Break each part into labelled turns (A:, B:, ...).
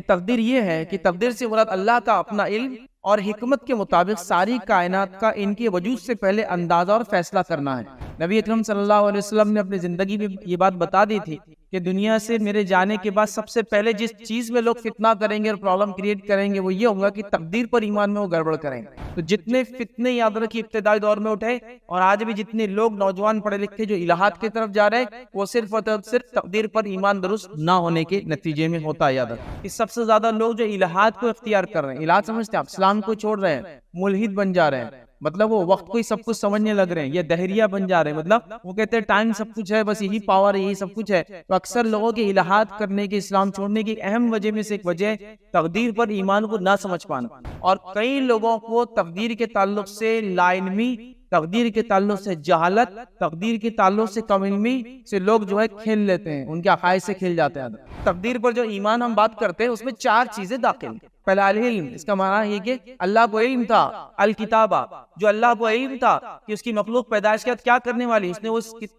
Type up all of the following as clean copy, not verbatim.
A: تقدیر یہ ہے کہ تقدیر سے مراد اللہ کا اپنا علم اور حکمت کے مطابق ساری کائنات کا ان کے وجود سے پہلے اندازہ اور فیصلہ کرنا ہے۔ نبی اکرم صلی اللہ علیہ وسلم نے اپنی زندگی میں یہ بات بتا دی تھی کہ دنیا سے میرے جانے کے بعد سب سے پہلے جس چیز میں لوگ فتنہ کریں گے اور پرابلم کریٹ کریں گے وہ یہ ہوگا کہ تقدیر پر ایمان میں وہ گڑبڑ کریں گے۔ تو جتنے فتنے یاد رکھیے ابتدائی دور میں اٹھے اور آج بھی جتنے لوگ نوجوان پڑھے لکھے جو الہات کی طرف جا رہے ہیں وہ صرف اور صرف تقدیر پر ایمان درست نہ ہونے کے نتیجے میں ہوتا ہے۔ یاد رکھیں کہ سب سے زیادہ لوگ جو الہات کو اختیار کر رہے ہیں، الہات سمجھتے ہیں آپ، اسلام کو چھوڑ رہے ہیں، ملحد بن جا رہے ہیں، مطلب وہ وقت کو ہی سب کچھ سمجھنے لگ رہے ہیں، یہ دہریہ بن جا رہے ہیں، مطلب وہ کہتے ہیں ٹائم سب کچھ ہے، بس یہی پاور ہے، یہی سب کچھ ہے۔ تو اکثر لوگوں کے الہات کرنے کے، اسلام چھوڑنے کی اہم وجہ میں سے ایک وجہ تقدیر پر ایمان کو نہ سمجھ پانا، اور کئی لوگوں کو تقدیر کے تعلق سے لا علمی، تقدیر کے تعلق سے جہالت، تقدیر کے تعلق سے کم علمی سے لوگ جو ہے کھیل لیتے ہیں، ان کے عقائد سے کھیل جاتے ہیں۔ تقدیر پر جو ایمان ہم بات کرتے ہیں اس میں 4 چیزیں داخل ہیں۔ پہلا العلم، اس کا معنی یہ کہ اللہ کو علم تھا، الکتابہ، جو اللہ کو علم تھا کہ اس کی مخلوق پیدائش کے بعد کیا کرنے والی، اس نے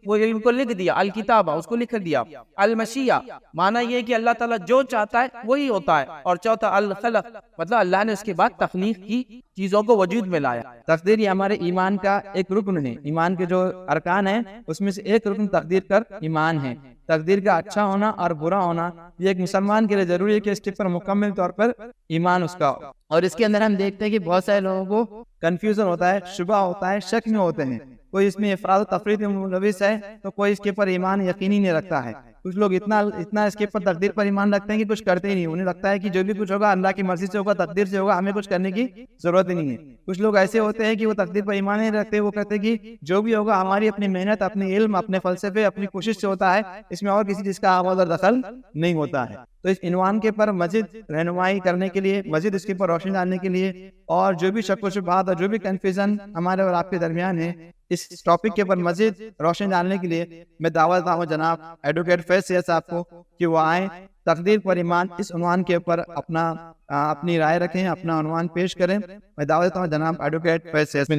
A: وہ علم کو لکھ دیا، الکتابہ اس کو لکھ دیا۔ المشیہ، معنی یہ کہ اللہ تعالیٰ جو چاہتا ہے وہی ہوتا ہے، اور چوتھا الخلق، مطلب اللہ نے اس کے بعد تخلیق کی، چیزوں کو وجود میں لایا۔
B: تقدیر یہ ہمارے ایمان کا ایک رکن ہے، ایمان کے جو ارکان ہیں اس میں سے ایک رکن تقدیر پر ایمان ہے۔ تقدیر کا اچھا ہونا اور برا ہونا یہ ایک مسلمان کے لیے ضروری ہے کہ اس کے پر مکمل طور پر ایمان اس کا ہو۔ اور اس کے اندر ہم دیکھتے ہیں کہ بہت سارے لوگوں کو کنفیوژن ہوتا ہے، شبہ ہوتا ہے، شک میں ہوتے ہیں، کوئی اس میں افراد و تفرید میں ملوث ہے تو کوئی اس کے پر ایمان یقینی نہیں رکھتا ہے۔ کچھ لوگ اتنا اس کے پر تقدیر پر ایمان رکھتے ہیں کہ کچھ کرتے ہی نہیں، انہیں لگتا ہے کہ جو بھی کچھ ہوگا اللہ کی مرضی سے ہوگا، تقدیر سے ہوگا، ہمیں کچھ کرنے کی ضرورت ہی نہیں ہے۔ کچھ لوگ ایسے ہوتے ہیں کہ وہ تقدیر پر ایمان نہیں رکھتے، وہ کہتے ہیں کہ جو بھی ہوگا ہماری اپنی محنت، اپنے علم، اپنے فلسفے، اپنی کوشش سے ہوتا ہے، اس میں اور کسی چیز کا آواز اور دخل نہیں ہوتا ہے۔ تو اس عنوان کے پر مزید رہنمائی کرنے کے لیے، مزید اس کے پر روشنی ڈالنے کے لیے، اور جو بھی شک و شبہات اور جو بھی کنفیوژن ہمارے اور آپ کے درمیان ہے، اس ٹاپک کے پر مزید روشنی ڈالنے کے لیے میں دعوت دیتا ہوں جناب ایڈوکیٹ فیض سید صاحب کو کہ وہ آئیں، تقدیر پر ایمان اس عنوان کے اوپر اپنی رائے رکھیں، اپنا عنوان پیش کریں۔ میں دعوت دیتا ہوں جناب ایڈوکیٹ فیض سید۔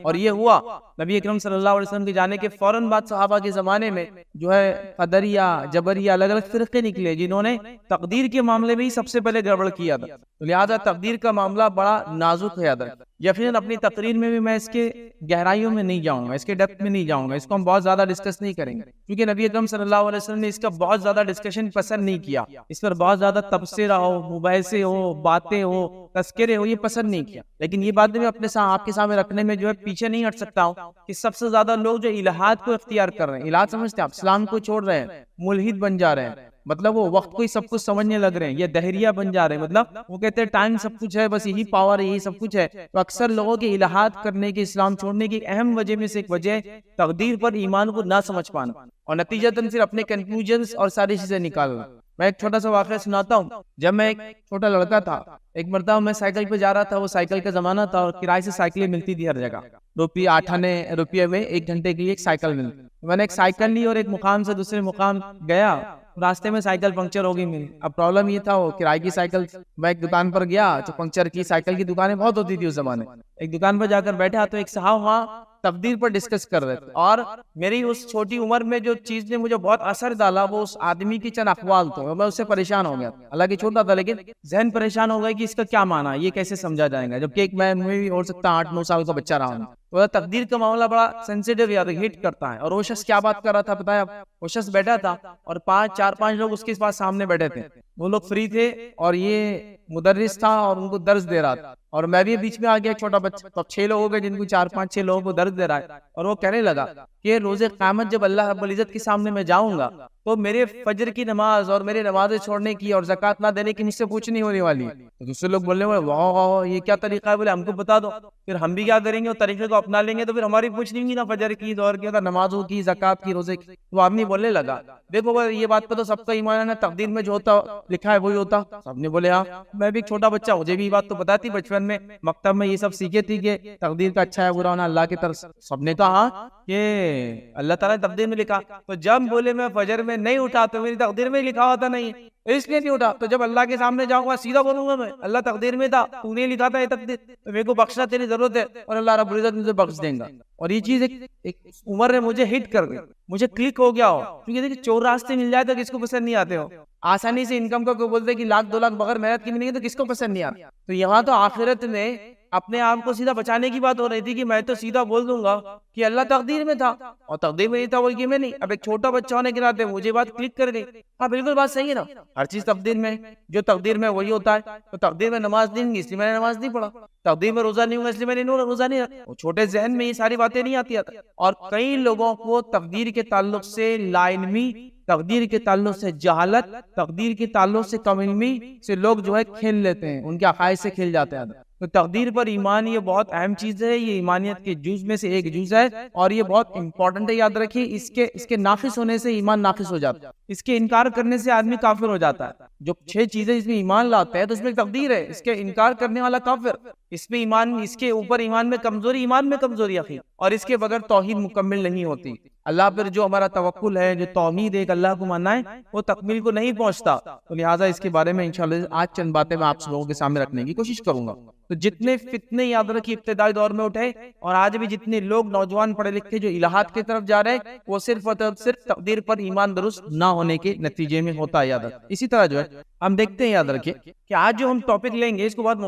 A: اور یہ ہوا نبی اکرم صلی اللہ علیہ وسلم کے جانے کے فوراً بعد صحابہ کے زمانے میں جو ہے قدریہ، جبریہ، الگ الگ فرقے نکلے جنہوں نے تقدیر کے معاملے میں ہی سب سے پہلے گڑبڑ کیا تھا۔ لہٰذا تقدیر کا معاملہ بڑا نازک ہے۔ یقیناً اپنی تقریر میں بھی میں اس کے گہرائیوں میں نہیں جاؤں گا، اس کے ڈیپتھ میں نہیں جاؤں گا، اس کو ہم بہت زیادہ ڈسکس نہیں کریں گے، کیونکہ نبی اکرم صلی اللہ علیہ وسلم نے اس کا بہت زیادہ ڈسکشن پسند نہیں کیا، اس پر بہت زیادہ تبصرہ ہو، مباحثے ہو، باتیں ہو، تذکرے ہو، یہ پسند نہیں کیا۔ لیکن یہ بات میں اپنے آپ کے سامنے رکھنے میں جو ہے پیچھے نہیں ہٹ سکتا ہوں کہ سب سے زیادہ لوگ جو الہات کو اختیار کر رہے ہیں، الہات سمجھتے ہیں آپ، اسلام کو چھوڑ رہے ہیں، ملحد بن جا رہے ہیں، مطلب وہ وقت کو ہی سب کچھ سمجھنے لگ رہے ہیں، یہ دہریہ بن جا رہے ہیں، مطلب وہ کہتے ہیں ٹائم سب کچھ ہے، بس یہی پاور ہے، یہی سب کچھ ہے۔ تو اکثر لوگوں کے الہات کرنے کے، اسلام چھوڑنے کی اہم وجہ میں سے ایک وجہ تقدیر پر ایمان کو نہ سمجھ پانا، اور نتیجتاً پھر اپنے کنفیوژنز اور ساری چیزیں نکالنا۔ میں ایک چھوٹا سا واقعہ سناتا ہوں۔ جب میں ایک چھوٹا لڑکا تھا، ایک مرتبہ میں سائیکل پہ جا رہا تھا، وہ سائیکل کا زمانہ تھا اور کرائے سے سائیکلیں ملتی تھی ہر جگہ، 8 آنے روپیے میں 1 گھنٹے کے لیے ایک سائیکل ملتی۔ میں نے ایک سائیکل لی اور ایک مقام سے دوسرے مقام گیا، راستے میں سائیکل پنکچر ہو گئی میری۔ اب پرابلم یہ تھا، وہ کرائے کی سائیکل، میں ایک دکان پر گیا تو پنکچر کی سائیکل کی دکانیں بہت ہوتی تھی اس زمانے۔ ایک دکان پر جا کر بیٹھا تو ایک صاحب وہاں تقدیر پر ڈسکس کر رہے تھے، اور میری اس چھوٹی عمر میں جو چیز نے مجھے بہت اثر ڈالا وہ اس آدمی کی چند اقوال تھے، میں اس سے پریشان ہو گیا۔ حالانکہ چھوٹا تھا لیکن ذہن پریشان ہو گیا کہ اس کا کیا معنی ہے، یہ کیسے سمجھا جائے گا، جبکہ ایک میں بھی ہو سکتا 8-9 سال کا بچہ رہا ہوں۔ تو تقدیر کا معاملہ بڑا سینسیٹیو یا ہٹ کرتا ہے۔ اور وہ شخص کیا بات کر رہا تھا بتایا، وہ شخص بیٹھا تھا اور 4-5 لوگ اس کے پاس سامنے بیٹھے تھے، وہ لوگ فری تھے اور یہ مدرس تھا اور ان کو درس دے رہا تھا، اور میں بھی بیچ میں آ گیا ایک چھوٹا بچہ۔ تو 6 لوگ ہو گئے جن کو 4-5-6 لوگوں کو درس دے رہا ہے، اور وہ کہنے لگا کہ روز قیامت جب اللہ رب العزت کے سامنے میں جاؤں گا تو میرے فجر کی نماز اور میرے نمازیں چھوڑنے کی اور زکوٰۃ نہ دینے کی مجھ سے پوچھنی ہونے والی ہے۔ تو دوسرے لوگ بولنے والے واہ یہ کیا طریقہ ہے، بولے ہم کو بتا دو، پھر ہم بھی کیا کریں گے، اور طریقے کو اپنا لیں گے تو پھر ہماری پوچھنی ہوگی نا فجر کی، دور کی، نمازوں کی، زکوٰۃ کی، روزے کی۔ تو آدمی بولنے لگا دیکھو یہ بات پہ تو سب کا ایمان ہے، تقدیر میں جو ہوتا لکھا ہے وہی ہوتا۔ سب نے بولے ہاں، میں بھی ایک چھوٹا بچہ، مجھے بھی یہ بات تو پتا تھی، بچپن میں مکتب میں یہ سب سیکھے تھی کہ تقدیر کا اچھا ہے برا ہونا اللہ کی طرف۔ سب نے کہا ہاں کہ اللہ تعالیٰ نے تقدیر میں لکھا۔ تو جب بولے میں فجر میں نہیں اٹھا تو میری تقدیر میں لکھا ہوتا نہیں ہے، اس لیے نہیں اٹھا، تو جب اللہ کے سامنے جاؤں گا سیدھا بولوں گا میں اللہ تقدیر میں تھا، تو نے لکھا تھا یہ تقدیر، تو میرے کو بخشنا تیری ضرورت ہے اور اللہ رب العزت مجھے بخش دیں گا۔ اور یہ چیز ایک عمر میں مجھے ہٹ کر گئی، مجھے کلک ہو گیا ہو، کیونکہ دیکھیں 4 راستے مل جائے تو کس کو پسند نہیں آتے ہو۔ آسانی سے انکم کا کوئی بولتے ہیں کہ 1,00,000 2,00,000 بغیر محنت کی ملیں گے تو کس کو پسند نہیں آتا؟ تو یہاں تو آخرت میں اپنے آپ کو سیدھا بچانے کی بات ہو رہی تھی کہ میں تو سیدھا بول دوں گا کہ اللہ تقدیر میں تھا، اور تقدیر میں نہیں تھا بول کے میں نہیں. اب ایک چھوٹا بچہ ہونے کے ناطے مجھے بات کلک کر گئی. ہاں بالکل بات صحیح ہے نا، ہر چیز تقدیر میں، جو تقدیر میں وہی ہوتا ہے. تو تقدیر میں نماز نہیں ہوگی اس لیے میں نے نماز نہیں پڑھا، تقدیر میں روزہ نہیں ہوگا اس لیے میں نے روزہ نہیں رکھا. وہ چھوٹے ذہن میں یہ ساری باتیں نہیں آتی. اور کئی لوگوں کو تقدیر کے تعلق سے لا علمی، تقدیر کے تعلق سے جہالت، تقدیر کے تعلق سے کم علمی سے لوگ جو ہے کھیل لیتے ہیں، ان کے عقائد سے کھیل جاتے ہیں. تو تقدیر پر ایمان یہ بہت اہم چیز ہے، یہ ایمانیت کے جز میں سے ایک جز ہے، اور یہ بہت امپورٹنٹ ہے. یاد رکھیے اس کے ناقص ہونے سے ایمان ناقص ہو جاتا ہے، اس کے انکار کرنے سے آدمی کافر ہو جاتا ہے. جو 6 چیزیں اس میں ایمان لاتے ہیں تو اس میں تقدیر ہے، اس کے انکار کرنے والا کافر. اس میں ایمان، اس کے اوپر ایمان میں کمزوری، ایمان میں کمزوری اخی، اور اس کے بغیر توحید مکمل نہیں ہوتی. اللہ پر جو ہمارا توکل ہے، جو توحید ایک اللہ کو ماننا ہے، وہ تکمیل کو نہیں پہنچتا. تو لہٰذا اس کے بارے میں انشاءاللہ آج چند باتیں میں آپ لوگوں کے سامنے رکھنے کی کوشش کروں گا. تو جتنے فتنے یاد رکھیے ابتدائی دور میں اٹھے، اور آج بھی جتنے لوگ نوجوان پڑھے لکھے جو الہات کی طرف جا رہے ہیں، وہ صرف اور صرف تقدیر پر ایمان درست نہ ہونے کے نتیجے میں ہوتا ہے. یاد رکھ. اسی طرح جو ہے ہم دیکھتے ہیں، یاد رکھیے کہ آج جو ہم ٹاپک لیں گے اس کو بہت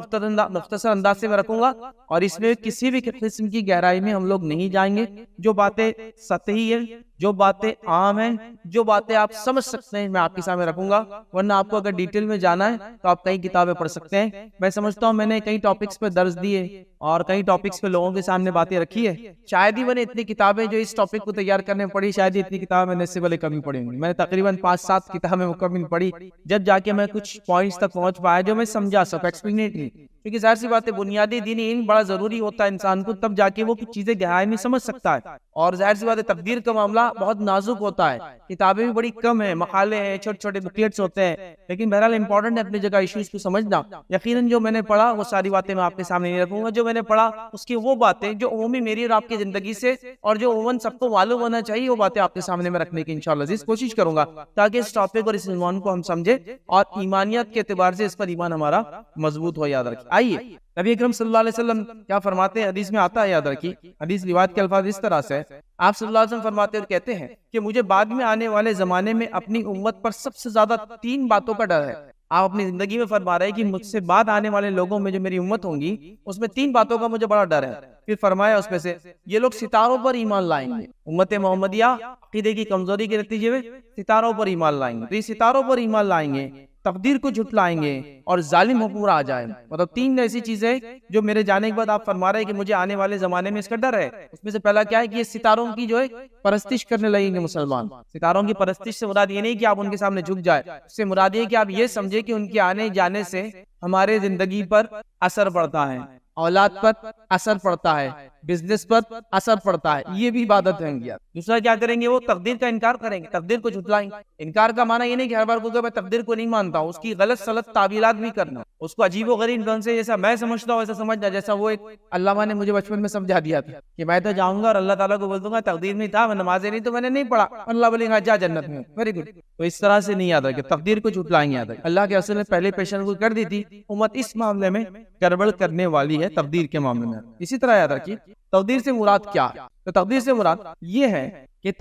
A: مختصر انداز سے میں رکھوں گا، اور اس میں کسی بھی قسم کی گہرائی میں ہم لوگ نہیں جائیں گے. جو باتیں سطحی ہیں، جو باتیں عام ہیں، جو باتیں آپ سمجھ سکتے ہیں، میں آپ کے سامنے رکھوں گا. ورنہ آپ کو اگر ڈیٹیل میں جانا ہے تو آپ کئی کتابیں پڑھ سکتے ہیں. میں سمجھتا ہوں میں نے کئی ٹاپکس پہ درس دیے اور کئی ٹاپکس پہ لوگوں کے سامنے باتیں رکھی ہے. شاید ہی میں نے اتنی کتابیں جو اس ٹاپک کو تیار کرنے میں پڑھی، شاید ہی اتنی کتابیں میں نے اس سے پہلے کبھی پڑھی ہوں. میں نے تقریباً 5-7 کتابیں مکمل پڑھی، جب جا کے میں کچھ پوائنٹس تک پہنچ پایا جو میں سمجھا سکوں ایکسپلینیٹلی. کیونکہ ظاہر سی بات ہے بنیادی دینی علم بڑا ضروری ہوتا ہے انسان کو، تب جا کے وہ کچھ چیزیں گہرائی میں سمجھ سکتا ہے. اور ظاہر سی بات ہے تقدیر کا معاملہ بہت نازک ہوتا ہے، کتابیں بھی بڑی کم ہیں، مقالے ہیں، چھوٹے چھوٹے بکلیٹس ہوتے ہیں، لیکن بہرحال امپورٹنٹ ہے اپنی جگہ ایشوز کو سمجھنا. یقیناً جو میں نے پڑھا وہ ساری باتیں میں آپ کے سامنے نہیں رکھوں گا. جو میں نے پڑھا اس کی وہ باتیں جو عمومی میری اور آپ کی زندگی سے، اور جو عموماً سب کو معلوم ہونا چاہیے، وہ باتیں آپ کے سامنے میں رکھنے کی انشاءاللہ عزیز کوشش کروں گا، تاکہ اس ٹاپک اور اس عنوان کو ہم سمجھیں اور ایمانیت کے اعتبار سے اس پر ایمان ہمارا مضبوط ہو. یاد رکھیں. آئیے نبی اکرم صلی اللہ علیہ وسلم کیا فرماتے ہیں، حدیث میں آتا ہے. یاد رکھیے حدیث روایت کے الفاظ اس طرح سے آپ صلی اللہ علیہ وسلم فرماتے اور کہتے ہیں کہ مجھے بعد میں آنے والے زمانے میں اپنی امت پر سب سے زیادہ 3 باتوں کا ڈر ہے. آپ اپنی زندگی میں فرما رہے ہیں کہ مجھ سے بعد آنے والے لوگوں میں جو میری امت ہوں گی اس میں 3 باتوں کا مجھے بڑا ڈر ہے. پھر فرمایا اس میں سے یہ لوگ ستاروں پر ایمان لائیں گے. امت محمدیہ عقیدے کی کمزوری کے نتیجے میں ستاروں پر ایمان لائیں گے. تو یہ ستاروں پر ایمان لائیں گے، تقدیر کو جھٹلائیں گے، اور ظالم حکمراں آ جائیں. مطلب 3 ایسی چیزیں جو میرے جانے کے بعد آپ فرما رہے ہیں کہ مجھے آنے والے زمانے میں اس کا ڈر ہے. اس میں سے پہلا کیا ہے کہ یہ ستاروں کی جو ہے پرستش کرنے لگیں گے مسلمان. ستاروں کی پرستش سے مراد یہ نہیں کہ آپ ان کے سامنے جھک جائے، اس سے مراد یہ کہ آپ یہ سمجھے کہ ان کے آنے جانے سے ہمارے زندگی پر اثر پڑتا ہے، اولاد پر اثر پڑتا ہے، بزنس پر اثر پڑتا ہے. یہ بھی عبادت ہے. دوسرا کیا کریں گے، وہ تقدیر کا انکار کریں گے، تقدیر کو جھٹلائیں گے. انکار کا معنی یہ نہیں کہ ہر بار کو کہ میں تقدیر کو نہیں مانتا ہوں، اس کی غلط سلط تعبیرات بھی کرنا، اس کو عجیب و غریب ڈھنگ سے جیسا میں سمجھتا ہوں ویسا سمجھنا. جیسا وہ ایک علامہ نے مجھے بچپن میں سمجھا دیا تھا کہ میں تو جاؤں گا اور اللہ تعالیٰ کو بول دوں گا تقدیر میں تھا، میں نمازیں نہیں تو میں نے نہیں پڑھا، اللہ بولے گا جا جنت میں. Very good. تو اس طرح سے نہیں یاد رکھے، تقدیر کو جھٹلائیں گے. یاد رکھے اللہ کے رسول نے پہلے پیشن گوئی کر دی تھی، امت اس معاملے میں گڑبڑ کرنے والی ہے تقدیر کے معاملے میں. اسی طرح یاد رکھیے تقدیر سے مراد کیا ہے. تو تقدیر سے مراد یہ ہے کہ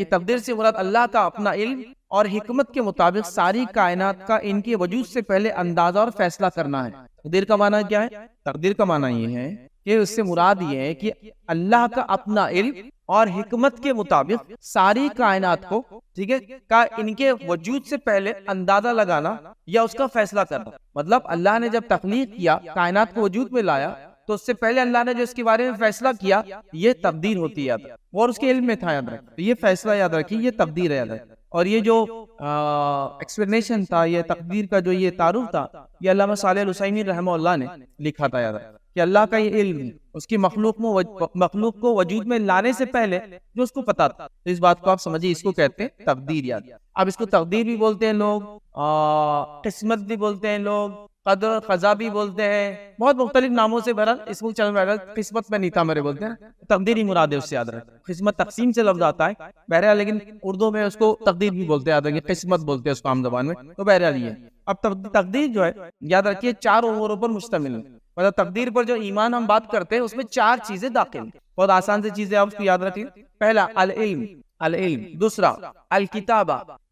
A: تقدیر سے مراد اللہ کا اپنا علم اور حکمت کے مطابق ساری کائنات کا ان کے وجود سے پہلے اندازہ اور فیصلہ کرنا ہے. تقدیر کا معنی کیا ہے؟ تقدیر کا معنی یہ ہے کہ اس سے مراد یہ ہے کہ اللہ کا اپنا علم اور حکمت کے مطابق ساری کائنات کو، ٹھیک ہے، کا ان کے وجود سے پہلے اندازہ لگانا یا اس کا فیصلہ کرنا. مطلب اللہ نے جب تخلیق کیا، کائنات کو وجود میں لایا، تو اس سے پہلے اللہ نے جو اس کے بارے میں فیصلہ کیا، یہ تقدیر ہوتی ہے اور اس کے علم میں تھا. یاد رکھیں یہ فیصلہ، یاد رکھیں یہ تقدیر ہے. یاد رکھیں. اور یہ جو ایکسپلینیشن تھا، یہ تقدیر کا جو یہ تعارف تھا، یہ علامہ صالح العثیمین رحمہ اللہ نے لکھا تھا. یاد رکھیں کہ اللہ کا یہ علم اس کی مخلوق کو وجود میں لانے سے پہلے جو اس کو پتا تھا. تو اس بات کو آپ سمجھیے، اس کو کہتے ہیں تقدیر. یاد. اب اس کو تقدیر بھی بولتے ہیں لوگ، قسمت بھی بولتے ہیں لوگ، قدر قضا بھی بولتے ہیں، بہت مختلف ناموں سے. بہرحال اس کو چل رہا ہے، قسمت میں نہیں تھا میرے بولتے ہیں، تقدیر ہی مراد ہے. اس سے یاد رکھیں قسمت تقسیم سے لفظ آتا ہے بہرحال، لیکن اردو میں اس کو تقدیر بھی بولتے ہیں. یاد رکھیں قسمت بولتے ہیں اس کو عام زبان میں. تو بہرحال یہ اب تقدیر جو ہے، یاد رکھیے 4 اموروں پر مشتمل ہے. مطلب تقدیر پر جو ایمان ہم بات کرتے ہیں اس میں 4 چیزیں داخل ہیں. بہت آسان سے چیزیں آپ اس کو یاد رکھیں. پہلا العلم. دوسرا الکتابہ.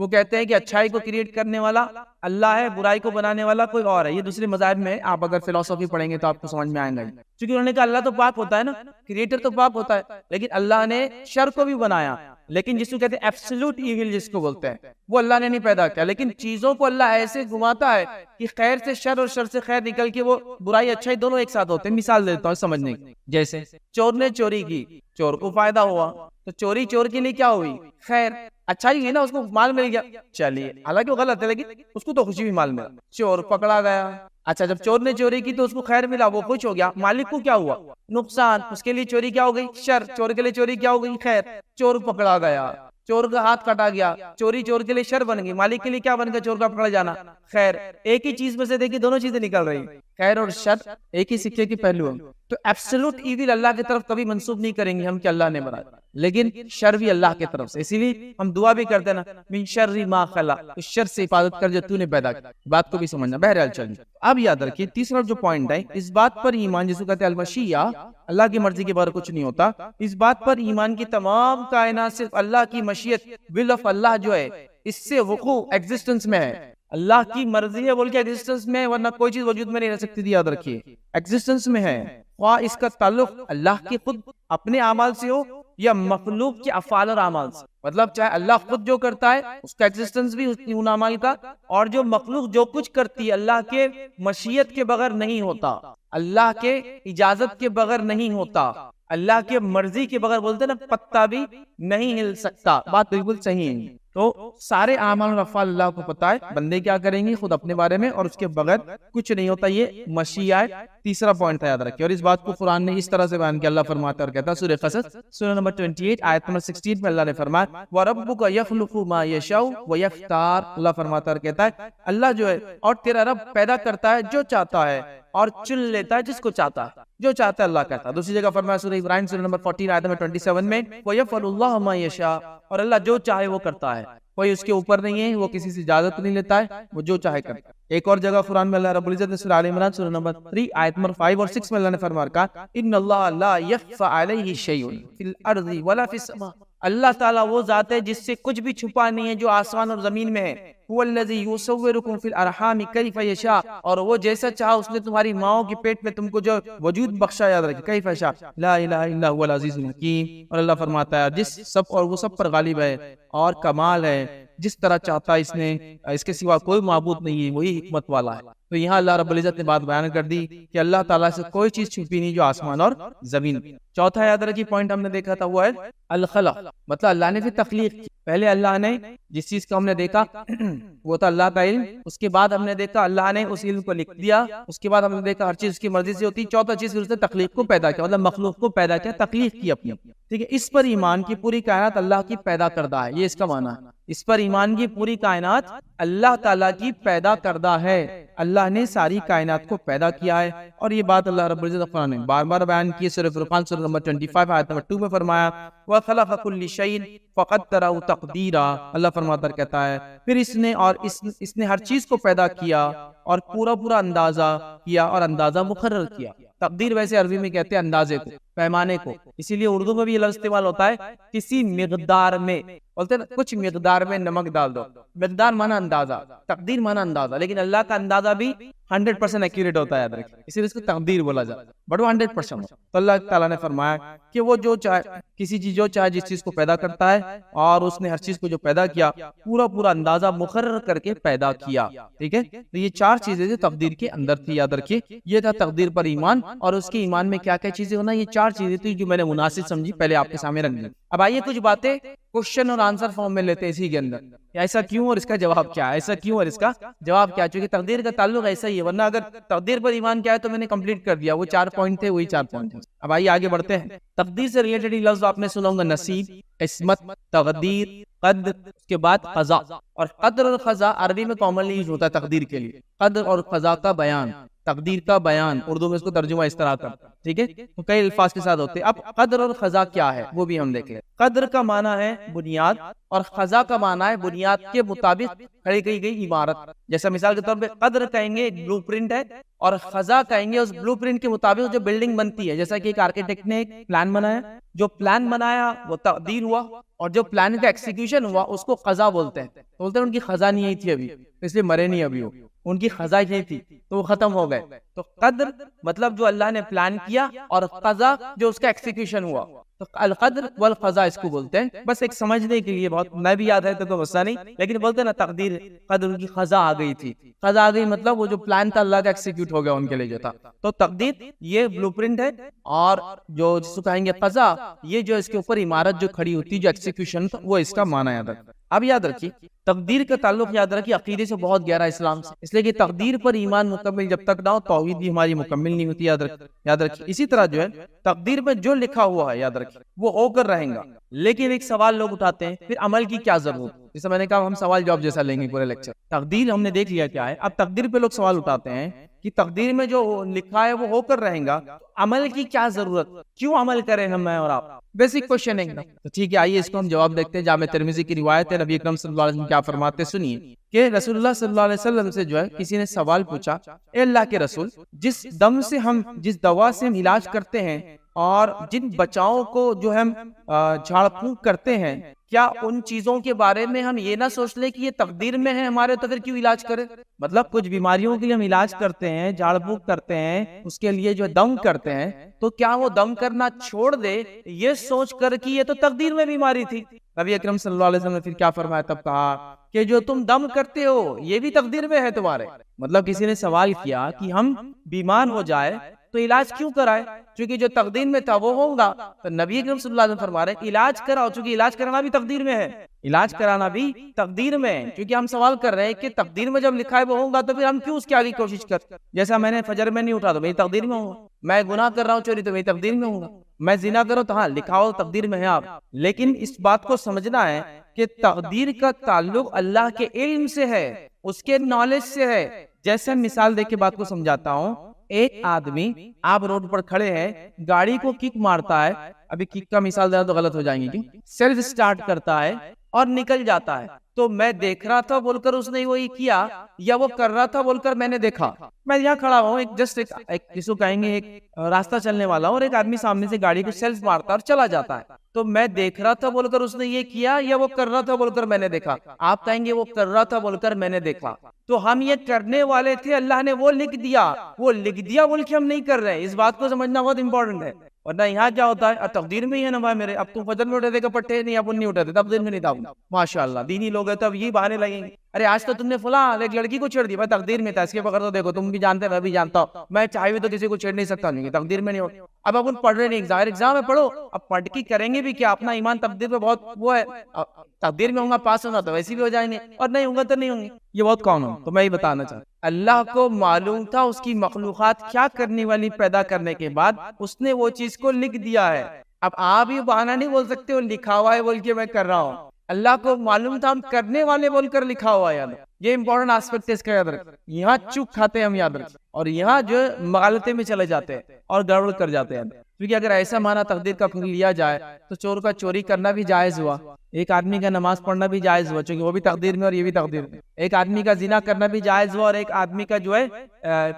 A: وہ کہتے ہیں کہ اچھائی کو کریٹ کرنے والا اللہ ہے، برائی کو بنانے والا کوئی اور ہے. یہ دوسرے مذاہب میں آپ اگر فلسفی پڑھیں گے تو آپ کو سمجھ میں آئے گا. کیونکہ انہوں نے کہا اللہ تو پاک ہوتا ہے نا، کریٹر تو پاک ہوتا ہے، لیکن اللہ نے شر کو بھی بنایا. لیکن جس کو کہتے ہیں ایبسولوٹ ایول جس کو بولتے ہیں، وہ اللہ نے نہیں پیدا کیا، لیکن چیزوں کو اللہ ایسے گھماتا ہے کہ خیر سے شر اور شر سے خیر نکل کے وہ برائی اچھائی دونوں ایک ساتھ ہوتے ہیں. مثال دیتا ہوں سمجھنے کی. جیسے چور نے چوری کی، چور کو فائدہ ہوا، تو چوری چور کے لیے کیا ہوئی؟ خیر، اچھائی ہوئی نا، اس کو مال مل گیا. چلیے، حالانکہ وہ غلط ہے لیکن اس کو تو خوشی بھی مال ملا. چور پکڑا گیا. اچھا، جب چور نے چوری کی تو اس کو خیر ملا، وہ خوش ہو گیا. مالک کو کیا ہوا؟ نقصان. اس کے لیے چوری کیا ہو گئی؟ شر. چور کے لیے چوری کیا ہو گئی؟ خیر. چور پکڑا گیا، چور کا ہاتھ کٹا گیا. چوری چور کے لیے شر بن گئی، مالک کے لیے کیا بن گیا؟ چور کا پکڑا جانا. خیر. ایک ہی چیز میں سے دیکھیے دونوں چیزیں نکل رہی، خیر اور شر ایک ہی سکے کے پہلو ہیں. تو ایبسولوٹ ایول اللہ کی طرف کبھی منسوب نہیں کریں گے ہم کہ اللہ نے بنایا، لیکن شر بھی اللہ کی طرف سے. اسی لیے ہم دعا بھی کرتے ہیں نا، من شر ما خلق، تو شر سے حفاظت کر جو تو نے پیدا کیا. بات کو بھی سمجھنا. بہرحال چلیے اب یاد رکھیے تیسرا جو پوائنٹ ہے، اس بات پر ایمان جس کو کہتے ہیں المشیہ، اللہ کی مرضی کے بغیر کچھ نہیں ہوتا. اس بات پر ایمان کی تمام کائنات صرف اللہ کی مشیت، ول آف اللہ جو ہے، اس سے وقوع ایگزسٹنس میں ہے. اللہ کی مرضی ہے بول کے ایگزسٹنس میں ہے، ورنہ کوئی چیز وجود میں نہیں رہ سکتی تھی. یاد رکھیے ایگزسٹنس میں ہے، خواہ اس کا تعلق اللہ کے خود اپنے اعمال سے ہو یا مخلوق کے افعال اور اعمال سے. مطلب چاہے اللہ خود جو کرتا ہے اس کا ایگزسٹنس بھی ان اعمال کا، اور جو مخلوق جو کچھ کرتی ہے اللہ کے مشیت کے بغیر نہیں ہوتا، اللہ کے اجازت کے بغیر نہیں ہوتا، اللہ کے مرضی کے بغیر بولتے نا پتا بھی نہیں ہل سکتا. بات بالکل صحیح ہے. تو سارے اعمال اور افعال اللہ کو پتا ہے، بندے کیا کریں گے خود اپنے بارے میں، اور اس کے بغیر کچھ نہیں ہوتا. یہ مشیہ ہے. تیسرا پوائنٹ یاد رکھیں. اور اس بات کو قرآن نے اس طرح سے بیان کیا. اللہ فرماتا ہے اور کہتا ہے سورہ قصص سورہ نمبر 28 آیت نمبر 16 میں اللہ نے فرمایا وَرَبُّكَ يَخْلُقُ مَا يَشَاءُ وَيَخْتَارُ. اللہ فرماتا ہے اور کہتا ہے اللہ جو ہے اور تیرا رب پیدا کرتا ہے جو چاہتا ہے اور چن لیتا ہے جس کو چاہتا ہے. جو چاہتا ہے اللہ کہتا ہے. دوسری جگہ فرمایا سورہ ابراہیم سورہ نمبر 14 آیت نمبر 27 میں وَيَفْعَلُ اللَّهُ مَا يَشَاءُ. اور اللہ جو چاہے وہ کرتا ہے، کوئی اس کے اوپر نہیں ہے، وہ کسی سے اجازت نہیں لیتا ہے، وہ جو چاہے کرتا ہے. ایک اور جگہ قرآن میں اللہ رب العزت نے سورہ آل عمران سورہ نمبر 3 آیت نمبر 5 اور 6 میں اللہ نے فرمایا کہا ان اللہ لا یخفى علیہ شیء فی الارض ولا فی السماء. اللہ تعالیٰ وہ ذات ہے جس سے کچھ بھی چھپا نہیں ہے جو آسمان اور زمین میں ہے. هو الذی یصورکم فی الارحام کیف یشاء. اور وہ جیسا چاہا اس نے تمہاری ماؤں کے پیٹ میں تم کو جو وجود بخشا. یاد رکھیں کیف یشاء لا الہ الا هو العزیز الحکیم. اور اللہ فرماتا ہے جس سب اور وہ سب پر غالب ہے اور کمال ہے، جس طرح چاہتا ہے اس نے، اس کے سوا کوئی معبود نہیں ہے، وہی حکمت والا ہے. تو یہاں اللہ رب العزت نے بات بیان کر دی کہ اللہ تعالیٰ سے کوئی چیز چھپی نہیں جو آسمان اور زمین. چوتھا یاد رکھیے پوائنٹ ہم نے دیکھا تھا وہ ہے الخلق. مطلب اللہ نے پھر تخلیق کی. پہلے اللہ نے جس چیز کو ہم نے دیکھا وہ تھا اللہ کا علم، اس کے بعد ہم نے دیکھا اللہ نے اس علم کو لکھ دیا، اس کے بعد ہم نے دیکھا ہر چیز اس کی مرضی سے ہوتی. چوتھا چیز پھر اس نے تخلیق کو پیدا کیا، مطلب مخلوق کو پیدا کیا، تخلیق کی اپنی. ٹھیک ہے، اس پر ایمان کی پوری کائنات اللہ کی پیدا کردہ ہے. یہ اس کا معنی ہے. اس پر ایمان کی پوری کائنات اللہ تعالیٰ کی پیدا کردہ ہے. اللہ نے ساری کائنات کو پیدا کیا ہے. اور یہ بات اللہ رب العزت قرآن نے بار بار بیان کی. سورہ فرقان سورہ نمبر 25 آیت نمبر 2 میں فرمایا وَخَلَقَ كُلِّ شَيْءٍ فَقَدَّرَهُ تَقْدِيرًا. اللہ فرماتا کہتا ہے پھر اس نے ہر چیز کو پیدا کیا اور پورا اندازہ کیا اور اندازہ مقرر کیا. تقدیر ویسے عربی میں کہتے ہیں اندازے کو، پیمانے کو. اسی لیے اردو میں بھی یہ لفظ استعمال ہوتا ہے کسی مقدار میں. بولتے ہیں کچھ مقدار میں نمک ڈال دو. مقدار مانا اندازہ، تقدیر مانا اندازہ. لیکن اللہ کا اندازہ بھی 100% ایکوریٹ ہوتا ہے. یاد رکھیں اسی لیے اس کو تقدیر بولا جاتا ہے، بٹ وہ 100%. تو اللہ تعالیٰ نے فرمایا کہ وہ جو چاہے کسی چیز جو چاہے جس چیز کو پیدا کرتا ہے، اور اس نے ہر چیز کو جو پیدا کیا پورا اندازہ مقرر کر کے پیدا کیا. ٹھیک ہے، تو یہ چار چیزیں جو تقدیر کے اندر تھی. یاد رکھیے یہ تھا تقدیر پر ایمان، اور اس کے ایمان میں کیا کیا چیزیں ہونا. یہ چار چیزیں تھی جو میں نے مناسب سمجھی پہلے آپ کے سامنے رکھ دی. اب آئیے کچھ باتیں کوشچن اور آنسر فارم میں لیتے ہیں اسی کے اندر. ایسا کیوں اور اس کا جواب کیا ہے، ایسا کیوں اور اس کا جواب کیا ہے. چونکہ تقدیر کا تعلق ایسا ہی ہے، ورنہ اگر تقدیر پر ایمان کیا ہے تو میں نے کمپلیٹ کر دیا. وہ 4 پوائنٹ تھے، وہی 4 پوائنٹ تھے. اب آئیے آگے بڑھتے ہیں. تقدیر سے ریلیٹڈ لفظ آپ نے سنا ہوگا نصیب، قسمت، تقدیر، قدر، اس کے بعد قضا. اور قدر اور قضا عربی میں کامنلی یوز ہوتا ہے تقدیر کے لیے. قدر اور قضا کا بیان تقدیر کا بیان، اردو میں اس کو ترجمہ اس طرح کرتا ہے، ٹھیک ہے، تو کئی الفاظ کے ساتھ ہوتے ہیں۔ اب قدر اور خضا کیا ہے وہ بھی ہم دیکھ لیں۔ قدر کا معنی ہے بنیاد، اور خضا کا معنی ہے بنیاد کے مطابق کھڑی کی گئی عمارت۔ جیسا مثال کے طور پہ قدر کہیں گے ایک بلو پرنٹ ہے، اور خضا کہیں گے اس بلو پرنٹ کے مطابق جو بلڈنگ بنتی ہے۔ جیسا کہ ایک آرکیٹیکٹ نے ایک پلان بنایا، جو پلان بنایا وہ تقدیر ہوا، اور جو پلان کا ایکسیکیوشن ہوا اس کو قضا بولتے ہیں۔ بولتے ہیں ان کی خضا نہیں آئی تھی ابھی، اس لیے مرے نہیں ابھی، ان کی خضا نہیں تھی تو وہ ختم ہو گئے۔ تو قدر مطلب جو اللہ نے پلان کیا، اور قضا جو اس کا ایکسیکیوشن ہوا، تو القدر والقضا اس کو بولتے ہیں۔ بس ایک سمجھنے کے لیے، بہت نہ بھی یاد ہے تو مسئلہ نہیں، لیکن بولتے ہیں نا تقدیر، قدر کی خضا آ گئی تھی۔ خضا آ گئی مطلب وہ جو پلان تھا اللہ کا ایکسیکیوٹ ہو گیا ان کے لیے جو تھا۔ تو تقدیر یہ بلو پرنٹ ہے، اور جو جس کو کہیں گے قضا، یہ جو اس کے اوپر عمارت جو کھڑی ہوتی ہے، جو ایکسیکیوشن تھا، وہ اس کا معنی یاد رکھتا ہے۔ اب یاد رکھیے تقدیر کا تعلق یاد رکھیے عقیدے سے بہت گہرا اسلام سے، اس لیے کہ تقدیر پر ایمان مکمل جب تک نہ ہو توحید بھی ہماری مکمل نہیں ہوتی، یاد رکھیے۔ اسی طرح جو ہے تقدیر میں جو لکھا ہوا ہے یاد رکھیے وہ ہو کر رہیں گا، لیکن ایک سوال لوگ اٹھاتے ہیں پھر عمل کی کیا ضرورت؟ جیسے میں نے کہا ہم سوال جواب جیسا لیں گے پورے لیکچر۔ تقدیر ہم نے دیکھ لیا کیا ہے، اب تقدیر پہ لوگ سوال اٹھاتے ہیں کہ تقدیر میں جو لکھا ہے وہ ہو کر رہیں گا، عمل کی کیا ضرورت؟ کیوں عمل کریں ہم، میں اور آپ؟ بیسک کوشچن ہے نا۔ تو ٹھیک ہے، آئیے اس کو ہم جواب دیکھتے ہیں۔ جامع ترمذی کی روایت ہے، نبی اکرم صلی اللہ علیہ وسلم کیا فرماتے سنیے کہ رسول اللہ صلی اللہ علیہ وسلم سے جو ہے کسی نے سوال پوچھا، اے اللہ کے رسول، جس دوا سے ہم علاج کرتے ہیں اور جن بچاؤں کو جو ہم جھاڑ پھونک کرتے ہیں، کیا ان چیزوں کے بارے میں ہم یہ نہ سوچ لیں کہ یہ تقدیر میں ہے ہمارے، تو پھر کیوں علاج کریں؟ مطلب کچھ بیماریوں کے لیے ہم علاج کرتے ہیں، جھاڑ پھونک کرتے ہیں، اس کے لیے جو دم کرتے ہیں، تو کیا وہ دم کرنا چھوڑ دے یہ سوچ کر کہ یہ تو تقدیر میں بیماری تھی؟ نبی اکرم صلی اللہ علیہ وسلم نے پھر کیا فرمایا؟ تب کہا کہ جو تم دم کرتے ہو یہ بھی تقدیر میں ہے تمہارے۔ مطلب کسی نے سوال کیا کہ ہم بیمار ہو جائے تو علاج کیوں کرائے؟ چونکہ جو تقدیر میں تھا وہ ہوگا۔ تو نبی اکرم صلی اللہ علیہ وسلم فرما رہے ہیں علاج کراؤ، چونکہ علاج کرانا بھی تقدیر میں ہے، علاج کرانا بھی تقدیر میں ہے، کیونکہ ہم سوال کر رہے ہیں کہ تقدیر میں جب لکھا ہے وہ ہوگا تو پھر ہم کیوں اس کی آگے کوشش کرتے؟ جیسا میں نے فجر میں نہیں اٹھا تو میری تقدیر میں ہوگا، میں گناہ کر رہا ہوں چوری تو میری تقدیر میں ہوگا، میں زنا کروں تو ہاں لکھا ہو تقدیر میں ہے آپ۔ لیکن اس بات کو سمجھنا ہے کہ تقدیر کا تعلق اللہ کے علم سے ہے، اس کے نالج سے ہے۔ جیسے مثال دے کے بات کو سمجھاتا ہوں، ایک آدمی آپ روڈ پر کھڑے ہیں، گاڑی کو کک مارتا ہے، ابھی کک کا مثال دیا تو غلط ہو جائیں گے، کیوں؟ سیلف سٹارٹ کرتا ہے اور نکل جاتا ہے، تو میں دیکھ رہا تھا بول کر اس نے وہی کیا، یا وہ کر رہا تھا بول کر میں نے دیکھا؟ میں یہاں کھڑا ہوں، ایک جس کو کہیں گے ایک راستہ چلنے والا، اور ایک آدمی سامنے سے گاڑی کو سیلف مارتا اور چلا جاتا ہے، تو میں دیکھ رہا تھا بول کر اس نے یہ کیا، یا وہ کر رہا تھا بول کر میں نے دیکھا؟ آپ کہیں گے وہ کر رہا تھا بول کر میں نے دیکھا۔ تو ہم یہ کرنے والے تھے، اللہ نے وہ لکھ دیا بول کے ہم نہیں کر رہے ہیں۔ اس بات کو سمجھنا بہت امپورٹنٹ ہے، ورنہ یہاں کیا ہوتا ہے تقدیر میں ہی ہے نا بھائی میرے، اب تم فجر میں اٹھے تھے پٹھے نہیں، اب نہیں اٹھے تھے، تقدیر میں نہیں تھا، ماشاءاللہ دینی لوگ ہیں تو اب یہ بہانے لگیں گے، ارے آج تو تم نے فلاں ایک لڑکی کو چھیڑ دیا، بھائی تقدیر میں تھا، اس کے بغیر تو دیکھو تم بھی جانتے میں بھی جانتا ہوں، میں چاہے بھی تو کسی کو چھیڑ نہیں سکتا، نہیں تقدیر میں نہیں ہوتا۔ اب اپن پڑھ رہے نہیں، ایگزام میں پڑھو، اب پڑھ کے کریں گے بھی کیا؟ اپنا ایمان تقدیر پہ بہت وہ ہے، تقدیر میں ہوں گا پاس ہوگا تو ویسے بھی ہو جائیں گے، اور نہیں ہوں گا تو نہیں ہوں گے، یہ بہت کون ہو۔ تو میں یہ بتانا چاہتا ہوں اللہ کو معلوم تھا اس کی مخلوقات کیا کرنے والی، پیدا کرنے کے بعد اس نے وہ چیز کو لکھ دیا ہے۔ اب آپ یہ بہانہ نہیں بول سکتے وہ لکھا ہوا ہے بول کے میں کر رہا ہوں، اللہ کو معلوم تھا ہم کرنے والے بول کر لکھا ہوا ہے، یاد یہ امپورٹنٹ آسپیکٹ ہے، اس کا یاد رکھ۔ یہاں چوک کھاتے ہیں ہم، یاد رکھ، اور یہاں جو مغالطے میں چلے جاتے ہیں اور گڑبڑ کر جاتے ہیں، کیونکہ اگر ایسا معنی تقدیر کا لیا جائے تو چور کا چوری کرنا بھی جائز ہوا، ایک آدمی کا نماز پڑھنا بھی جائز ہوا، چونکہ وہ بھی تقدیر میں اور یہ بھی تقدیر میں، ایک آدمی کا زنا کرنا بھی جائز ہوا، اور ایک آدمی کا جو ہے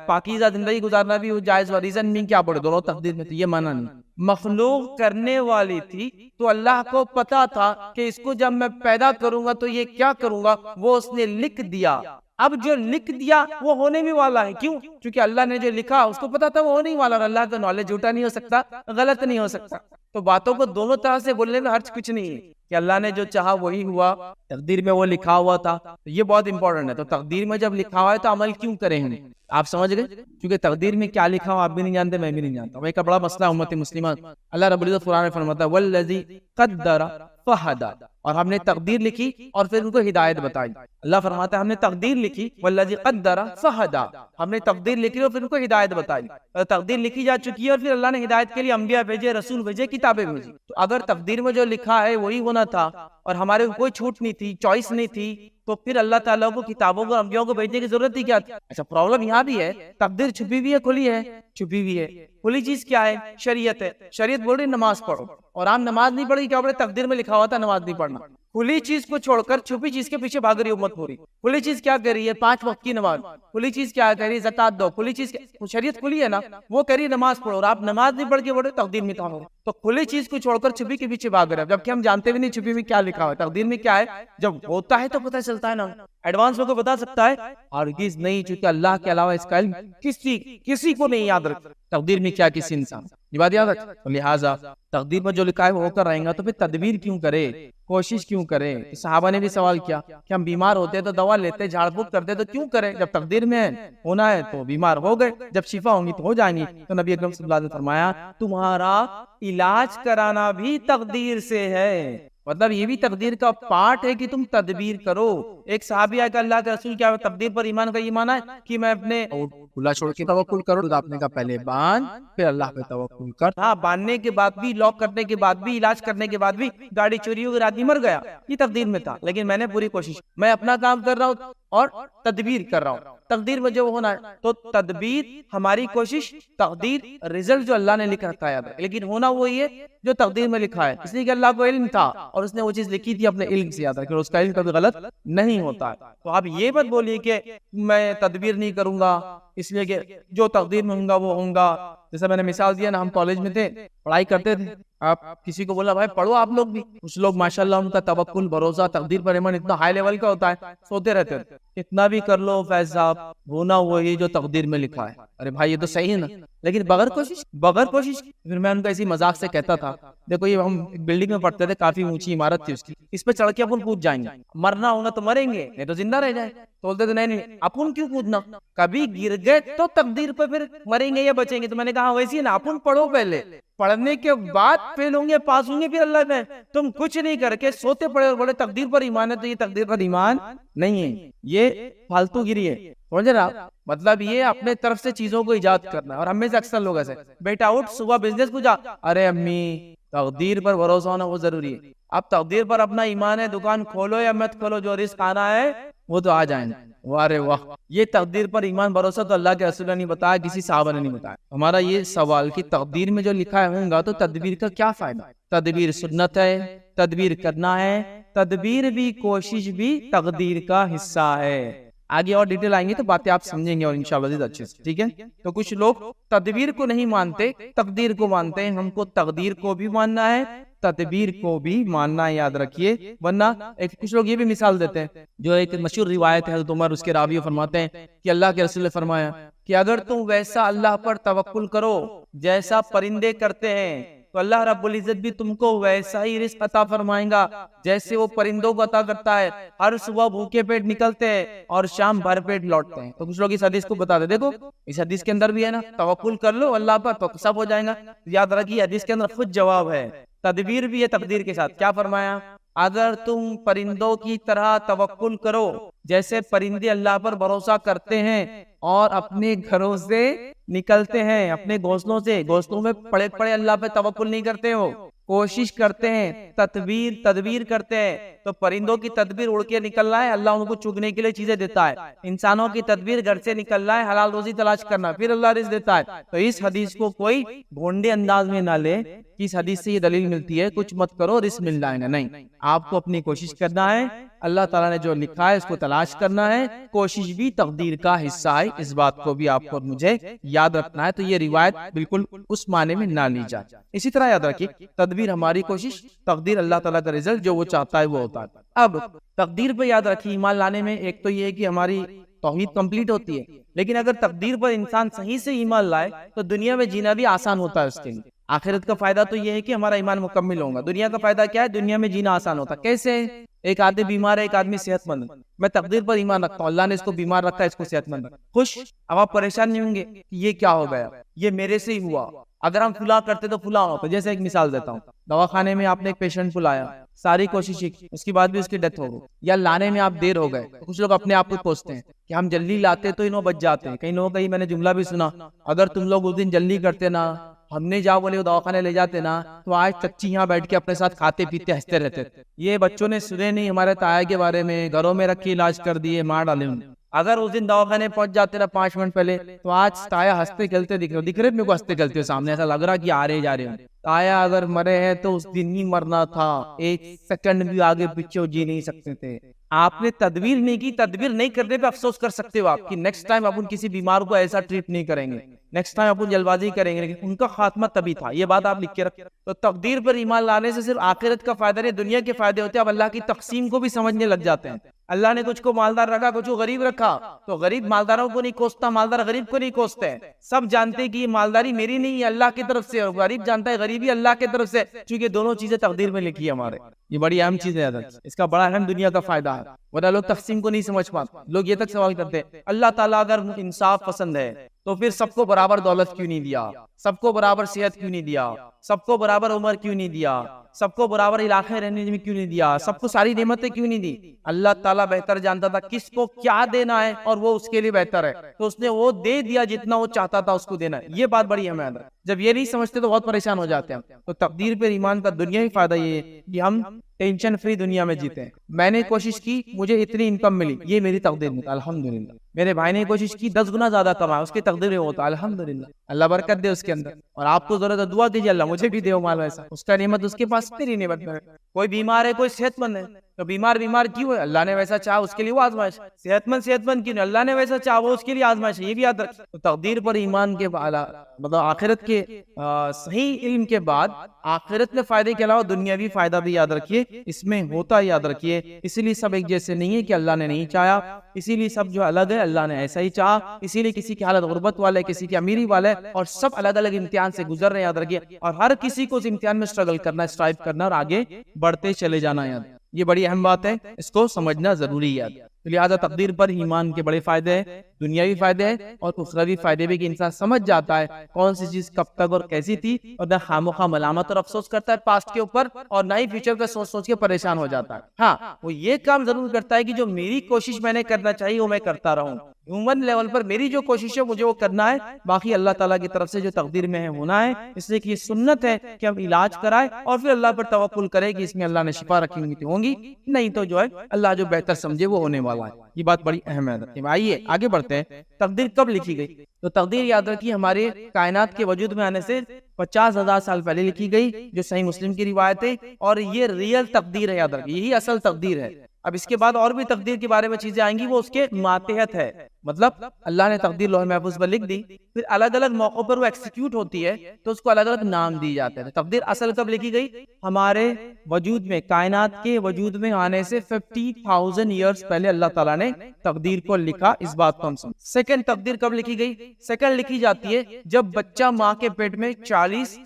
A: پاکیزہ زندگی گزارنا بھی جائز ہوا، ریزن بھی کیا پڑے دونوں تقدیر میں، تو یہ معنی نہیں۔ مخلوق کرنے والی تھی تو اللہ کو پتا تھا کہ اس کو جب میں پیدا کروں گا تو یہ کیا کروں گا، وہ اس نے لکھ دیا۔ اب جو لکھ دیا وہ ہونے بھی والا ہے، کیوں؟ کیونکہ اللہ نے جو لکھا اس کو پتا تھا وہ ہونے ہی والا، اور اللہ کا نالج جھوٹا نہیں ہو سکتا، غلط نہیں ہو سکتا۔ تو باتوں کو دونوں طرح سے بولنے میں حرج کچھ نہیں ہے کہ اللہ نے جو چاہا وہی ہوا، تقدیر میں وہ لکھا ہوا تھا، تو یہ بہت امپورٹنٹ ہے۔ تو تقدیر میں جب لکھا ہوا ہے تو عمل کیوں کریں ہم؟ آپ سمجھ گئے؟ کیونکہ تقدیر میں کیا لکھا ہوا آپ بھی نہیں جانتے، میں بھی نہیں جانتا، وہ ایک بڑا مسئلہ امت مسلمہ۔ اللہ رب العزت قرآن میں فرماتا ہے والذی قدر فہدی، اور ہم نے تقدیر لکھی اور پھر ان کو ہدایت بتائی۔ اللہ فرماتا ہے ہم نے تقدیر لکھی والذی قدر فہدی، ہم نے تقدیر لکھی اور پھر ان کو ہدایت بتائی۔ تقدیر لکھی جا چکی ہے اور پھر اللہ نے ہدایت کے لیے انبیاء بھیجے، رسول بھیجے، کتابیں بھیجی۔ تو اگر تقدیر میں جو لکھا ہے وہی ہونا تھا اور ہمارے کوئی چھوٹ نہیں تھی، چوائس نہیں تھی، تو پھر اللہ تعالیٰ کو کتابوں کو انبیاء کو بھیجنے کی ضرورت ہی کیا تھی؟ اچھا پرابلم یہاں بھی ہے، تقدیر چھپی ہوئی ہے کھلی ہے؟ چھپی ہوئی ہے۔ کھلی چیز کیا ہے؟ شریعت ہے۔ شریعت بول رہی نماز پڑھو، اور آپ نماز نہیں پڑھی، کیا بولے تقدیر میں لکھا ہوا تھا نماز نہیں پڑھنا۔ کھلی چیز کو چھوڑ کر چھپی چیز کے پیچھے بھاگ رہی امت پوری۔ کھلی چیز کیا کہہ رہی ہے؟ 5 وقت کی نماز۔ کھلی چیز کیا کہہ رہی ہے؟ زکات دو۔ کھلی چیز شریعت کھلی ہے نا، وہ کہہ رہی ہے نماز پڑھو، اور آپ نماز نہیں پڑھ کے بولے تقدیر میں تھا۔ تو کھلی چیز کو چھوڑ کر چھپی کے پیچھے بھاگ رہے ہیں، جبکہ ہم جانتے بھی نہیں چھپی میں کیا لکھا ہوا ہے، تقدیر میں کیا ہے۔ جب ہوتا ہے تو پتہ چلتا ہے نا، ایڈوانس ہو کے بتا سکتا ہے، ہرگز نہیں، چونکہ اللہ کے علاوہ اس کا علم کسی کو نہیں یاد رکھ تقدیر میں کیا کسی انسان، یہ بات یاد رکھ۔ تو لہٰذا تقدیر میں جو لکھا ہے وہ ہو کر رہیں گا، تو پھر تدبیر کیوں کرے، کوشش کیوں کرے؟ صحابہ نے بھی سوال کیا کہ ہم بیمار ہوتے تو دوا لیتے، جھاڑ پھونک کرتے، تو کیوں کرے؟ جب تقدیر میں ہونا ہے تو بیمار ہو گئے، جب شفا ہوں گی تو ہو جائیں گی۔ تو نبی اکرم صلی اللہ علیہ وسلم نے فرمایا تمہارا علاج کرانا بھی تقدیر سے ہے، مطلب یہ بھی تقدیر کا پارٹ ہے کہ تم تدبیر کرو۔ ایک صحابی آئے کہ اللہ کے رسول کیا تقدیر پر ایمان کا ایمان ہے کہ میں اپنے کھلا چھوڑ کے توکل کرو؟ آپ نے کہا پہلے باندھ پھر اللہ پہ توکل کر۔ ہاں، باندھنے کے بعد بھی، لاک کرنے کے بعد بھی، علاج کرنے کے بعد بھی گاڑی چوری ہو گئی، آدمی مر گیا، یہ تقدیر میں تھا، لیکن میں نے پوری کوشش، میں اپنا کام کر رہا ہوں اور تدبیر کر رہا ہوں، تقدیر میں جو ہونا ہے۔ تو تدبیر ہماری کوشش، تقدیر رزلٹ جو اللہ نے لکھ رکھا ہے، لیکن ہونا وہی ہے جو تقدیر میں لکھا ہے، اس لیے کہ اللہ کو علم تھا اور اس نے وہ چیز لکھی تھی اپنے علم سے، یاد رکھیں، اس کا علم کبھی غلط نہیں ہوتا ہے۔ تو آپ یہ مت بولیے کہ میں تدبیر نہیں کروں گا اس لیے کہ جو تقدیر میں ہوں گا وہ ہوں گا۔ جیسا میں نے مثال دیا نا، ہم کالج میں تھے، پڑھائی کرتے تھے، آپ کسی کو بولا بھائی پڑھو آپ لوگ بھی، کچھ لوگ ماشاءاللہ ان کا توکل، بھروسہ، تقدیر پر ایمان اتنا ہائی لیول کا ہوتا ہے، سوتے رہتے تھے، اتنا بھی کر لو فیض صاحب، ہونا وہی جو تقدیر میں لکھا ہے۔ ارے بھائی یہ تو صحیح ہے نا، لیکن بغیر کوشش۔ پھر میں ان کو ایسی مذاق سے کہتا تھا، دیکھو یہ ہم ایک بلڈنگ میں پڑھتے تھے، کافی اونچی عمارت تھی اس کی، اس پہ چڑھ کے اپن کود جائیں گے، مرنا ہوگا تو مریں گے، نہیں تو زندہ رہ جائیں۔ تو بولتے تھے نہیں اپن کیوں کودنا، کبھی گر گئے تو تقدیر پہ پھر مریں گے یا بچیں گے۔ تو میں نے کہا ویسی ہے نا، اپن پڑھو پہلے، پڑھنے کے بعد فیل ہوں گے پاس ہوں گے پھر اللہ میں، تم کچھ نہیں کر کے سوتے پڑے اور بولے تقدیر پر ایمان ہے، تو یہ تقدیر پر ایمان نہیں ہے، یہ فالتو گیری ہے، سمجھ رہے آپ؟ مطلب یہ اپنے طرف سے چیزوں کو ایجاد کرنا ہے۔ اور ہم میں سے اکثر لوگ ایسے، بیٹا اٹھ صبح بزنس کو جا، ارے امی تقدیر پر بھروسہ ہونا وہ ضروری ہے، اب تقدیر پر اپنا ایمان ہے، دکان کھولو یا مت کھولو، جو رزق آنا ہے وہ تو آ جائیں گے۔ واہ رے واہ، یہ تقدیر پر ایمان بھروسہ تو اللہ کے رسول نے نہیں بتایا، کسی صحابہ نے نہیں بتایا۔ ہمارا یہ سوال کہ تقدیر میں جو لکھا ہے ہوگا تو تدبیر کا کیا فائدہ؟ تدبیر سنت ہے، تدبیر کرنا ہے، تدبیر بھی، کوشش بھی تقدیر کا حصہ ہے۔ آگے اور ڈیٹیل آئیں گے تو باتیں آپ سمجھیں گے اور انشاءاللہ اچھے سے، ٹھیک ہے؟ تو کچھ لوگ تدبیر کو نہیں مانتے، تقدیر کو مانتے ہیں۔ ہم کو تقدیر کو بھی ماننا ہے، تدبیر کو بھی ماننا ہے، یاد رکھیے، ورنہ کچھ لوگ یہ بھی مثال دیتے ہیں، جو ایک مشہور روایت ہے، حضرت عمر اس کے راوی فرماتے ہیں کہ اللہ کے رسول نے فرمایا کہ اگر تم ویسا اللہ پر توکل کرو جیسا پرندے کرتے ہیں تو اللہ رب العزت بھی تم کو ویسا ہی رزق عطا فرمائیں گا جیسے وہ پرندوں کو عطا کرتا ہے۔ ہر صبح بھوکے پیٹ نکلتے ہیں اور شام بھر پیٹ لوٹتے ہیں۔ تو کچھ لوگ اس حدیث کو بتا دے، دیکھو اس حدیث کے اندر بھی ہے نا، توکل کر لو اللہ پر تو سب ہو جائے گا۔ یاد رکھیے حدیث کے اندر خود جواب ہے، تدبیر بھی ہے تقدیر کے ساتھ۔ کیا فرمایا؟ اگر تم پرندوں کی طرح توکل کرو، جیسے پرندے اللہ پر بھروسہ کرتے ہیں اور اپنے گھروں سے نکلتے ہیں، اپنے گھونسلوں سے، گھونسلوں میں پڑے پڑے اللہ پہ توکل نہیں کرتے ہو، کوشش کرتے ہیں، تدبیر کرتے ہیں، تو پرندوں کی تدبیر اڑ کے نکلنا ہے، اللہ ان کو چگنے کے لیے چیزیں دیتا ہے۔ انسانوں کی تدبیر گھر سے نکلنا ہے، حلال روزی تلاش کرنا، پھر اللہ رزق دیتا ہے۔ تو اس حدیث کو کوئی بھونڈے انداز میں نہ لے کہ اس حدیث سے یہ دلیل ملتی ہے کچھ مت کرو رزق مل جائے گا، نہیں، آپ کو اپنی کوشش کرنا ہے، اللہ تعالیٰ نے جو لکھا ہے اس کو تلاش کرنا ہے، کوشش بھی تقدیر کا حصہ ہے، اس بات کو بھی آپ کو مجھے یاد رکھنا ہے۔ تو یہ روایت بالکل اس معنی میں نہ لی جائے۔ اسی طرح یاد رکھیے، تدبیر ہماری کوشش، تقدیر اللہ تعالیٰ کا رزلٹ، جو وہ چاہتا ہے وہ ہوتا ہے۔ اب تقدیر پہ یاد رکھیے، ایمان لانے میں ایک تو یہ ہے کہ ہماری توحید کمپلیٹ ہوتی ہے، لیکن اگر تقدیر پر انسان صحیح سے ایمان لائے تو دنیا میں جینا بھی آسان ہوتا ہے اس کے لیے۔ آخرت کا فائدہ تو یہ ہے کہ ہمارا ایمان مکمل ہوگا۔ دنیا کا فائدہ کیا ہے؟ دنیا میں جینا آسان ہوتا ہے۔ کیسے؟ ایک آدمی بیمار ہے، ایک آدمی صحت مند ہے، میں تقدیر پر ایمان رکھتا ہوں، اللہ نے اس کو بیمار رکھا ہے، اس کو صحت مند رکھا، خوش؟ اب آپ پریشان نہیں ہوں گے کہ یہ کیا ہو گیا، یہ میرے سے ہی ہوا، اگر ہم فلاں کرتے تو فلاں ہوتا۔ جیسے ایک مثال دیتا ہوں، دواخانے میں آپ نے ایک پیشنٹ کو لایا، ساری کوشش کی، اس کے بعد بھی اس کی ڈیتھ ہو گئی، یا لانے میں آپ دیر ہو گئے۔ کچھ لوگ اپنے آپ کو پوچھتے ہیں کہ ہم جلدی لاتے تو انہوں بچ جاتے ہیں۔ کئی لوگوں کا میں نے جملہ بھی سنا، اگر تم لوگ اس دن جلدی کرتے نا، ہم نے جا بولے وہ دواخانے لے جاتے نا تو آج چچی یہاں بیٹھ کے اپنے ساتھ کھاتے پیتے ہنستے رہتے تھے. یہ بچوں نے سنے نہیں ہمارے تایا کے بارے میں, گھروں میں رکھ کے علاج کر دیے, مار ڈالے انہیں. اگر اس دن دواخانے پہنچ جاتے نا 5 منٹ پہلے تو آج تایا ہنستے کھیلتے دکھ رہے میرے کو, ہنستے کھیلتے سامنے, ایسا لگ رہا کہ آ رہے جا رہے ہیں. تایا اگر مرے ہیں تو اس دن ہی مرنا تھا, 1 سیکنڈ بھی آگے پیچھے جی نہیں سکتے تھے. آپ نے تدبیر نہیں کی, تدبیر نہیں کرنے پہ افسوس کر سکتے ہو آپ کی نیکسٹ ٹائم اپن کسی بیمار کو ایسا ٹریٹ نہیں کریں گے, نیکسٹ ٹائم اپن جلد بازی کریں گے, لیکن ان کا خاتمہ تبھی تھا. یہ بات آپ لکھ کے رکھیں. تو تقدیر پر ایمان لانے سے صرف آخرت کا فائدہ نہیں, دنیا کے فائدے ہوتے ہیں. اب اللہ کی تقسیم کو بھی سمجھنے لگ جاتے ہیں. اللہ نے کچھ کو مالدار رکھا, کچھ کو غریب رکھا, تو غریب مالداروں کو نہیں کوستا, مالدار غریب کو نہیں کوستے ہیں. سب جانتے ہیں کہ یہ مالداری میری نہیں ہے, اللہ کی طرف سے, اور غریب جانتا ہے غریبی اللہ کی طرف سے, چونکہ دونوں چیزیں تقدیر میں لکھی ہے ہمارے. یہ بڑی اہم چیز ہے, اس کا بڑا اہم دنیا کا فائدہ ہے. ورنہ لوگ تقسیم کو نہیں سمجھ پاتے. لوگ یہ تک سوال کرتے ہیں اللہ تعالیٰ اگر انصاف پسند ہے تو پھر سب کو برابر دولت کیوں نہیں دیا, سب کو برابر صحت کیوں نہیں دیا, سب کو برابر عمر کیوں نہیں دیا, سب کو برابر علاقے رہنے میں کیوں نہیں دیا, سب کو ساری نعمتیں کیوں نہیں دی؟ اللہ تعالیٰ بہتر جانتا تھا کس کو کیا دینا ہے اور وہ اس کے لیے بہتر ہے, تو اس نے وہ دے دیا جتنا وہ چاہتا تھا اس کو دینا ہے. یہ بات بڑی اہم ہے. جب یہ نہیں سمجھتے تو بہت پریشان ہو جاتے ہیں. تو تقدیر پر ایمان کا دنیاوی فائدہ یہ ہے کہ ہم ٹینشن فری دنیا میں جیتے ہیں. میں نے کوشش کی, مجھے اتنی انکم ملی, یہ میری تقدیر میں تھا, الحمدللہ. میرے بھائی نے کوشش کی 10 گنا زیادہ کمایا, اس کی تقدیر میں ہوتا, الحمدللہ. اللہ برکت دے اس کے اندر. اور آپ کو ضرورت ہے دعا دیجیے, اللہ مجھے بھی دے مال ویسا, اس کا نعمت اس کے پاس, میری نعمت میں. کوئی بیمار ہے, کوئی صحت مند ہے, تو بیمار کیوں ہے؟ اللہ نے ویسا چاہا, اس کے لیے وہ آزمائش. صحت مند کیوں نہیں؟ اللہ نے ویسا چاہا, وہ اس کے لیے آزمائش ہے. یہ بھی یاد رکھیں. تو تقدیر پر ایمان کے مطلب آخرت کے صحیح علم کے بعد آخرت میں فائدے کے علاوہ دنیاوی فائدہ بھی یاد رکھیے, اس میں ہوتا یاد رکھیے. اسی لیے سب ایک جیسے نہیں ہے کہ اللہ نے نہیں چاہا, اسی لیے سب جو الگ ہے اللہ نے ایسا ہی چاہا. اسی لیے کسی کی حالت غربت والے, کسی کی امیری والے, اور سب الگ الگ امتحان سے گزر رہے ہیں, یاد رکھیے. اور ہر کسی کو اس امتحان میں اسٹرگل کرنا, اسٹرائیو کرنا اور آگے بڑھتے چلے جانا. یاد, یہ بڑی اہم بات ہے, اس کو سمجھنا ضروری ہے. لہذا تقدیر پر ایمان کے بڑے فائدے ہیں, دنیاوی فائدے ہیں اور اخروی فائدے بھی, کہ انسان سمجھ جاتا ہے کون سی چیز کب تک اور کیسی تھی, اور نہ خامخواہ ملامت اور افسوس کرتا ہے پاسٹ کے اوپر, اور نہ ہی فیوچر کا سوچ کے پریشان ہو جاتا ہے. ہاں, وہ یہ کام ضرور کرتا ہے کہ جو میری کوشش میں نے کرنا چاہیے وہ میں کرتا رہوں. ہیومن لیول پر میری جو کوشش ہے مجھے وہ کرنا ہے, باقی اللہ تعالیٰ کی طرف سے جو تقدیر میں ہے ہونا ہے. اس لیے کہ یہ سنت ہے کہ ہم علاج کرائے اور پھر اللہ پر توکل کرے کہ اس میں اللہ نے شفا رکھی ہوئی تو ہوں گی, نہیں تو جو ہے اللہ جو بہتر سمجھے وہ ہونے والا ہے. یہ بات بڑی اہم ہے. آئیے آگے بڑھتے ہیں. تقدیر کب لکھی گئی؟ تو تقدیر یاد رکھیے ہمارے کائنات کے وجود میں آنے سے 50,000 سال پہلے لکھی گئی, جو صحیح مسلم کی روایت ہے, اور یہ ریئل تقدیر ہے. یاد رکھیے یہی اصل تقدیر ہے. اب اس کے بعد اور بھی تقدیر کے بارے میں چیزیں آئیں گی, وہ اس کے ماتحت ہے. مطلب اللہ نے تقدیر لوح محفوظ پر لکھ دی, پھر الگ الگ موقعوں پر وہ ایکسیکیوٹ ہوتی ہے تو اس کو الگ الگ نام دی جاتے ہیں. تقدیر اصل کب لکھی گئی؟ ہمارے وجود میں, کائنات کے وجود میں آنے سے 50,000 ایئرز پہلے اللہ تعالیٰ نے تقدیر کو لکھا. اس بات کو ہم سمجھ. سیکنڈ تقدیر کب لکھی گئی؟ سیکنڈ لکھی جاتی ہے جب بچہ ماں کے پیٹ میں 40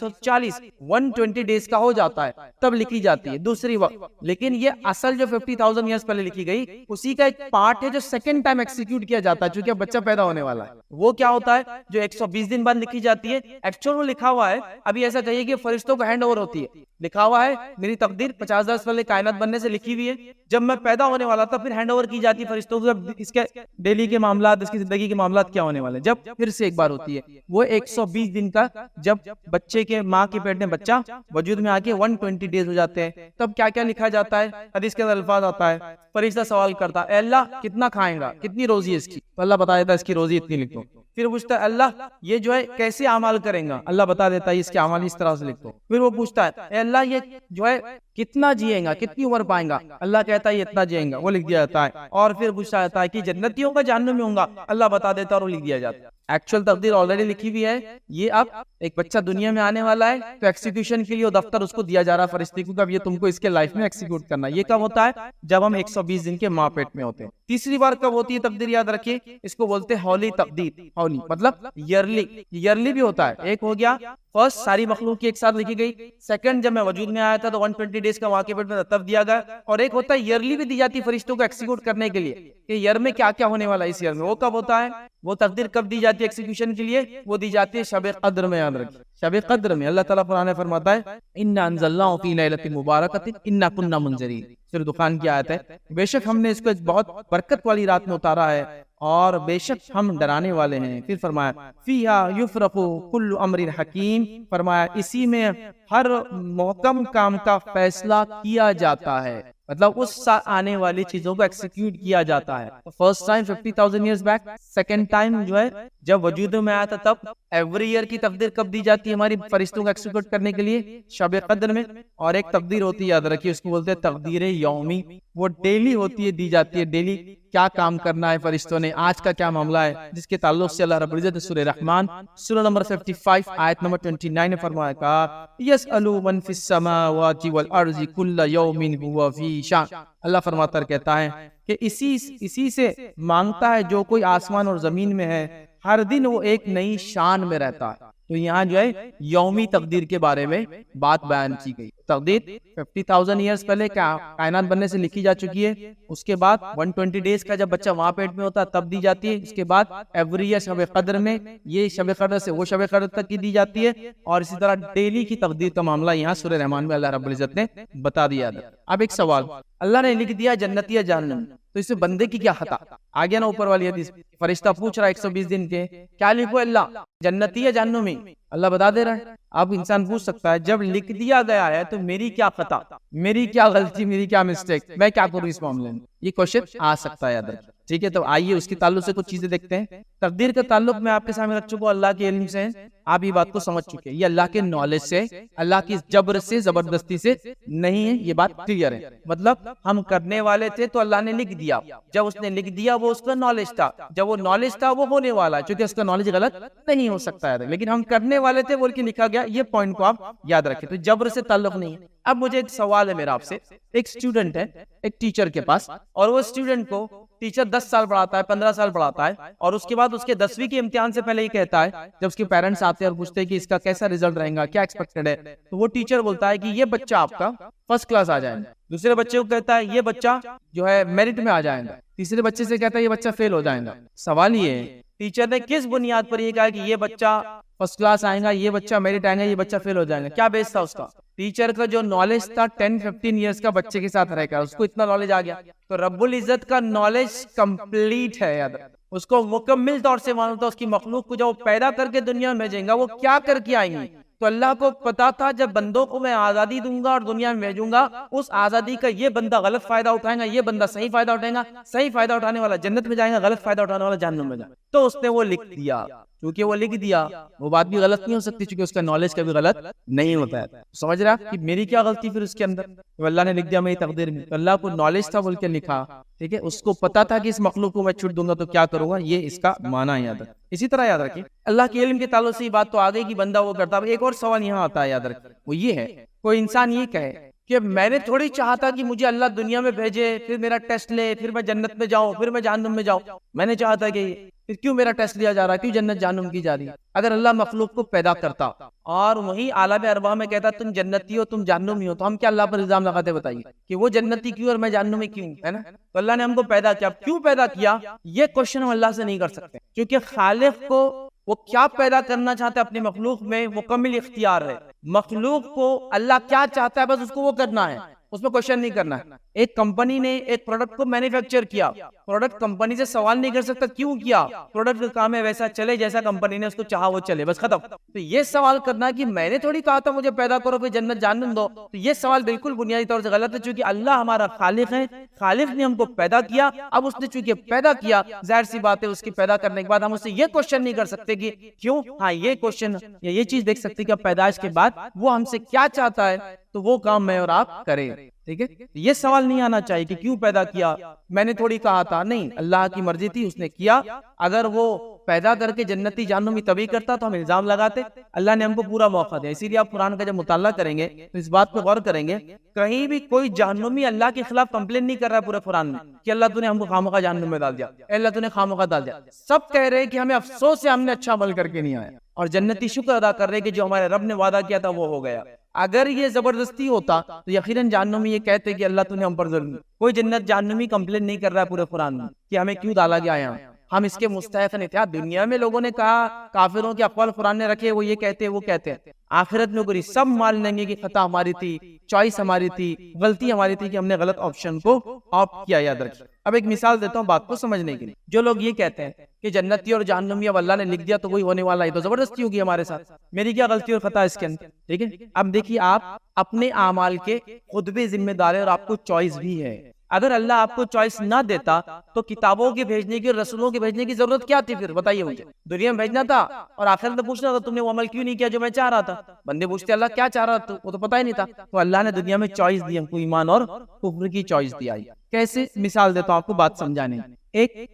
A: اور 40 120 ڈیز کا ہو جاتا ہے, تب لکھی جاتی ہے دوسری وقت. لیکن یہ اصل جو 50,000 ایئرز پہلے لکھی گئی, اسی کا ایک پارٹ ہے جو سیکنڈ ٹائم ایکسیکیوٹ کیا جاتا ہے, چونکہ بچہ پیدا ہونے والا ہے. وہ کیا ہوتا ہے جو 120 دن بعد لکھی جاتی ہے. ایکچوئل وہ لکھا ہوا ہے, ابھی ایسا کہیے کہ فرشتوں کا ہینڈ اوور ہوتی ہے. لکھا ہوا ہے میری تقدیر 50,000 پہلے کائنات بننے سے لکھی ہوئی ہے, جب میں پیدا ہونے والا تھا پھر ہینڈ اوور کی جاتی ہے فرشتوں کو, اس کے ڈیلی کے معاملات, اس کی زندگی کے معاملات کیا ہونے والے. جب پھر سے ایک بار ہوتی ہے وہ 120 دن کا, جب بچے کے ماں کے پیٹ میں بچہ وجود میں آ کے 120 ڈیز ہو جاتے ہیں, تب کیا کیا لکھا جاتا ہے. حدیث کے اندر الفاظ آتا ہے, فرشتہ سوال کرتا ہے اے اللہ کتنا کھائیں گا, کتنی روزی ہے اس کی, تو اللہ بتا دیتا ہے اس کی روزی اتنی لکھ دو. پھر پوچھتا ہے اللہ یہ جو ہے کیسے اعمال کریں گا, اللہ بتا دیتا ہے اس کے اعمال اس طرح سے لکھ دو. پھر وہ پوچھتا ہے اے اللہ یہ جو ہے کتنا جیئیں گا, کتنی عمر پائیں گا, اللہ کہتا ہے یہ اتنا جیئیں گا, وہ لکھ دیا جاتا ہے. اور پھر پوچھتا جاتا ہے کہ جنتیوں کا جہنم میں ہوں گا, اللہ بتا دیتا ہے اور وہ لکھ دیا جاتا ہے. ایکچوئل تقدیر آلریڈی لکھی ہوئی ہے. یہ اب ایک بچہ دنیا میں آنے والا ہے تو ایکسیکیوشن کے لیے وہ دفتر اس کو دیا جا رہا ہے فرشتے کو, اب یہ تم کو اس کے لائف میں ایکسیکیوٹ کرنا. یہ کب ہوتا ہے؟ جب ہم 120 دن کے ماں پیٹ میں ہوتے ہیں. تیسری بار کب ہوتی ہے تقدیر؟ یاد رکھیے اس کو بولتے ہیں ہولی تقدیر. ہولی مطلب ایئرلی بھی ہوتا ہے. ایک ہو گیا فرسٹ ساری مخلوق کی ایک ساتھ لکھی گئی, سیکنڈ جب میں وجود میں آیا تھا تو 120 ڈیز کا وہاں کے پیٹ میں تب دیا گیا, اور ایک ہوتا ہے ایئرلی بھی دی جاتی فرشتوں کو ایکسیکیوٹ کرنے کے لیے کہ ایئر میں کیا کیا ہونے والا ہے اس ایئر میں. وہ کب ہوتا ہے؟ وہ تقدیر کب دی جاتی ہے ایکسیکیوشن کے لیے؟ وہ دی جاتی ہے شب قدر میں. یاد رکھیے شب قدر میں اللہ تعالیٰ قرآن میں فرماتا ہے انا انزلناہ فی لیلۃ مبارکۃ انا کنا منذرین. سورہ دخان کی آیت ہے، بے شک ہم نے اس کو ایک بہت برکت والی رات میں اتارا ہے اور بے شک ہم ڈرانے والے ہیں۔ پھر فرمایا فیہا یفرق کل امر حکیم، فرمایا اسی میں ہر محکم کام کا فیصلہ کیا جاتا ہے، مطلب اس آنے والی چیزوں کو ایکسیکیوٹ کیا جاتا ہے۔ First time 50,000 years back, second time جو ہے جب وجود میں آیا تھا تب ایوری ایئر کی تقدیر کب دی جاتی ہے ہماری فرشتوں کو ایکسیکیوٹ کرنے کے لیے؟ شب قدر میں۔ اور ایک تقدیر ہوتی ہے، یاد رکھیے، اس کو بولتے ہیں تقدیر یومی، وہ ڈیلی ہوتی ہے، دی جاتی ہے ڈیلی، کیا کام کرنا ہے فرشتوں نے، آج کا کیا معاملہ ہے، جس کے تعلق سے اللہ رب العزت سورہ رحمان سورہ نمبر 55 آیت نمبر 29 نے فرمایا کہا یسألو من فی السماوات والارض کل یوم هو فی شان، اللہ فرماتا کہتا ہے کہ اسی سے مانگتا ہے جو کوئی آسمان اور زمین میں ہے، ہر دن وہ ایک نئی شان میں رہتا ہے۔ تو یہاں جو ہے یومی تقدیر کے بارے میں بات بیان کی گئی۔ تقدیر 50,000 ایئرز پہلے کائنات بننے سے لکھی جا چکی ہے، اس کے بعد 120 ڈیز کا جب بچہ وہاں پیٹ میں ہوتا ہے تب دی جاتی ہے، اس کے بعد ایوری ایئر شب قدر میں، یہ شب قدر سے وہ شب قدر تک کی دی جاتی ہے، اور اسی طرح ڈیلی کی تقدیر کا معاملہ یہاں سورہ رحمان میں اللہ رب العزت نے بتا دیا تھا۔ اب ایک سوال، اللہ نے لکھ دیا جنتی یا جہنم، تو اس میں بندے کی کیا خطا؟ آگے نا اوپر والی حدیث، فرشتہ پوچھ رہا ہے 120 دن کے، کیا لکھو اللہ، جنتی یا جہنمی؟ اللہ بتا دے رہا ہے۔ اب انسان پوچھ سکتا ہے جب لکھ دیا گیا ہے تو میری کیا خطا، میری کیا غلطی، میری کیا مسٹیک، میں کیا کروں اس معاملے میں؟ یہ کوشچن آ سکتا ہے یاد رکھیں، ٹھیک ہے؟ تو آئیے اس کے تعلق سے کچھ چیزیں دیکھتے ہیں۔ تقدیر کا تعلق میں آپ کے سامنے رکھ چکا ہوں، اللہ کے علم سے آپ یہ بات کو سمجھ چکے ہیں، یہ اللہ کے نالج سے، اللہ کی جبر سے، زبردستی سے نہیں ہے، یہ بات کلیئر ہے۔ مطلب ہم کرنے والے تھے تو اللہ نے لکھ دیا، جب اس نے لکھ دیا وہ اس کا نالج تھا، جب وہ نالج تھا وہ ہونے والا ہے، چونکہ اس کا نالج غلط نہیں ہو سکتا ہے، لیکن ہم کرنے والے تھے بول کے لکھا گیا، یہ پوائنٹ کو آپ یاد رکھیں۔ تو جبر سے تعلق نہیں ہے۔ اب مجھے ایک سوال ہے میرا آپ سے، ایک اسٹوڈنٹ ہے ایک ٹیچر کے پاس، اور وہ اسٹوڈنٹ کو ٹیچر 10 سال پڑھاتا ہے، 15 سال پڑھاتا ہے، اور اس کے بعد اس کے 10ویں کے امتحان سے پہلے یہ کہتا ہے، جب اس کے پیرنٹس آتے ہیں اور پوچھتے ہیں کہ اس کا کیسا ریزلٹ رہے گا، کیا ایکسپیکٹڈ ہے، تو وہ ٹیچر بولتا ہے کہ یہ بچہ آپ کا فرسٹ کلاس آ جائے گا، دوسرے بچے کو کہتا ہے یہ بچہ جو ہے میرٹ میں آ جائے گا، تیسرے بچے سے کہتا ہے یہ بچہ فیل ہو جائے گا۔ سوال یہ ہے ٹیچر نے کس بنیاد پر یہ کہا کہ یہ بچہ فرسٹ کلاس آئے گا، یہ بچہ میرٹ آئے گا، یہ بچہ فیل ہو جائے گا؟ کیا بیس تھا اس کا؟ ٹیچر کا جو نالج تھا 10-15 ایئرز کا بچے کے ساتھ رہ کر، اس کو اتنا نالج آ گیا۔ تو رب العزت کا نالج کمپلیٹ ہے، یاد اس کو مکمل طور سے معلوم تھا اس کی مخلوق کو جب وہ پیدا کر کے دنیا میں بھیجیں گا وہ کیا کر کے آئیں گے۔ تو اللہ کو پتا تھا جب بندوں کو میں آزادی دوں گا اور دنیا میں بھیجوں گا، اس آزادی کا یہ بندہ غلط فائدہ اٹھائے گا، یہ بندہ صحیح فائدہ اٹھائے گا، صحیح فائدہ اٹھانے والا جنت میں جائے گا، غلط فائدہ اٹھانے والا جہنم میں جائے گا۔ تو اس نے وہ لکھ دیا، کیونکہ وہ لکھ دیا، وہ بات بھی غلط نہیں ہو سکتی چونکہ اس کا نالج کبھی غلط نہیں ہوتا ہے۔ سمجھ رہا کہ میری کیا غلطی پھر اس کے اندر؟ تو اللہ نے لکھ دیا میری تقدیر میں، تو اللہ کو نالج تھا بول کے لکھا، ٹھیک ہے؟ اس کو پتا تھا کہ اس مخلوق کو میں چھوٹ دوں گا تو کیا کروں گا، یہ اس کا معنی یاد ہے۔ اسی طرح یاد رکھیں اللہ کے علم کے تعلق سے یہ بات تو آ گئی کہ بندہ وہ کرتا ہے۔ ایک اور سوال یہاں آتا ہے، یاد رکھیں، وہ یہ ہے کوئی انسان یہ کہے کہ میں نے تھوڑی چاہا تھا کہ مجھے اللہ دنیا میں بھیجے، پھر میرا ٹیسٹ لے، پھر میں جنت میں جاؤں، پھر میں جہنم میں جاؤں، میں نے چاہا تھا کہ پھر کیوں میرا ٹیسٹ لیا جا رہا ہے، کیوں جنت جہنم کی جا رہی ہے؟ اگر اللہ مخلوق کو پیدا کرتا اور وہی عالم ارواح میں کہتا تم جنتی ہو تم جہنمی ہو، تو ہم کیا اللہ پر الزام لگاتے؟ بتائیے کہ وہ جنتی کیوں اور میں جہنمی کیوں، ہے نا؟ تو اللہ نے ہم کو پیدا کیا، کیوں پیدا کیا، یہ کوشچن ہم اللہ سے نہیں کر سکتے، کیونکہ خالق کو وہ کیا پیدا کرنا چاہتا ہے اپنی مخلوق میں مکمل اختیار ہے۔ مخلوق کو اللہ کیا چاہتا ہے بس اس کو وہ کرنا ہے، اس میں کوشچن نہیں کرنا ہے۔ ایک کمپنی نے ایک پروڈکٹ کو مینوفیکچر کیا، پروڈکٹ کمپنی سے سوال نہیں کر سکتا کیوں کیا، پروڈکٹ کا کام ہے ویسا چلے جیسا کمپنی نے اس کو چاہا وہ چلے، بس ختم۔ تو یہ سوال کرنا کہ میں نے تھوڑی کہا تھا مجھے پیدا کرو پھر جنت جہنم دو، تو یہ سوال بالکل بنیادی طور سے غلط ہے، چونکہ اللہ ہمارا خالق ہے، خالق نے ہم کو پیدا کیا، اب اس نے چونکہ پیدا کیا ظاہر سی بات ہے اس کی پیدا کرنے کے بعد ہم اس سے یہ کوشچن نہیں کر سکتے کہ کیوں، ہاں یہ کوشچن یا یہ چیز دیکھ سکتے کہ پیدائش کے بعد وہ ہم سے کیا چاہتا ہے تو وہ کام میں اور آپ کریں، ٹھیک ہے؟ یہ سوال نہیں آنا چاہیے کہ کیوں پیدا کیا، میں نے تھوڑی کہا تھا، نہیں، اللہ کی مرضی تھی اس نے کیا۔ اگر وہ پیدا کر کے جنتی جہنمی تبھی کرتا تو ہم الزام لگاتے، اللہ نے ہم کو پورا موقع دیا۔ اسی لیے آپ قرآن کا جب مطالعہ کریں گے تو اس بات پہ غور کریں گے، کہیں بھی کوئی جہنمی اللہ کے خلاف کمپلین نہیں کر رہا ہے پورے قرآن میں کہ اللہ تو نے ہم کو خامخواہ جہنم میں ڈال دیا، اللہ تو نے خامخواہ ڈال دیا۔ سب کہہ رہے کہ ہمیں افسوس ہے ہم نے اچھا عمل کر کے نہیں آیا، اور جنتی شکر ادا کر رہے کہ جو ہمارے رب نے وعدہ کیا تھا وہ ہو گیا۔ اگر یہ زبردستی ہوتا تو یقیناً جہنمی یہ کہتے کہ اللہ تو نے ہم پر ظلم، کوئی جنت جہنمی کمپلین نہیں کر رہا ہے پورے قرآن میں کہ ہمیں کیوں ڈالا گیا یہاں۔ ہم اس کے مستحق نہیں تھے. دنیا میں لوگوں نے کہا, کافروں کے اقوال قرآن نے رکھے, وہ یہ کہتے ہیں وہ کہتے ہیں. آخرت میں کوئی سب مان لیں گے کہ خطا ہماری تھی, چوائس ہماری تھی, غلطی ہماری تھی کہ ہم نے غلط آپشن کو آپٹ کیا. یاد رکھیں. اب ایک مثال دیتا ہوں بات کو سمجھنے کے لیے. جو لوگ یہ کہتے ہیں کہ جنتی اور جہنمی اب اللہ نے لکھ دیا تو وہی ہونے والا ہے, تو زبردستی ہوگی ہمارے ساتھ, میری کیا غلطی اور خطا اس کے اندر. ٹھیک ہے, اب دیکھیے آپ اپنے اعمال کے خود بھی ذمہ دار ہیں اور آپ کو چوائس بھی ہے. اگر اللہ آپ کو چوائس نہ دیتا تو کتابوں کے بھیجنے کی, رسولوں کے بھیجنے کی ضرورت کیا تھی پھر بتائیے مجھے. دنیا میں بھیجنا تھا اور آخرت میں پوچھنا تھا تم نے وہ عمل کیوں نہیں کیا جو میں چاہ رہا تھا. بندے پوچھتے اللہ کیا چاہ رہا تھا, وہ تو پتہ ہی نہیں تھا. تو اللہ نے دنیا میں چوائس دی ہم کو, ایمان اور کفر کی چوائس دی. آئی کیسے مثال دیتا ہوں آپ کو بات سمجھانے.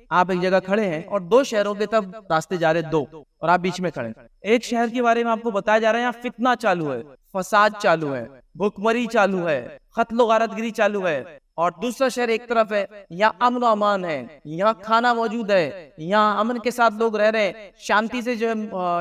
A: آپ ایک جگہ کھڑے ہیں اور دو شہروں کے طرف راستے جا رہے, دو, اور آپ بیچ میں کھڑے. ایک شہر کے بارے میں آپ کو بتایا جا رہا ہے یہاں فتنہ چالو ہے, فساد چالو ہے, بھوکمری چالو ہے, قتل و غارت گری چالو ہے. اور دوسرا شہر ایک طرف ہے, یہاں امن و امان ہے, یہاں کھانا موجود ہے, یہاں امن کے ساتھ لوگ رہ رہے ہیں, شانتی سے جو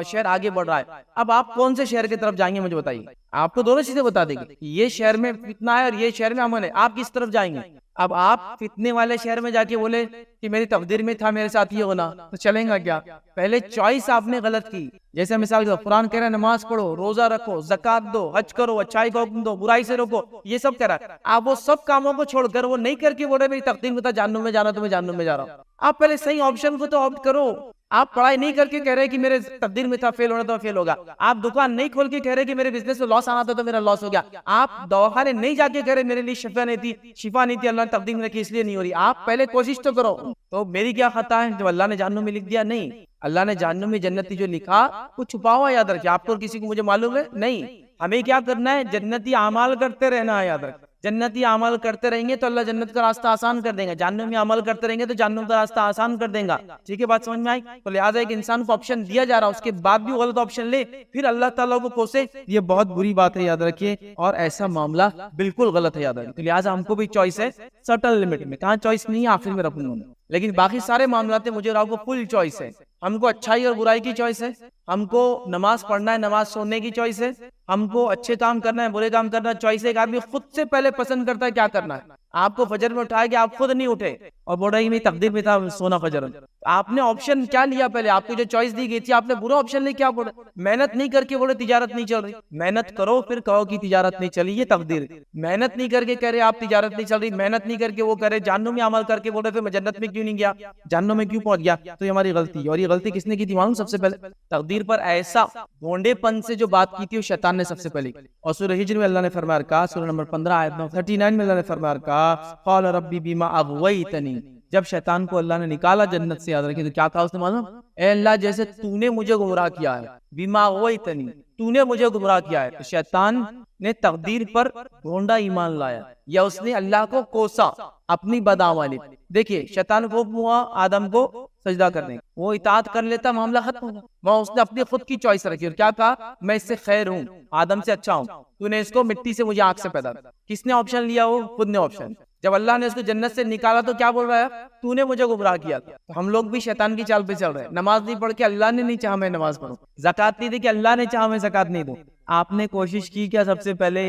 A: شہر آگے بڑھ رہا ہے. اب آپ کون سے شہر کی طرف جائیں گے مجھے بتائیے. آپ کو دونوں چیزیں بتا دیں گے, یہ شہر میں فتنہ ہے اور یہ شہر میں امن ہے, آپ کس طرف جائیں گے. اب آپ فتنے والے شہر میں جا کے بولے کہ میری تقدیر میں تھا میرے ساتھ یہ ہونا, تو چلیں گا کیا. پہلے چوائس آپ نے غلط کی. جیسے مثال کے قرآن کہہ رہا ہے نماز پڑھو, روزہ رکھو, زکات دو, حج کرو, اچھائی کا حکم دو, برائی سے روکو, یہ سب کہہ رہا ہے. آپ وہ سب کاموں کو چھوڑ کر وہ نہیں کر کے بولے میری تقدیر میں تھا جہنم میں جانا تو میں جہنم میں جا رہا ہوں. آپ پہلے صحیح آپشن کو تو آپٹ کرو. آپ پڑھائی نہیں کر کے کہہ رہے کہ میرے تقدیر میں تھا فیل ہونا تو فیل ہوگا. آپ دکان نہیں کھول کے کہہ رہے کہ میرے بزنس میں لاس آنا تھا تو میرا لاس ہو گیا. آپ دواخانے نہیں جا کے کہہ رہے میرے لیے شفا نہیں تھی اللہ نے تقدیر میں رکھی اس لیے نہیں ہو رہی. آپ پہلے کوشش تو کرو. تو میری کیا خطا ہے جو اللہ نے جہنم میں لکھ دیا؟ نہیں, اللہ نے جہنم میں جنتی جو لکھا وہ چھپا ہوا. یاد رکھیں, آپ کو کسی کو مجھے معلوم ہے نہیں. ہمیں کیا کرنا ہے, جنتی اعمال کرتے رہنا ہے. یاد رکھ, جنتی عمل کرتے رہیں گے تو اللہ جنت کا راستہ آسان کر دیں گا, جہنم میں عمل کرتے رہیں گے تو جہنم کا راستہ آسان کر دیں گا. ٹھیک ہے, بات سمجھ میں آئی. تو لہٰذا ایک انسان کو آپشن دیا جا رہا, اس کے بعد بھی غلط آپشن لے پھر اللہ تعالیٰ کو کوسے, یہ بہت بری بات ہے. یاد رکھیے, اور ایسا معاملہ بالکل غلط ہے. یاد رکھیے, تو لہٰذا ہم کو بھی چوائس ہے سرٹن لمٹ میں. کہاں چوائس نہیں ہے آخر میں رکھوں گا, لیکن باقی سارے معاملات میں مجھے اور آپ کو فل چوائس ہے. ہم کو اچھائی اور برائی کی چوائس ہے, ہم کو نماز پڑھنا ہے نماز چھوڑنے کی چوائس ہے, ہم کو اچھے کام کرنا ہے برے کام کرنا ہے چوائس ہے. ایک آدمی خود سے پہلے پسند کرتا ہے کیا کرنا ہے. آپ کو فجر میں اٹھائے کہ آپ خود نہیں اٹھے اور بول رہے ہیں میری تقدیر میں تھا سونا فجر. آپ نے آپشن کیا لیا پہلے, آپ کو جو چوائس دی گئی تھی آپ نے برا آپشن لے. کیا بولے, محنت نہیں کر کے بولے تجارت نہیں چل رہی. محنت کرو پھر کہو کہ تجارت نہیں چلی, یہ تقدیر. محنت نہیں کر کے کہہ رہے آپ تجارت نہیں چل رہی, محنت نہیں کر کے وہ کہہ رہے جہنم میں عمل کر کے بول رہے پھر میں جنت میں کیوں نہیں گیا, جہنم میں کیوں پہنچ گیا. تو یہ ہماری غلطی ہے. اور یہ غلطی کس نے کی تھی معلوم؟ سب سے پہلے تقدیر پر ایسا گونڈے پن سے جو بات کی تھی وہ شیطان نے سب سے پہلے. اور سورہ ہجر میں اللہ نے فرمایا کہا, سورہ نمبر 15 آیت 39 میں اللہ نے فرمایا کہا قال ربی بما اغویتنی. جب شیطان کو اللہ نے نکالا جنت سے, یاد رکھیں, تو کیا کہا اس نے معلوم؟ اے اللہ جیسے تو نے مجھے گمراہ کیا ہے, بما اغویتنی, تو نے مجھے گمراہ کیا ہے. شیطان نے تقدیر پر گھونڈا ایمان لایا, یا اس نے اللہ کو کوسا اپنی بدعملی. دیکھیے شیطان کو ہوا آدم کو سجدہ کرنے, وہ اطاعت کر لیتا معاملہ ختم ہوگا. وہاں اس نے اپنی خود کی چوائس رکھی اور کیا کہا میں اس سے خیر ہوں, آدم سے اچھا ہوں. تو نے اس کو مٹی سے مجھے آنکھ سے پیدا کیا. کس نے آپشن لیا؟ وہ خود نے آپشن. جب اللہ نے اس کو جنت سے نکالا تو کیا بول رہا ہے, تو نے مجھے گمراہ کیا. تو ہم لوگ بھی شیطان کی چال پہ چل رہے ہیں. نماز نہیں پڑھ کے اللہ نے نہیں چاہا میں نماز پڑھوں, زکات نہیں دی کہ اللہ نے چاہا میں زکات نہیں دوں. آپ نے کوشش کی کیا سب سے پہلے؟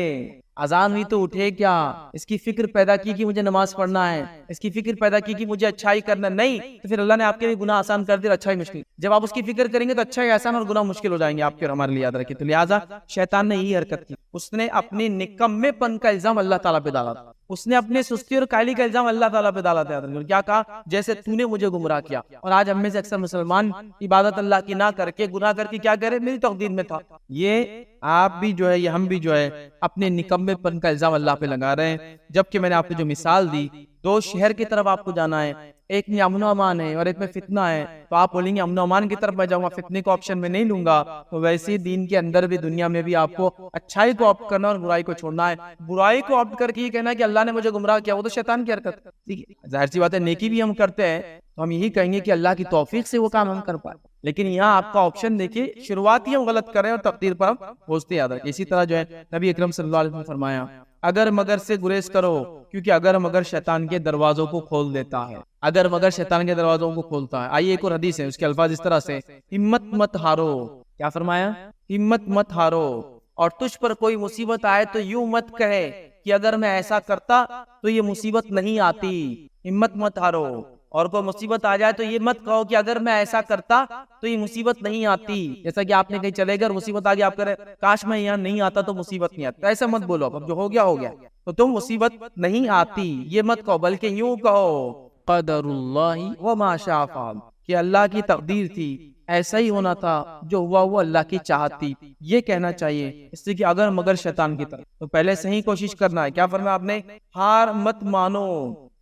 A: اذان ہوئی تو اٹھے کیا, اس کی فکر پیدا کی کہ مجھے نماز پڑھنا ہے, اس کی فکر پیدا کی کہ مجھے اچھائی کرنا نہیں, تو پھر اللہ نے آپ کے بھی گناہ آسان کر دیا, اچھائی مشکل. جب آپ اس کی فکر کریں گے تو اچھائی آسان اور گناہ مشکل ہو جائیں گے آپ کے اور ہمارے لیے. یاد رکھیں, تو لہٰذا شیطان نے یہی حرکت کی. اس نے اپنے نکمے پن کا الزام اللہ تعالیٰ پہ ڈالا, اس نے اپنے سستی اور کائلی کا الزام اللہ تعالیٰ پہ ڈالا تھا. کیا کہا, جیسے تو نے مجھے گمراہ کیا. اور آج ہم میں سے اکثر مسلمان عبادت اللہ کی نہ کر کے گناہ کر کے کیا کرے, میری تقدیر میں تھا. یہ آپ بھی جو ہے, یہ ہم بھی جو ہے اپنے نکمے پن کا الزام اللہ پہ لگا رہے ہیں. جبکہ میں نے آپ کو جو مثال دی, دو شہر کی طرف آپ کو جانا ہے, ایک میں امن و امان ہے اور ایک میں فتنہ ہے. تو آپ بولیں گے امن و امان کی طرف میں جاؤں گا, فتنے کو آپشن میں نہیں لوں گا. تو ویسے ہی دین کے اندر بھی دنیا میں بھی آپ کو اچھائی کو آپٹ کرنا اور برائی کو چھوڑنا ہے. برائی کو آپٹ کر کے یہ کہنا کہ اللہ نے مجھے گمراہ کیا, وہ تو شیطان کی حرکت. ظاہر سی بات ہے نیکی بھی ہم کرتے ہیں تو ہم یہی کہیں گے کہ اللہ کی توفیق سے وہ کام ہم کر پائے. لیکن یہاں آپ کا آپشن دیکھیے, شروعات ہی ہم غلط کر رہے ہیں اور تقدیر پر ہم پہنچتے. یاد رکھیں, اسی طرح جو ہے نبی اکرم صلی اللہ علیہ وسلم نے فرمایا اگر مگر سے گریز کرو, کیونکہ اگر مگر شیطان کے دروازوں کو کھول دیتا ہے. اگر مگر شیطان کے دروازوں کو کھولتا ہے. آئیے ایک اور حدیث ہے, اس کے الفاظ اس طرح سے, ہمت مت ہارو. کیا فرمایا؟ ہمت مت ہارو, اور تجھ پر کوئی مصیبت آئے تو یوں مت کہے کہ اگر میں ایسا کرتا تو یہ مصیبت نہیں آتی. ہمت مت ہارو, اور کوئی مصیبت آ جائے تو یہ مت کہو کہ اگر میں ایسا کرتا تو یہ مصیبت نہیں آتی. جیسا کہ آپ نے کہیں چلے گئے اور مصیبت آ گئی, آپ کہہ رہے کاش میں یہاں نہیں آتا تو مصیبت نہیں آتی. ایسا مت بولو, اب جو ہو گیا ہو گیا, تو تم مصیبت نہیں آتی یہ مت کہو, بلکہ یوں کہو قدر اللہ وما شاء فعل, کہ اللہ کی تقدیر تھی, ایسا ہی ہونا تھا, جو ہوا وہ اللہ کی چاہت تھی, یہ کہنا چاہیے. اس سے کہ اگر مگر شیطان کی طرف, تو پہلے صحیح کوشش کرنا ہے. کیا فرمایا آپ نے؟ ہار مت مانو,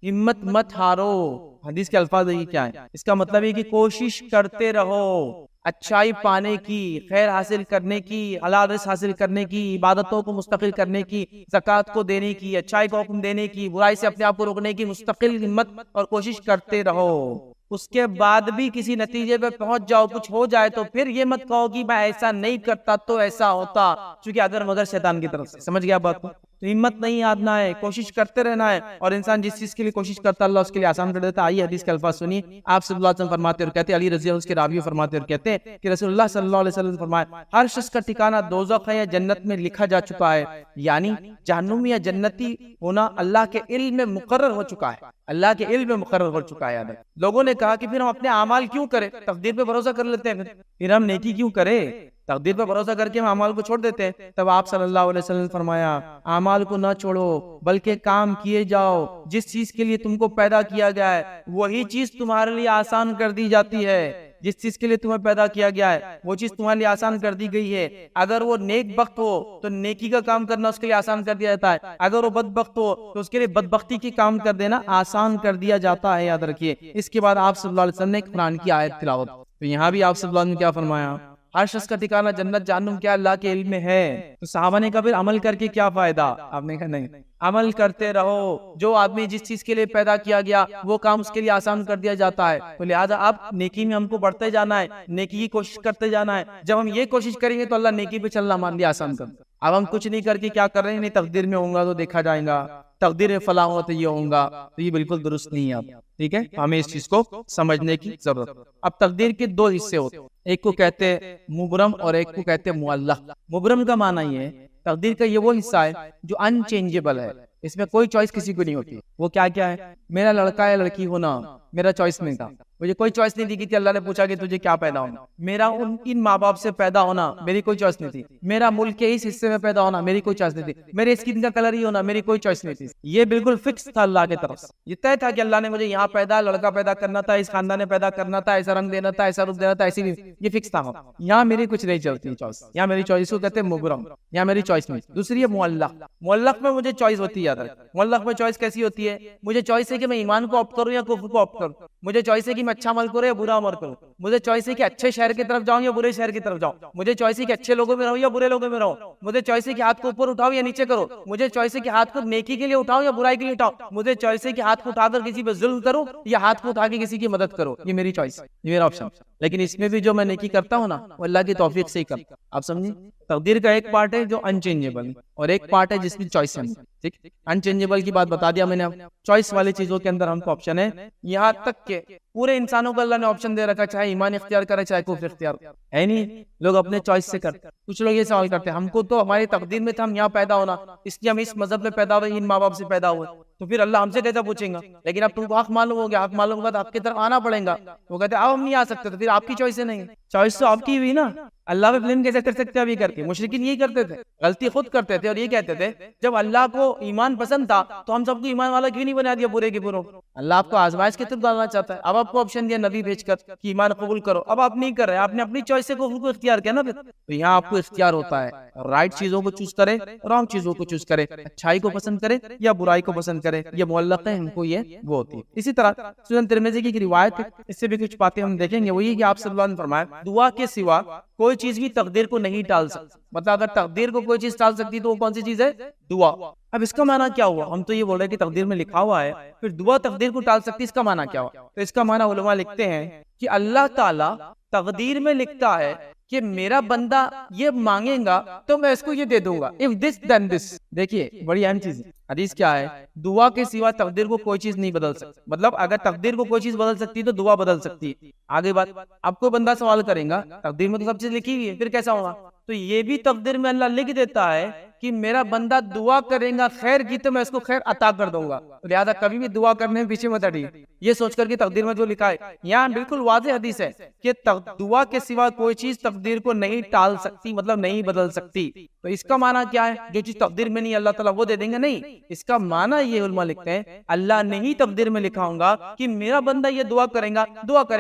A: ہمت مت ہارو. حدیث کے الفاظ یہ کیا ہے؟ اس کا مطلب یہ کہ کوشش کرتے رہو اچھائی پانے کی, خیر حاصل کرنے کی, حلال رزق حاصل کرنے کی, عبادتوں کو مستقل کرنے کی, زکوٰۃ کو دینے کی, اچھائی کو حکم دینے کی, برائی سے اپنے آپ کو روکنے کی مستقل ہمت اور کوشش کرتے رہو. اس کے بعد بھی کسی نتیجے پہ پہنچ جاؤ, کچھ ہو جائے, تو پھر یہ مت کہو کہ میں ایسا نہیں کرتا تو ایسا ہوتا, چونکہ اگر مگر شیطان کی طرف سے. سمجھ گیا بات کو؟ تو ہمت نہیں ہارنا ہے, کوشش کرتے رہنا ہے, اور انسان جس چیز کے لیے کوشش کرتا ہے اللہ اس کے لیے آسان کر دیتا ہے. آئیے حدیث کے الفاظ سنیے. آپ صلی اللہ علیہ وسلم فرماتے اور کہتے ہیں, علی رضی اللہ عنہ اس کے راوی فرماتے اور کہتے ہیں کہ رسول اللہ صلی اللہ علیہ وسلم فرمایا, ہر شخص کا ٹھکانہ دوزخ ہے یا جنت میں لکھا جا چکا ہے. یعنی جہنم یا جنتی ہونا اللہ کے علم میں مقرر ہو چکا ہے, اللہ کے علم میں مقرر ہو چکا ہے. لوگوں نے کہا کہ پھر ہم اپنے اعمال کیوں کریں, تقدیر پہ بھروسہ کر لیتے ہیں, پھر ہم نیکی کیوں کریں, تقدیر پہ بھروسہ کر کے ہم اعمال کو چھوڑ دیتے ہیں. تب آپ صلی اللہ علیہ وسلم فرمایا, اعمال کو نہ چھوڑو بلکہ کام کیے جاؤ. جس چیز کے لیے تم کو پیدا کیا گیا ہے وہی چیز تمہارے لیے آسان کر دی جاتی ہے. جس چیز کے لیے تمہیں پیدا کیا گیا ہے وہ چیز تمہارے لیے آسان کر دی گئی ہے. اگر وہ نیک بخت ہو تو نیکی کا کام کرنا اس کے لیے آسان کر دیا جاتا ہے, اگر وہ بدبخت ہو تو اس کے لیے بدبختی کی کام کر دینا آسان کر دیا جاتا ہے. یاد رکھیے. اس کے بعد آپ صلی اللہ علیہ وسلم نے قرآن کی آیت تلاوت, تو یہاں بھی آپ صلی اللہ علیہ وسلم نے کیا فرمایا, ہر شخص کا ٹھکانہ جنت جہنم کیا اللہ کے علم میں ہے. تو صحابہ نے کہا پھر عمل کر کے کیا فائدہ؟ آپ نے کہا نہیں, عمل کرتے رہو. جو آدمی جس چیز کے لیے پیدا کیا گیا وہ کام اس کے لیے آسان کر دیا جاتا ہے. تو لہٰذا اب نیکی میں ہم کو بڑھتے جانا ہے, نیکی کی کوشش کرتے جانا ہے. جب ہم یہ کوشش کریں گے تو اللہ نیکی پہ چلنا ہمارے لیے آسان کر. اب ہم کچھ نہیں کر کے کیا کر رہے ہیں, نہیں تقدیر میں ہوں گا تو دیکھا جائے گا, تقدیر میں فلاں ہو تو یہ ہوگا, تو یہ بالکل درست نہیں ہے. ٹھیک ہے, ہمیں اس چیز کو سمجھنے کی ضرورت. اب تقدیر کے دو حصے ہوتے ہیں, ایک کو کہتے ہیں مبرم اور ایک کو کہتے ہیں معلق. مبرم کا معنی یہ ہے, تقدیر کا یہ وہ حصہ ہے جو ان چینجیبل ہے, اس میں کوئی چوائس کسی کو نہیں ہوتی. وہ کیا کیا ہے؟ میرا لڑکا یا لڑکی ہونا میرا چوائس نہیں تھا, مجھے کوئی چوائس نہیں دی گئی تھی. اللہ نے پوچھا کہ تجھے کیا پیدا ہونا, میرا ان ماں باپ سے پیدا ہونا میری کوئی چوائس نہیں تھی. میرا ملک کے اس حصے میں پیدا ہونا میری کوئی چوائس نہیں تھی. میرے اسکن کا کلر ہی ہونا میری کوئی چوائس نہیں تھی. یہ بالکل فکس تھا اللہ کی طرف سے, یہ طے تھا کہ اللہ نے مجھے یہاں لڑکا پیدا کرنا تھا, اس خاندان میں پیدا کرنا تھا, ایسا رنگ دینا تھا, ایسا روپ دینا تھا, ایسی یہ فکس تھا. یہاں میری کچھ نہیں چلتی چوائس, یہاں میری چوائس کو کہتے ہیں مبرم, یہاں میری چوائس نہیں. دوسری ہے معلق. معلق میں مجھے چوائس ہوتی ہے. معلق میں چوائس کیسی ہوتی ہے؟ مجھے چوائس ہے کہ میں ایمان کو آپٹ کروں یا کفر کو آپٹ کروں. مجھے چوائس ہے کہ میں اچھا عمل کروں یا برا عمل کروں. مجھے چوائس ہے کہ اچھے شہر کی طرف جاؤں یا برے شہر کی طرف جاؤں. مجھے چوائس ہے کہ اچھے لوگوں میں رہوں یا برے لوگوں میں رہوں. مجھے چوائس ہے کہ ہاتھ کو اوپر اٹھاؤ یا نیچے کرو. مجھے چوائس ہے کہ ہاتھ کو نیکی کے لیے اٹھاؤ یا برائی کے لیے اٹھاؤ. مجھے چوائس ہے کہ ہاتھ کو اٹھا کر کسی پہ ظلم کروں یا ہاتھ کو اٹھا کے کسی کی مدد کرو. یہ میری چوائس, یہ میرا آپشن. لیکن اس میں بھی جو میں نیکی کرتا ہوں نا وہ اللہ کی توفیق سے ہی کرتا. آپ سمجھیں, تقدیر کا ایک پارٹ ہے جو انچینجیبل اور ایک پارٹ ہے جس میں چوائس ہے. ٹھیک, انچینجیبل کی بات بتا دیا میں نے. چوائس والی چیزوں کے اندر ہم کو آپشن ہے. یہاں تک کہ پورے انسانوں کو اللہ نے آپشن دے رکھا, چاہے ایمان اختیار کرے چاہے کفر اختیار ہے. نہیں, لوگ اپنے چوائس سے کرتے. کچھ لوگ یہ سوال کرتے ہیں, ہم کو تو ہماری تقدیر میں تھا ہم یہاں پیدا ہونا, اس لیے ہم اس مذہب میں پیدا ہوئے, ان ماں باپ سے پیدا ہوئے, تو پھر اللہ ہم سے کیسا پوچھیں گا؟ لیکن اب تم کو حق معلوم ہو گیا, حق معلوم ہوگا تو آپ کی طرف آنا پڑے گا. وہ کہتے ہیں اب ہم نہیں آ سکتے, تو پھر آپ کی چوائس نہیں, چوائس تو آپ کی ہوئی نا. اللہ پہ بلیم کیسے کر سکتے ابھی کر کے؟ مشرکین یہی کرتے تھے, غلطی خود کرتے تھے اور یہ کہتے تھے جب اللہ کو ایمان پسند تھا تو ہم سب کو ایمان والا کیوں نہیں بنا دیا برے کے بروں. اللہ آپ کو آزمائش کی طرف ڈالنا چاہتا ہے. اب آپ کو آپشن دیا نبی بھیج کر کہ ایمان قبول کرو, اب آپ نہیں کر رہے, آپ نے اپنی چوائس سے کو اختیار کیا نا. تو یہاں آپ کو اختیار ہوتا ہے, رائٹ چیزوں کو چوز کرے, رانگ چیزوں کو چوز کرے, اچھائی کو پسند کرے یا برائی کو پسند کرے. یہ معلق ہے, ہم کو یہ وہ ہوتی ہے. اسی طرح سنن ترمذی کی ایک روایت ہے, اس سے بھی کچھ باتیں ہم دیکھیں گے. وہ یہ کہ آپ صلی اللہ علیہ وسلم فرمایا دعا کے سوا کوئی چیز بھی تقدیر کو نہیں ٹال سکتی. مطلب اگر تقدیر کو کوئی چیز ٹال سکتی تو وہ کون سی چیز ہے؟ دعا. اب اس کا معنی کیا ہوا؟ ہم تو یہ بول رہے ہیں کہ تقدیر میں لکھا ہوا ہے, پھر دعا تقدیر کو ٹال سکتی, اس کا معنی کیا ہوا؟ تو اس کا معنی علماء لکھتے ہیں کہ اللہ تعالیٰ تقدیر میں لکھتا ہے کہ میرا بندہ یہ مانگے گا تو میں اس کو یہ دے دوں گا, if this then this. دیکھیے بڑی اہم چیز ہے. حدیث کیا ہے؟ دعا کے سوا تقدیر کو کوئی چیز نہیں بدل سکتی. مطلب اگر تقدیر کو کوئی چیز بدل سکتی تو دعا بدل سکتی ہے. آگے بات, اب کوئی بندہ سوال کرے گا تقدیر میں تو سب چیز لکھی ہوئی ہے, پھر کیسا ہوگا؟ تو یہ بھی تقدیر میں اللہ لکھ دیتا ہے کہ کہ میرا بندہ دعا کرے گا خیر کی تو میں اس کو خیر عطا کر دوں گا، لہذا کبھی بھی دعا کرنے میں پیچھے مت ہٹیے، یہ سوچ کر کہ تقدیر میں جو لکھا ہے یہاں بالکل واضح حدیث ہے کہ دعا کے سوا کوئی چیز تقدیر کو نہیں ٹال سکتی، مطلب نہیں بدل سکتی۔ تو اس کا معنی کیا ہے؟ جو چیز تقدیر میں نہیں اللہ تعالیٰ وہ دے دیں گے؟ نہیں، اس کا معنی یہ علماء لکھتے ہیں اللہ نے ہی تقدیر میں لکھا ہوگا کہ میرا بندہ یہ دعا کرے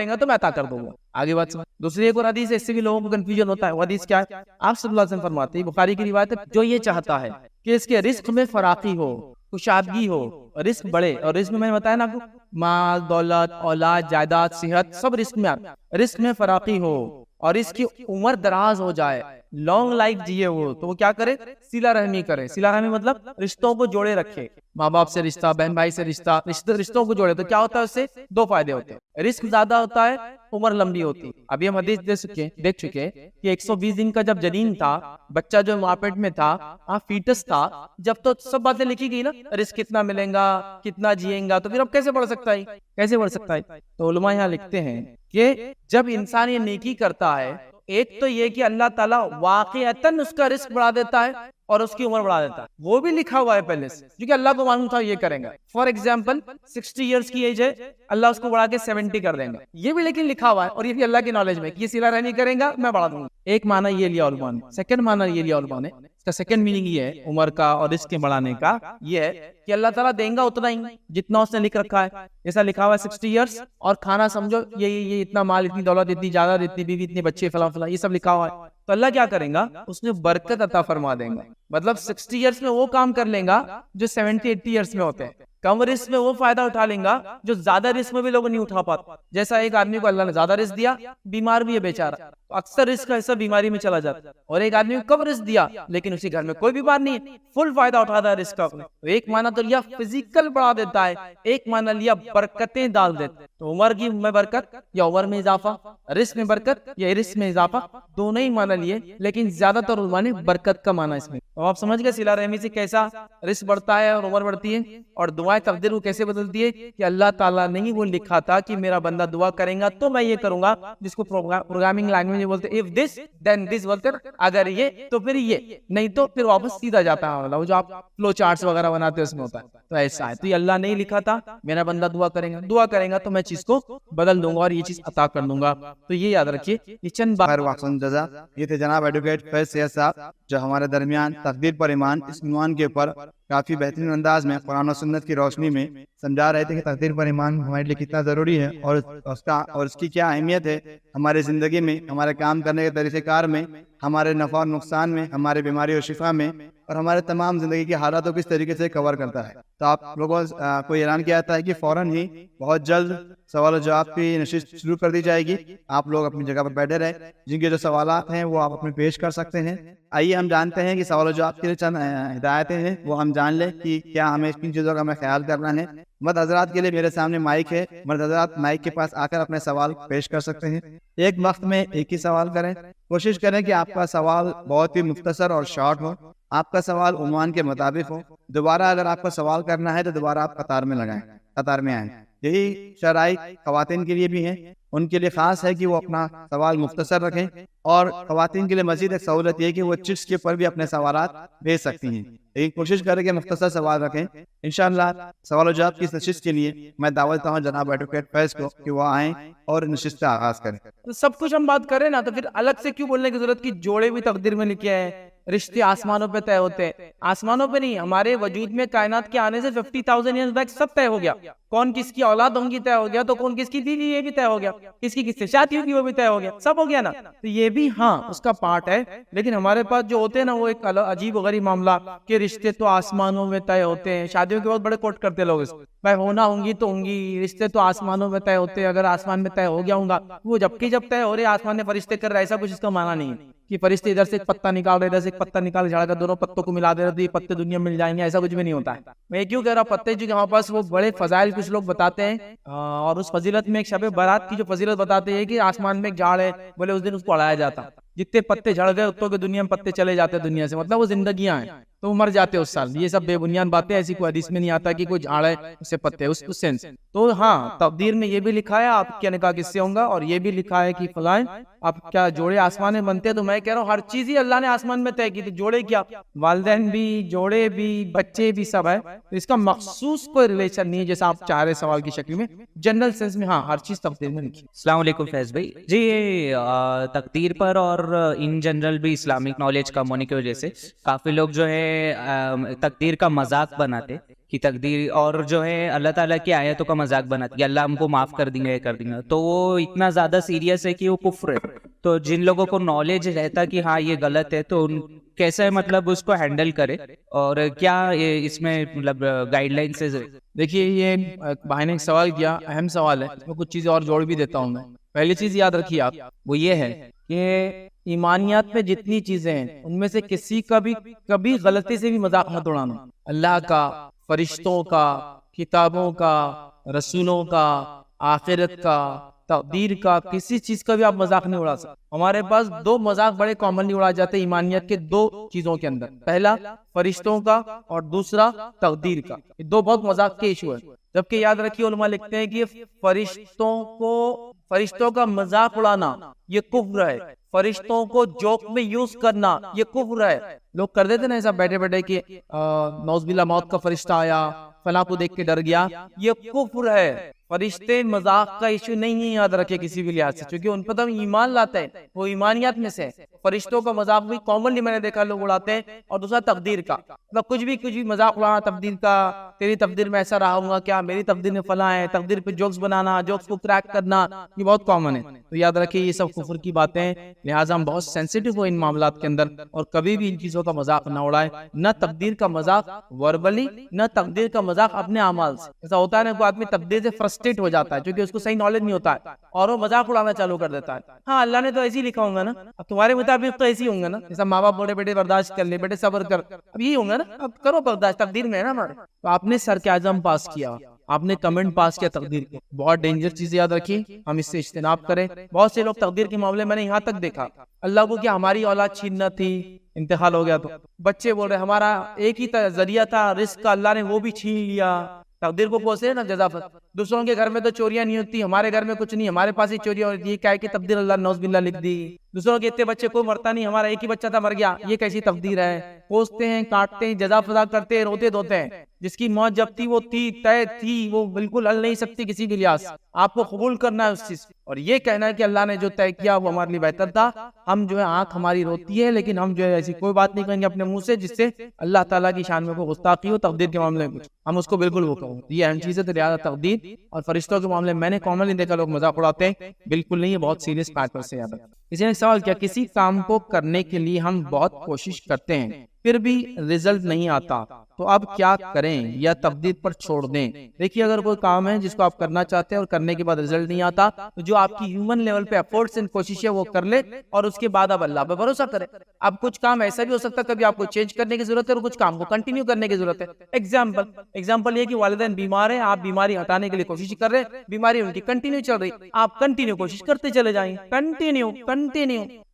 A: گا تو میں عطا کر دوں گا۔ آگے بات سمجھ۔ دوسری ایک اور حدیث ہے، اس سے بھی لوگوں کو کنفیوژن ہوتا ہے، وہ حدیث کیا ہے؟ آپ صلی اللہ علیہ وسلم فرماتے ہیں، بخاری کی روایت ہے، جو یہ چاہتا ہے کہ اس کے رزق میں فراخی ہو، کشادگی ہو، رزق بڑھے، اور رزق میں نے بتایا نا آپ کو مال، دولت، اولاد، جائیداد، صحت، سب رزق میں آتا ہے، رزق میں فراخی ہو اور اس کی عمر دراز ہو جائے، لانگ لائف جیے وہ، تو وہ کیا کرے؟ صلہ رحمی کرے۔ صلہ رحمی مطلب رشتوں کو جوڑے رکھے، ماں باپ سے رشتہ، بہن بھائی سے رشتہ، رشتوں کو جوڑے۔ تو کیا ہوتا ہے؟ اس سے دو فائدے ہوتے ہیں، رزق زیادہ ہوتا ہے، عمر لمبی ہوتی۔ ابھی ہم حدیث دیکھ چکے کہ 120 دن کا جب جنین تھا، بچہ جو ماں پیٹ میں تھا، فیٹس تھا، جب تو سب باتیں لکھی گئی نا، رزق کتنا ملے گا، کتنا جیئیں گا، تو پھر اب کیسے بڑھ سکتا ہے؟ کیسے بڑھ سکتا ہے؟ تو علماء یہاں لکھتے ہیں کہ جب انسان یہ نیکی کرتا ہے، ایک تو یہ کہ اللہ تعالیٰ واقعتاً اس کا رزق بڑھا دیتا ہے اور اس کی عمر بڑھا دیتا ہے، وہ بھی لکھا ہوا ہے پہلے سے، کیونکہ اللہ کو معلوم تھا یہ کریں گا۔ فار ایگزامپل 60 ایئرس کی ایج ہے، اللہ اس کو بڑھا کے 70 کر دیں گا، یہ بھی لیکن لکھا ہوا ہے، اور یہ بھی اللہ کی نالج میں کہ یہ صلہ رحمی کریں گا میں بڑھا دوں گا۔ ایک معنی یہ لیا علماء نے۔ سیکنڈ معنی یہ لیا علماء نے، اس کا سیکنڈ میننگ یہ ہے عمر کا اور رزق کے بڑھانے کا، یہ ہے کہ اللہ تعالیٰ دیں گا اتنا ہی جتنا اس نے لکھ رکھا ہے۔ جیسا لکھا ہوا ہے 60 ایئرس، اور کھانا سمجھو یہ اتنا مال، اتنی دولت، اتنی جائیداد، اتنی بیوی، اتنے بچے، فلاں فلاں، یہ سب لکھا ہوا ہے۔ تو اللہ کیا کریں گا؟ اس میں برکت عطا فرما دیں گا، مطلب 60 ایئرس میں وہ کام کر لیں گا جو 70-80 ایئرس میں ہوتے ہیں، کم رسک میں وہ فائدہ اٹھا لیں گا جو زیادہ رسک میں بھی لوگ نہیں اٹھا پاتے۔ جیسا ایک آدمی کو اللہ نے زیادہ رسک دیا، بیمار بھی ہے بیچارہ، تو اکثر رسک کا حصہ بیماری میں چلا جاتا ہے، اور ایک آدمی کو کم رسک دیا لیکن اسی گھر میں کوئی بیمار نہیں ہے، فل فائدہ اٹھاتا ہے رسک کا اپنے۔ تو ایک معنی تو لیا فزیکل بڑھا دیتا ہے، ایک معنی لیا برکتیں ڈال دیتا ہے۔ تو عمر کی میں برکت یا عمر میں اضافہ، رزق میں برکت یا رزق میں اضافہ، دونوں ہی معنی لیے، لیکن زیادہ تر علماء نے برکت کا معنی اس میں۔ تو آپ سمجھ گئے صلہ رحمی سے کیسا رزق بڑھتا ہے اور عمر بڑھتی ہے، اور دعائیں تقدیر کو کیسے بدلتی ہے کہ اللہ تعالیٰ نے ہی وہ لکھا تھا کہ میرا بندہ دعا کرے گا تو میں یہ کروں گا، جس کو پروگرامنگ لینگویج میں بولتے ہیں if this then this، بولتے ہیں اگر یہ تو پھر یہ، نہیں تو پھر واپس سیدھا جاتا ہے، وہ جو آپ فلو چارٹس وغیرہ بناتے ہیں اس میں ہوتا ہے۔ تو ایسا ہے، تو یہ اللہ نے ہی لکھا تھا میرا بندہ دعا کرے گا تو میں چیز کو بدل دوں گا اور یہ چیز عطا کر دوں گا۔ تو یہ یاد رکھیے، یہ چند
B: یہ تھے جناب ایڈوکیٹ فیض سید صاحب، جو ہمارے درمیان تقدیر پر ایمان، اس عنوان کے اوپر کافی بہترین انداز میں قرآن و سنت کی روشنی میں سمجھا رہے تھے کہ تقدیر پر ایمان ہمارے لیے کتنا ضروری ہے، اور اس کی کیا اہمیت ہے ہماری زندگی میں، ہمارے کام کرنے کے طریقہ کار میں، ہمارے نفع اور نقصان میں، ہمارے بیماری اور شفا میں، اور ہمارے تمام زندگی کے حالات کو کس طریقے سے کور کرتا ہے۔ تو آپ لوگوں کو اعلان کیا جاتا ہے کہ فوراً ہی بہت جلد سوال و جواب کی نشست شروع کر دی جائے گی۔ آپ لوگ اپنی جگہ پر بیٹھے رہیں، جن کے جو سوالات ہیں وہ آپ اپنے پیش کر سکتے ہیں۔ آئیے ہم جانتے ہیں کہ سوال و جواب کے لیے چند ہدایتیں ہیں، وہ ہم جان لیں کہ کیا ہمیں کن چیزوں کا ہمیں خیال کرنا ہے۔ مرد حضرات کے لیے میرے سامنے مائک ہے، مرد حضرات مائک کے پاس آ کر اپنے سوال پیش کر سکتے ہیں۔ ایک وقت میں ایک ہی سوال کریں، کوشش کریں کہ آپ کا سوال بہت ہی مختصر اور شارٹ ہو، آپ کا سوال عنوان کے مطابق ہو۔ دوبارہ اگر آپ کو سوال کرنا ہے تو دوبارہ آپ قطار میں آئیں۔ یہی شرائط خواتین کے لیے بھی ہیں، ان کے لیے خاص ہے کہ وہ اپنا سوال مختصر رکھیں، اور خواتین کے لیے مزید ایک سہولت یہ ہے کہ وہ چٹس کے پر بھی اپنے سوالات بھیج سکتی ہیں، لیکن کوشش کریں کہ مختصر سوال رکھیں۔ انشاءاللہ سوال و جواب کی نشست کے لیے میں دعوت دیتا ہوں جناب ایڈوکیٹ فیض کو کہ وہ آئیں اور نشست کا آغاز کریں۔
A: تو سب کچھ ہم بات کریں نا، تو پھر الگ سے کیوں بولنے کی ضرورت کی جوڑے بھی تقدیر میں لکھے ہیں، رشتے آسمانوں پہ طے ہوتے ہیں؟ آسمانوں پہ نہیں، ہمارے وجود میں کائنات کے آنے سے 50,000 ایئرز بیک سب طے ہو گیا، کون کس کی اولاد ہوں گی طے ہو گیا، تو کون کس کی بیوی یہ بھی طے ہو گیا، کس کی کس سے شادی ہوگی وہ بھی طے ہو گیا، سب ہو گیا نا۔ تو یہ بھی ہاں اس کا پارٹ ہے، لیکن ہمارے پاس جو ہوتے ہیں نا وہ ایک عجیب و غریب معاملہ کہ رشتے تو آسمانوں میں طے ہوتے ہیں۔ شادیوں کے بعد بڑے کوٹ کرتے لوگ اس کو، بھائی ہونا ہوں گی تو ہوں گی، رشتے تو آسمانوں میں طے ہوتے ہیں، اگر آسمان میں طے ہو گیا ہوں گا، وہ جب طے ہو رہے آسمان نے فرشتے کر رہے، ایسا کچھ اس کا معنی نہیں ہے کہ فرشتے ادھر سے ایک پتا نکال رہے، ادھر سے ایک پتا نکال جھاڑ کر دونوں پتوں کو ملا دے رہے تو یہ پتے دنیا میں مل جائیں گے، ایسا کچھ بھی نہیں ہوتا ہے۔ میں کیوں کہہ رہا پتے جو ہمارے پاس وہ بڑے فضائل کچھ لوگ بتاتے ہیں، اور اس فضیلت میں ایک شب برات کی جو فضیلت بتاتے ہیں کہ آسمان میں ایک جھاڑ ہے، بولے اس دن اس کو اڑایا جاتا، جتنے پتے جھڑ گئے اتوں کے دنیا میں پتے چلے جاتے ہیں دنیا سے، مطلب وہ زندگیاں ہیں۔ تو وہ مر جاتے اس سال. یہ سب بے بنیاد باتیں, ایسی کوئی حدیث میں نہیں آتا کہ کوئی جھاڑ ہے اسے پتے, اس سینس. تو ہاں تقدیر میں یہ بھی لکھا ہے آپ کیا نکاح کس سے ہوں گا, اور یہ بھی لکھا ہے کہ فلاں آپ کیا جوڑے آسمان میں بنتے ہیں. تو میں کہہ رہا ہوں ہر چیز ہی اللہ نے آسمان میں طے کی تھی, جوڑے کیا والدین بھی, جوڑے بھی, بچے بھی, سب ہے. تو اس کا مخصوص کوئی ریلیشن نہیں ہے جیسا آپ چاہ رہے سوال کی شکل میں, جنرل سینس میں ہاں ہر چیز تقدیر میں لکھی.
C: السلام علیکم فیض بھائی. جی یہ تقدیر پر اور ان جنرل بھی اسلامک نالج کم ہونے کی وجہ سے کافی لوگ جو ہے تقدیر کا مذاق بناتے کہ تقدیر, اور جو ہے اللہ تعالیٰ کی آیتوں کا مذاق بناتے کہ اللہ ہم کو معاف کر دیں گے, کر دیں گے. تو وہ اتنا زیادہ سیریس ہے کہ وہ کفر ہے. تو جن لوگوں کو نالج رہتا کہ ہاں یہ غلط ہے, تو کیسے مطلب اس کو ہینڈل کرے, اور کیا اس میں مطلب گائیڈ لائنس ہے؟
A: دیکھیے یہ بھائی نے ایک سوال کیا, اہم سوال ہے, میں کچھ چیزیں اور جوڑ بھی دیتا ہوں. میں پہلی چیز یاد رکھیے آپ, وہ یہ ہے کہ ایمانیات میں جتنی چیزیں ہیں ان میں سے کسی کا بھی کبھی غلطی سے بھی مذاق مت اڑانا. اللہ کا, فرشتوں کا, کتابوں کا, رسولوں کا, آخرت کا, تقدیر کا, کسی چیز کا بھی آپ مذاق نہیں اڑا سکتے. ہمارے پاس دو مذاق بڑے کامنلی اڑائے جاتے ہیں ایمانیت کے دو چیزوں کے اندر, پہلا فرشتوں کا اور دوسرا تقدیر کا. یہ دو بہت مذاق کے ایشو ہے. جبکہ یاد رکھیے علماء لکھتے ہیں کہ فرشتوں کا مذاق اڑانا یہ کفر ہے, فرشتوں کو جوک میں یوز کرنا یہ کفر ہے. لوگ کر دیتے نا ایسا بیٹھے بیٹھے کہ نعوذ باللہ موت کا فرشتہ آیا, فلاں کو دیکھ کے ڈر گیا, یہ کفر ہے. فرشتے مذاق کا ایشو نہیں ہے, یاد رکھے کسی بھی لحاظ سے, کیونکہ ان پر تو ایمان لاتے ہیں, وہ ایمانیات میں سے. فرشتوں کا مذاق بھی کامنلی میں نے دیکھا لوگ اڑاتے ہیں. اور دوسرا تقدیر کا, مطلب کچھ بھی مذاق اڑانا تقدیر کا, تیری تقدیر میں ایسا رہا ہوں گا کیا, میری تقدیر میں فلاں ہے, تقدیر پہ جوکس بنانا, جوکس کو کریک کرنا, یہ بہت کامن ہے. تو یاد رکھیے یہ سب کفر کی باتیں ہیں, لہٰذا ہم بہت سینسیٹیو ہو ان معاملات کے اندر, اور کبھی بھی ان چیزوں کا مذاق نہ اڑائے, نہ تقدیر کا مذاق وربلی, نہ تقدیر کا مذاق اپنے اعمال سے. ایسا ہوتا ہے نا کوئی آدمی تقدیر سے فرسٹریٹ ہو جاتا ہے کیونکہ اس کو صحیح نالج نہیں ہوتا ہے, اور وہ مذاق اڑانا چالو کر دیتا ہے. ہاں اللہ نے تو ایسے ہی لکھا ہوں گا نا, اب تمہارے مطابق تو ایسے ہی ہوں گا نا, جیسا ماں باپ بولے بیٹے برداشت کر لے, بیٹے صبر کر, اب یہی ہوں گا نا, اب کرو برداشت, تقدیر میں ہے نا ہمارے. تو آپ نے سر کے اعظم پاس کیا, آپ نے کمنٹ پاس کیا تقدیر کے, بہت ڈینجر چیز یاد رکھیے, ہم اس سے اجتناب کریں. بہت سے لوگ تقدیر کے معاملے میں نے یہاں تک دیکھا, اللہ کو کیا ہماری اولاد چھیننا تھی, انتقال ہو گیا تو بچے بول رہے ہمارا ایک ہی ذریعہ تھا رزق کا, اللہ نے وہ بھی چھین لیا. تقدیر کو پوسے نا جزافت. دوسروں کے گھر میں تو چوریاں نہیں ہوتی, ہمارے گھر میں کچھ نہیں, ہمارے پاس ہی چوریاں ہوتی ہے, کیا ہے کہ تقدیر اللہ نعوذ باللہ لکھ دی. دوسروں کے اتنے بچے کوئی مرتا نہیں, ہمارا ایک ہی بچہ تھا مر گیا, یہ کیسی تقدیر ہے. پوستے ہیں, کاٹتے ہیں, جزا فضا کرتے ہیں, روتے دھوتے ہیں. جس کی موت جب تھی وہ تھی, طے تھی, وہ بالکل ہل نہیں سکتی کسی بھی لحاظ. آپ کو قبول کرنا ہے اس چیز, اور یہ کہنا ہے کہ اللہ نے جو طے کیا وہ ہمارے لیے بہتر تھا. ہم جو ہے آنکھ ہماری روتی ہے, لیکن ہم جو ہے ایسی کوئی بات نہیں کہیں گے اپنے منہ سے جس سے اللہ تعالیٰ کی شان میں کوئی گستاخی ہو تقدیر کے معاملے میں, ہم اس کو بالکل وہ کہوں. یہ اہم چیز ہے. تو لہٰذا تقدیر اور فرشتوں کے معاملے میں نے کامنلی دیکھا لوگ مذاق اڑاتے ہیں, بالکل نہیں, یہ بہت سیریس میٹر سے یاد ہے. کسی نے سوال کیا, کسی کام کو کرنے کے لیے ہم بہت کوشش کرتے ہیں پھر بھی رزلٹ نہیں آتا, تو اب کیا کریں یا تقدیر پر چھوڑ دیں؟ دیکھیے اگر کوئی کام ہے جس کو آپ کرنا چاہتے ہیں اور کرنے کے بعد رزلٹ نہیں آتا, تو جو آپ کی ہیومن لیول پہ ایفورٹس اینڈ کوشش ہے وہ کر لے, اور اس کے بعد اب اللہ پہ بھروسہ کرے. اب کچھ کام ایسا بھی ہو سکتا ہے کبھی آپ کو چینج کرنے کی ضرورت ہے, اور کچھ کام کو کنٹینیو کرنے کی ضرورت ہے. ایگزامپل یہ کہ والدین بیمار ہیں, آپ بیماری ہٹانے کے لیے کوشش کر رہے ہیں, بیماری ان کی کنٹینیو چل رہی, آپ کنٹینیو کوشش کرتے چلے جائیں, کنٹینیو,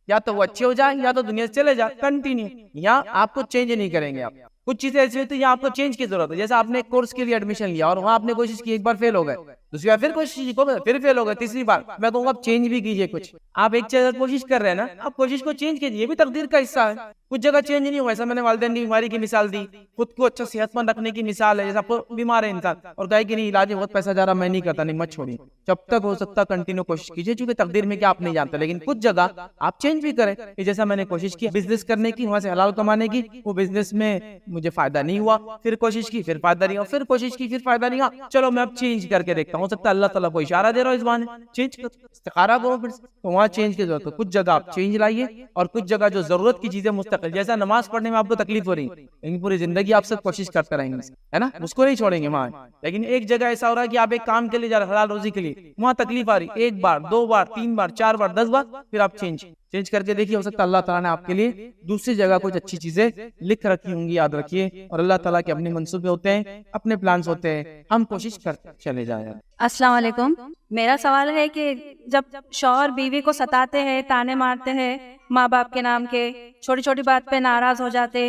A: یا تو وہ اچھے ہو جائیں یا تو دنیا سے چلے جائیں, کنٹینیو. یا آپ کو چینج نہیں کریں گے. آپ کچھ چیزیں ایسی ہوتی ہیں آپ کو چینج کی ضرورت ہے. جیسا آپ نے کورس کے لیے ایڈمیشن لیا اور وہاں آپ نے کوشش کی, ایک بار فیل ہو گئے, دوسری بار پھر کوشش کی, پھر فیل ہو گئے, تیسری بار میں کہوں گا آپ چینج بھی کیجئے. کچھ آپ ایک جگہ کوشش کر رہے ہیں نا, آپ کوشش کو چینج کیجئے, یہ بھی تقدیر کا حصہ ہے. کچھ جگہ چینج نہیں ہوا, ایسا میں نے والدین کی بیماری کی مثال دی, خود کو اچھا صحت مند رکھنے کی مثال ہے. جیسا آپ کو بیمار ہے انسان اور کہے کہ نہیں علاج بہت پیسہ جا رہا, میں نہیں کرتا, نہیں مت چھوڑیے, جب تک ہو سکتا کنٹینیو کوشش کیجئے, چونکہ تقدیر میں کیا آپ نہیں جانتے. لیکن کچھ جگہ آپ چینج بھی کریں. جیسا میں نے کوشش کی بزنس کرنے کی, وہاں سے حلال کمانے کی, وہ بزنس میں مجھے فائدہ نہیں ہوا, پھر کوشش کی, پھر فائدہ نہیں ہوا, پھر کوشش کی, پھر فائدہ نہیں ہوا, چلو میں اب چینج کر کے دیکھتا ہوں, ہو سکتا ہے اللہ تعالیٰ کو اشارہ دے رہا ہو اس بہانے, چینج کر, استخارہ کرو پھر سے, تو وہاں چینج کی ضرورت ہے. کچھ جگہ آپ چینج لائیے, اور کچھ جگہ جو ضرورت کی چیزیں مستقل, جیسا نماز پڑھنے میں آپ کو تکلیف ہو رہی ہے, لیکن پوری زندگی آپ سب کوشش کرتے رہیں گے, ہے نا, اس کو نہیں چھوڑیں گے وہاں. لیکن ایک جگہ ایسا ہو رہا ہے کہ آپ ایک کام کے لیے جا رہے حلال روزی کے لیے, وہاں تکلیف آ رہی, ایک بار, دو بار, تین بار, چار بار, 10 بار, پھر آپ چینج چینج کر کے دیکھیے, ہو سکتا ہے اللہ تعالیٰ نے آپ کے لیے دوسری جگہ کچھ اچھی چیزیں لکھ رکھی ہوں گی. یاد رکھیے, اور اللہ تعالیٰ کے اپنے منصوبے ہوتے ہیں, اپنے پلانز ہوتے ہیں, ہم کوشش کرتے چلے جائیں.
D: السلام علیکم. میرا سوال ہے کہ جب شوہر بیوی کو ستاتے ہیں, تانے مارتے ہیں ماں باپ کے نام کے, چھوٹی چھوٹی بات پہ ناراض ہو جاتے,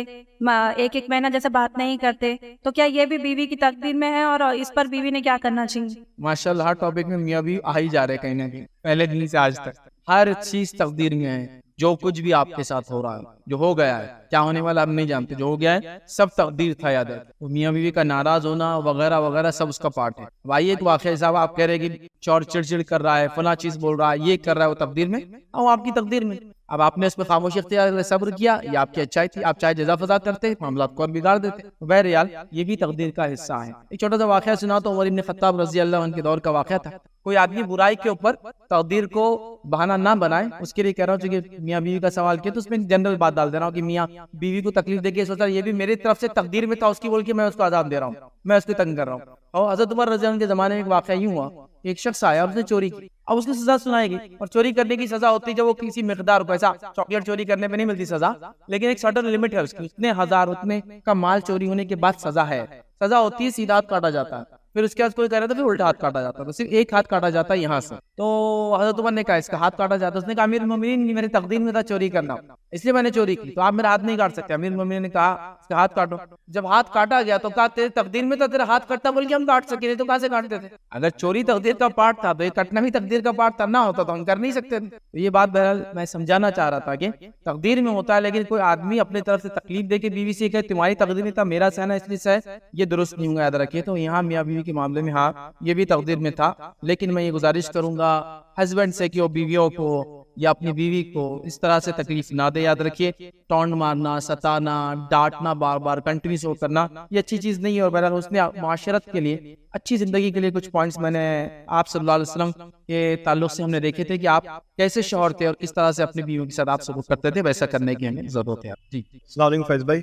D: ایک ایک مہینہ جیسے بات نہیں کرتے, تو کیا یہ بھی بیوی کی تقدیر میں ہے, اور اس پر بیوی نے کیا کرنا چاہیے؟
A: ماشاء اللہ, ہر ٹاپک میں میاں بھی آ ہی جا رہے کہیں نہ کہیں, پہلے دن سے آج تک. ہر چیز تقدیر میں ہے. جو کچھ بھی آپ کے ساتھ ہو رہا ہے, جو ہو گیا ہے, کیا ہونے والا ہم نہیں جانتے, جو ہو گیا ہے سب تقدیر تھا. یاد ہے, میاں بیوی کا ناراض ہونا وغیرہ وغیرہ سب اس کا پارٹ ہے. بھائی ایک واقعہ صاحب, آپ کہہ رہے کہ چور چڑ کر رہا ہے, فلاں چیز بول رہا ہے, یہ کر رہا ہے, وہ تقدیر میں اور آپ کی تقدیر میں. اب آپ نے اس پہ خاموشی اختیار صبر کیا, یہ آپ کی اچھائی تھی. آپ چاہے جزا فضا کرتے, معاملات کو اور بگاڑ دیتے. بہرحال یہ بھی تقدیر کا حصہ ہے. ایک چھوٹا سا واقعہ سنا تو عمر بن خطاب رضی اللہ عنہ کے دور کا واقعہ تھا. کوئی آدمی برائی کے اوپر تقدیر کو بہانہ نہ بنائے, اس کے لیے کہہ رہا ہوں کہ میاں بیوی کا سوال کیا تو اس میں جنرل بات ڈال دے رہا ہوں کہ میاں بیوی کو تکلیف دے کے سوچا یہ بھی میری طرف سے تقدیر میں تھا اس کی, بول کے میں اس کو عذاب دے رہا ہوں, میں اس کو تنگ کر رہا ہوں. اور حضرت عمر رضی اللہ عنہ کے زمانے میں ایک واقعہ یوں ہوا, ایک شخص آیا اور اس نے چوری کی. اب اس کو سزا سنائے گی, اور چوری کرنے کی سزا ہوتی ہے جب وہ کسی مقدار پیسہ, چاکلیٹ چوری کرنے پہ نہیں ملتی سزا, لیکن ایک سرٹن لمٹ ہے اس کی, اتنے ہزار اتنے کا مال چوری ہونے کے بعد سزا ہے. سزا ہوتی ہے سیدھا ہاتھ کاٹا جاتا ہے, پھر اس کے بعد کوئی کہہ رہا تھا پھر الٹا ہاتھ کاٹا جاتا ہے, تو صرف ایک ہاتھ کاٹا جاتا ہے یہاں سے. تو حضرت عمر نے کہا اس کا ہاتھ کاٹا جاتا ہے. اس نے کہا امیر المومنین میرے تقدیر میں تھا چوری کرنا, اس لیے میں نے چوری کی, تو آپ میرا ہاتھ نہیں کاٹ سکتے. امیر المومنین نے کہا اس کا ہاتھ کاٹو. جب ہاتھ کاٹا گیا تو کہا تیرے تقدیر میں تھا, تیرا ہاتھ کٹتا بول کے ہم کاٹ سکے, نہیں تو کہاں سے کاٹتے تھے. اگر چوری تقدیر کا پارٹ تھا تو یہ کٹنا بھی تقدیر کا پارٹ تھا, نہ ہوتا تو ہم کر نہیں سکتے تھے. تو یہ بات بہرحال میں سمجھانا چاہ رہا تھا کہ تقدیر میں ہوتا ہے, لیکن کوئی آدمی اپنے طرف سے تکلیف دے کے بیوی سے کہ تمہاری تقدیر میں تھا میرا سہنا اس لیے سہ, یہ درست نہیں ہوگا. یاد رکھیے. تو یہاں میاں بیوی کے معاملے میں ہاں یہ بھی تقدیر میں تھا, لیکن میں یہ گزارش کروں گا ہسبینڈ سے کہ وہ بیویوں کو یا اپنی بیوی کو اس طرح سے تکلیف نہ دے. یاد رکھیے ٹونٹ مارنا, ستانا, ڈانٹنا بار بار کنٹینیوس ہو کرنا یہ اچھی چیز نہیں ہے. اور بہرحال اس نے معاشرت کے لیے, اچھی زندگی کے لیے کچھ پوائنٹس میں نے آپ صلی اللہ علیہ وسلم کے تعلق سے ہم نے دیکھے تھے کہ آپ کیسے شوہر تھے اور کس طرح سے اپنی بیویوں کے ساتھ آپ سلوک کرتے تھے, ویسا کرنے کی ہمیں ضرورت ہے. جی
E: السلام علیکم فیض بھائی.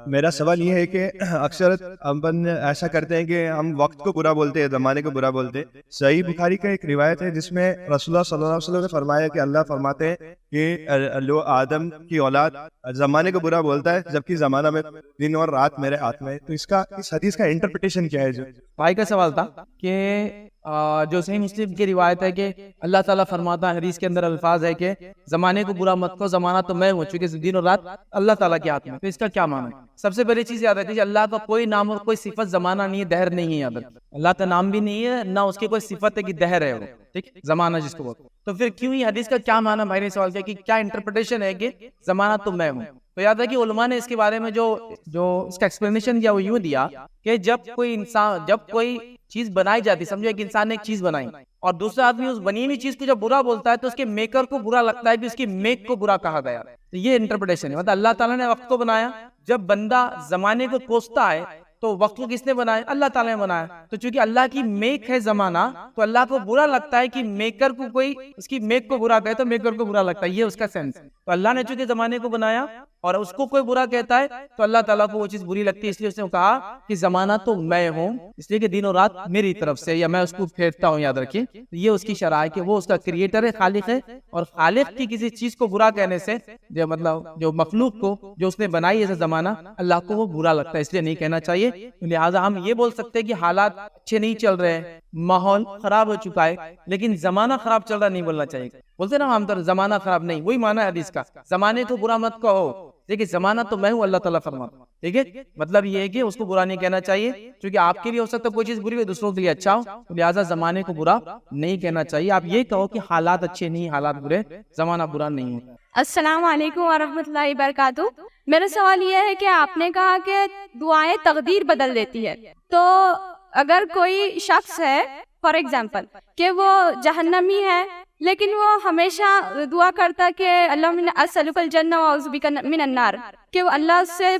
E: میرا سوال یہ ہے کہ اکثر ہم ایسا کرتے ہیں کہ ہم وقت کو برا بولتے ہیں, زمانے کو برا بولتے ہیں. صحیح بخاری کا ایک روایت ہے جس میں رسول اللہ صلی اللہ علیہ وسلم نے فرمایا کہ اللہ فرماتے ہیں کہ لو آدم کی اولاد زمانے کو برا بولتا ہے جبکہ زمانہ میں دن اور رات میرے ہاتھ میں. تو اس حدیث کا انٹرپریٹیشن کیا ہے؟ جو
A: بھائی کا سوال تھا کہ جو صحیح مسلم کی روایت ہے کہ اللہ تعالیٰ فرماتا ہے, حدیث کے اندر الفاظ ہے کہ زمانے کو برا مت کہو, زمانہ تو میں ہوں, چونکہ دن اور رات اللہ تعالیٰ کے ہاتھ میں. تو اس کا کیا معنی ہے؟ سب سے پہلی چیز یاد رکھیے اللہ کا کوئی نام اور کوئی صفت زمانہ نہیں ہے, دہر نہیں ہے. یاد رکھیے اللہ کا نام بھی نہیں ہے, نہ اس کی کوئی صفت ہے کہ دہر ہے وہ, ٹھیک, زمانہ جس کو بولتے. تو پھر کیوں یہ حدیث کا کیا معنی بھائی نے سوال کیا کہ کیا انٹرپریٹیشن ہے کہ زمانہ تو میں ہوں. تو یاد ہے کہ علماء نے اس کے بارے میں جو اس کا ایکسپلینیشن دیا وہ یوں دیا کہ جب کوئی چیز بنائی جاتی, سمجھو ایک انسان نے ایک چیز بنائی اور دوسرا آدمی اس بنی ہوئی چیز کو جب برا بولتا ہے تو اس کے میکر کو برا لگتا ہے کہ اس کی میک کو برا کہا گیا. تو یہ انٹرپریٹیشن ہے. مطلب اللہ تعالیٰ نے وقت کو بنایا, جب بندہ زمانے کو کوستا ہے تو وقت کو کس نے بنایا؟ اللہ تعالیٰ نے بنایا. تو چونکہ اللہ کی میک ہے زمانہ, تو اللہ کو برا لگتا ہے کہ میکر کو کوئی اس کی میک کو برا کہے تو میکر کو برا لگتا ہے, یہ اس کا سینس. تو اللہ نے چونکہ زمانے کو بنایا اور اس کو کوئی برا کہتا ہے تو اللہ تعالیٰ کو وہ چیز بری لگتی ہے, اس لیے اس نے کہا کہ زمانہ تو میں ہوں, اس لیے کہ دن اور رات میری طرف سے, یا میں اس کو پھیرتا ہوں. یاد رکھیے یہ اس کی شرح ہے کہ وہ اس کا کریٹر ہے, خالق ہے, اور خالق کی کسی چیز کو برا کہنے سے جو مخلوق کو جو اس نے بنائی ہے زمانہ, اللہ کو وہ برا لگتا ہے, اس لیے نہیں کہنا چاہیے. لہٰذا ہم یہ بول سکتے ہیں کہ حالات اچھے نہیں چل رہے, ماحول خراب ہو چکا ہے, لیکن زمانہ خراب چل رہا نہیں بولنا چاہیے. بولتے نا عام طور زمانہ خراب نہیں, وہی معنی ہے حدیث کا, زمانے کو برا مت کہو, دیکھیں زمانہ تو میں ہوں, اللہ تعالیٰ فرماتا. ٹھیک ہے, مطلب یہ ہے کہ اس کو برا نہیں کہنا چاہیے, کیونکہ آپ کے لیے ہو سکتا ہے کوئی چیز بری ہو, دوسروں کے لیے اچھا ہو, لہٰذا زمانے کو برا نہیں کہنا چاہیے. آپ یہ کہو کہ حالات اچھے نہیں, حالات برے, زمانہ برا نہیں ہے.
D: السلام علیکم ورحمۃ اللہ وبرکاتہ. میرا سوال یہ ہے کہ آپ نے کہا کہ دعائیں تقدیر بدل دیتی ہے, تو اگر کوئی شخص ہے فار ایگزامپل کہ وہ جہنمی ہے, لیکن وہ ہمیشہ دعا کرتا کہ اللہم اسألک الجنہ واعوذ بک من النار, کہ وہ اللہ سے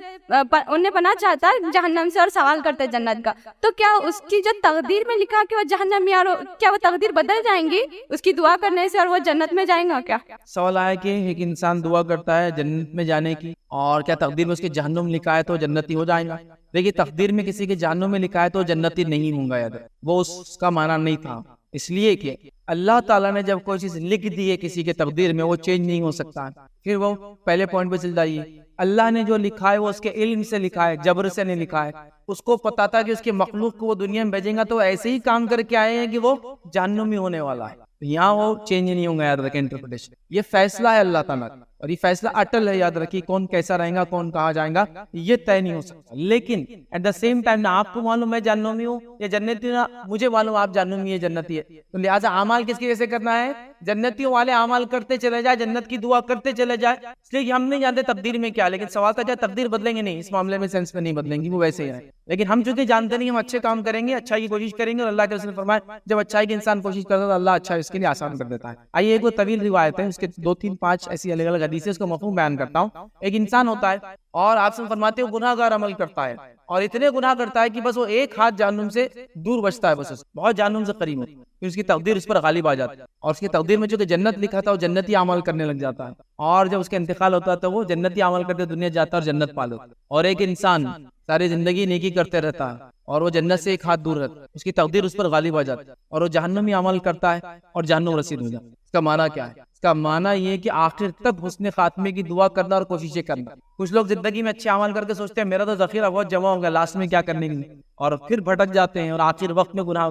D: انہیں پناہ چاہتا ہے جہنم سے اور سوال کرتا ہے جنت کا, تو کیا اس کی جو تقدیر میں لکھا کہ وہ جہنمی ہے, کیا وہ تقدیر بدل جائیں گی اس کی دعا کرنے سے اور وہ جنت میں جائیں گا کیا؟
A: سوال آیا کہ ایک انسان دعا کرتا ہے جنت میں جانے کی, اور کیا تقدیر میں اس کے جہنم لکھا ہے تو جنتی ہو جائے گا؟ دیکھیے تقدیر میں کسی کے جہنم میں لکھا ہے تو جنتی نہیں ہوں گا, یاد وہ اس کا معنی نہیں تھا. اس لیے کہ اللہ تعالیٰ نے جب کوئی چیز لکھ دی ہے کسی کے تقدیر میں وہ چینج نہیں ہو سکتا. پھر وہ پہلے پوائنٹ پہ چل جائیے, اللہ نے جو لکھا ہے وہ اس کے علم سے لکھا ہے, جبر سے نہیں لکھا ہے. اس کو پتا تھا کہ اس کے مخلوق کو وہ دنیا میں بھیجیں گا تو ایسے ہی کام کر کے آئے ہیں کہ وہ جہنمی ہونے والا ہے. یہاں وہ چینج نہیں ہوں گا, یاد رکھیں انٹرپریٹیشن. یہ فیصلہ ہے اللہ تعالیٰ کا اور یہ فیصلہ اٹل ہے, یاد رکھیے. کون کیسا رہے گا, کون کہاں جائے گا, یہ طے نہیں ہو سکتا. لیکن ایٹ دا سیم ٹائم نہ آپ کو معلوم ہے جہنمی ہوں یا جنتی, نہ مجھے معلوم آپ جہنمی ہے جنتی ہے. تو لہٰذا اعمال کس کی وجہ سے کرنا ہے؟ جنتیوں والے اعمال کرتے چلے جائے, جنت کی دعا کرتے چلے جائے. اس لیے ہم نہیں جانتے تقدیر میں کیا, لیکن سوال تھا کیا تقدیر بدلیں گے؟ نہیں, اس معاملے میں سینس میں نہیں بدلیں گی, وہ ویسے ہی ہے. لیکن ہم چونکہ جانتے نہیں, ہم اچھے کام کریں گے, اچھائی کی کوشش کریں گے. اور اللہ کے رسول نے فرمایا جب اچھائی کی انسان کوشش کرتا ہے تو اللہ اچھا اس کے لیے آسان کر دیتا ہے. آئیے ایک وہ طویل روایت ہے, اس کے 2-3-5 ایسی الگ الگ حدیثیں, اس کو مفہوم بیان کرتا ہوں. ایک انسان ہوتا ہے اور آپ سے فرماتے ہیں گناہ گار عمل کرتا ہے اور اتنے گناہ کرتا ہے کہ بس وہ ایک ہاتھ جہنم سے دور بچتا ہے, بس بہت جہنم سے قریب ہے. پھر اس کی تقدیر اس پر غالب آ جاتی ہے اور اس کی تقدیر میں چونکہ جنت لکھا تھا وہ جنتی عمل کرنے لگ جاتا ہے. اور جب اس کا انتقال ہوتا ہے تو وہ جنتی عمل کرتے دنیا جاتا ہے اور جنت پا لیتا ہے. اور ایک انسان ساری زندگی نیکی کرتے رہتا ہے اور وہ جنت سے ایک ہاتھ دور رہتا ہے, اس کی تقدیر اس پر غالب آ جاتی ہے اور وہ جہنمی عمل کرتا ہے اور جہنم رسید ہو جاتا ہے. اس کا معنی کیا ہے؟ اس کا معنی یہ کہ آخر تک حسن خاتمے کی دعا کرنا اور کوششیں کرنا. کچھ لوگ زندگی میں اچھے عمل کر کے سوچتے ہیں میرا تو ذخیرہ بہت جمع ہوگا, لاسٹ میں کیا کرنے کے لیے, اور پھر بھٹک جاتے ہیں اور آخر وقت میں گناہ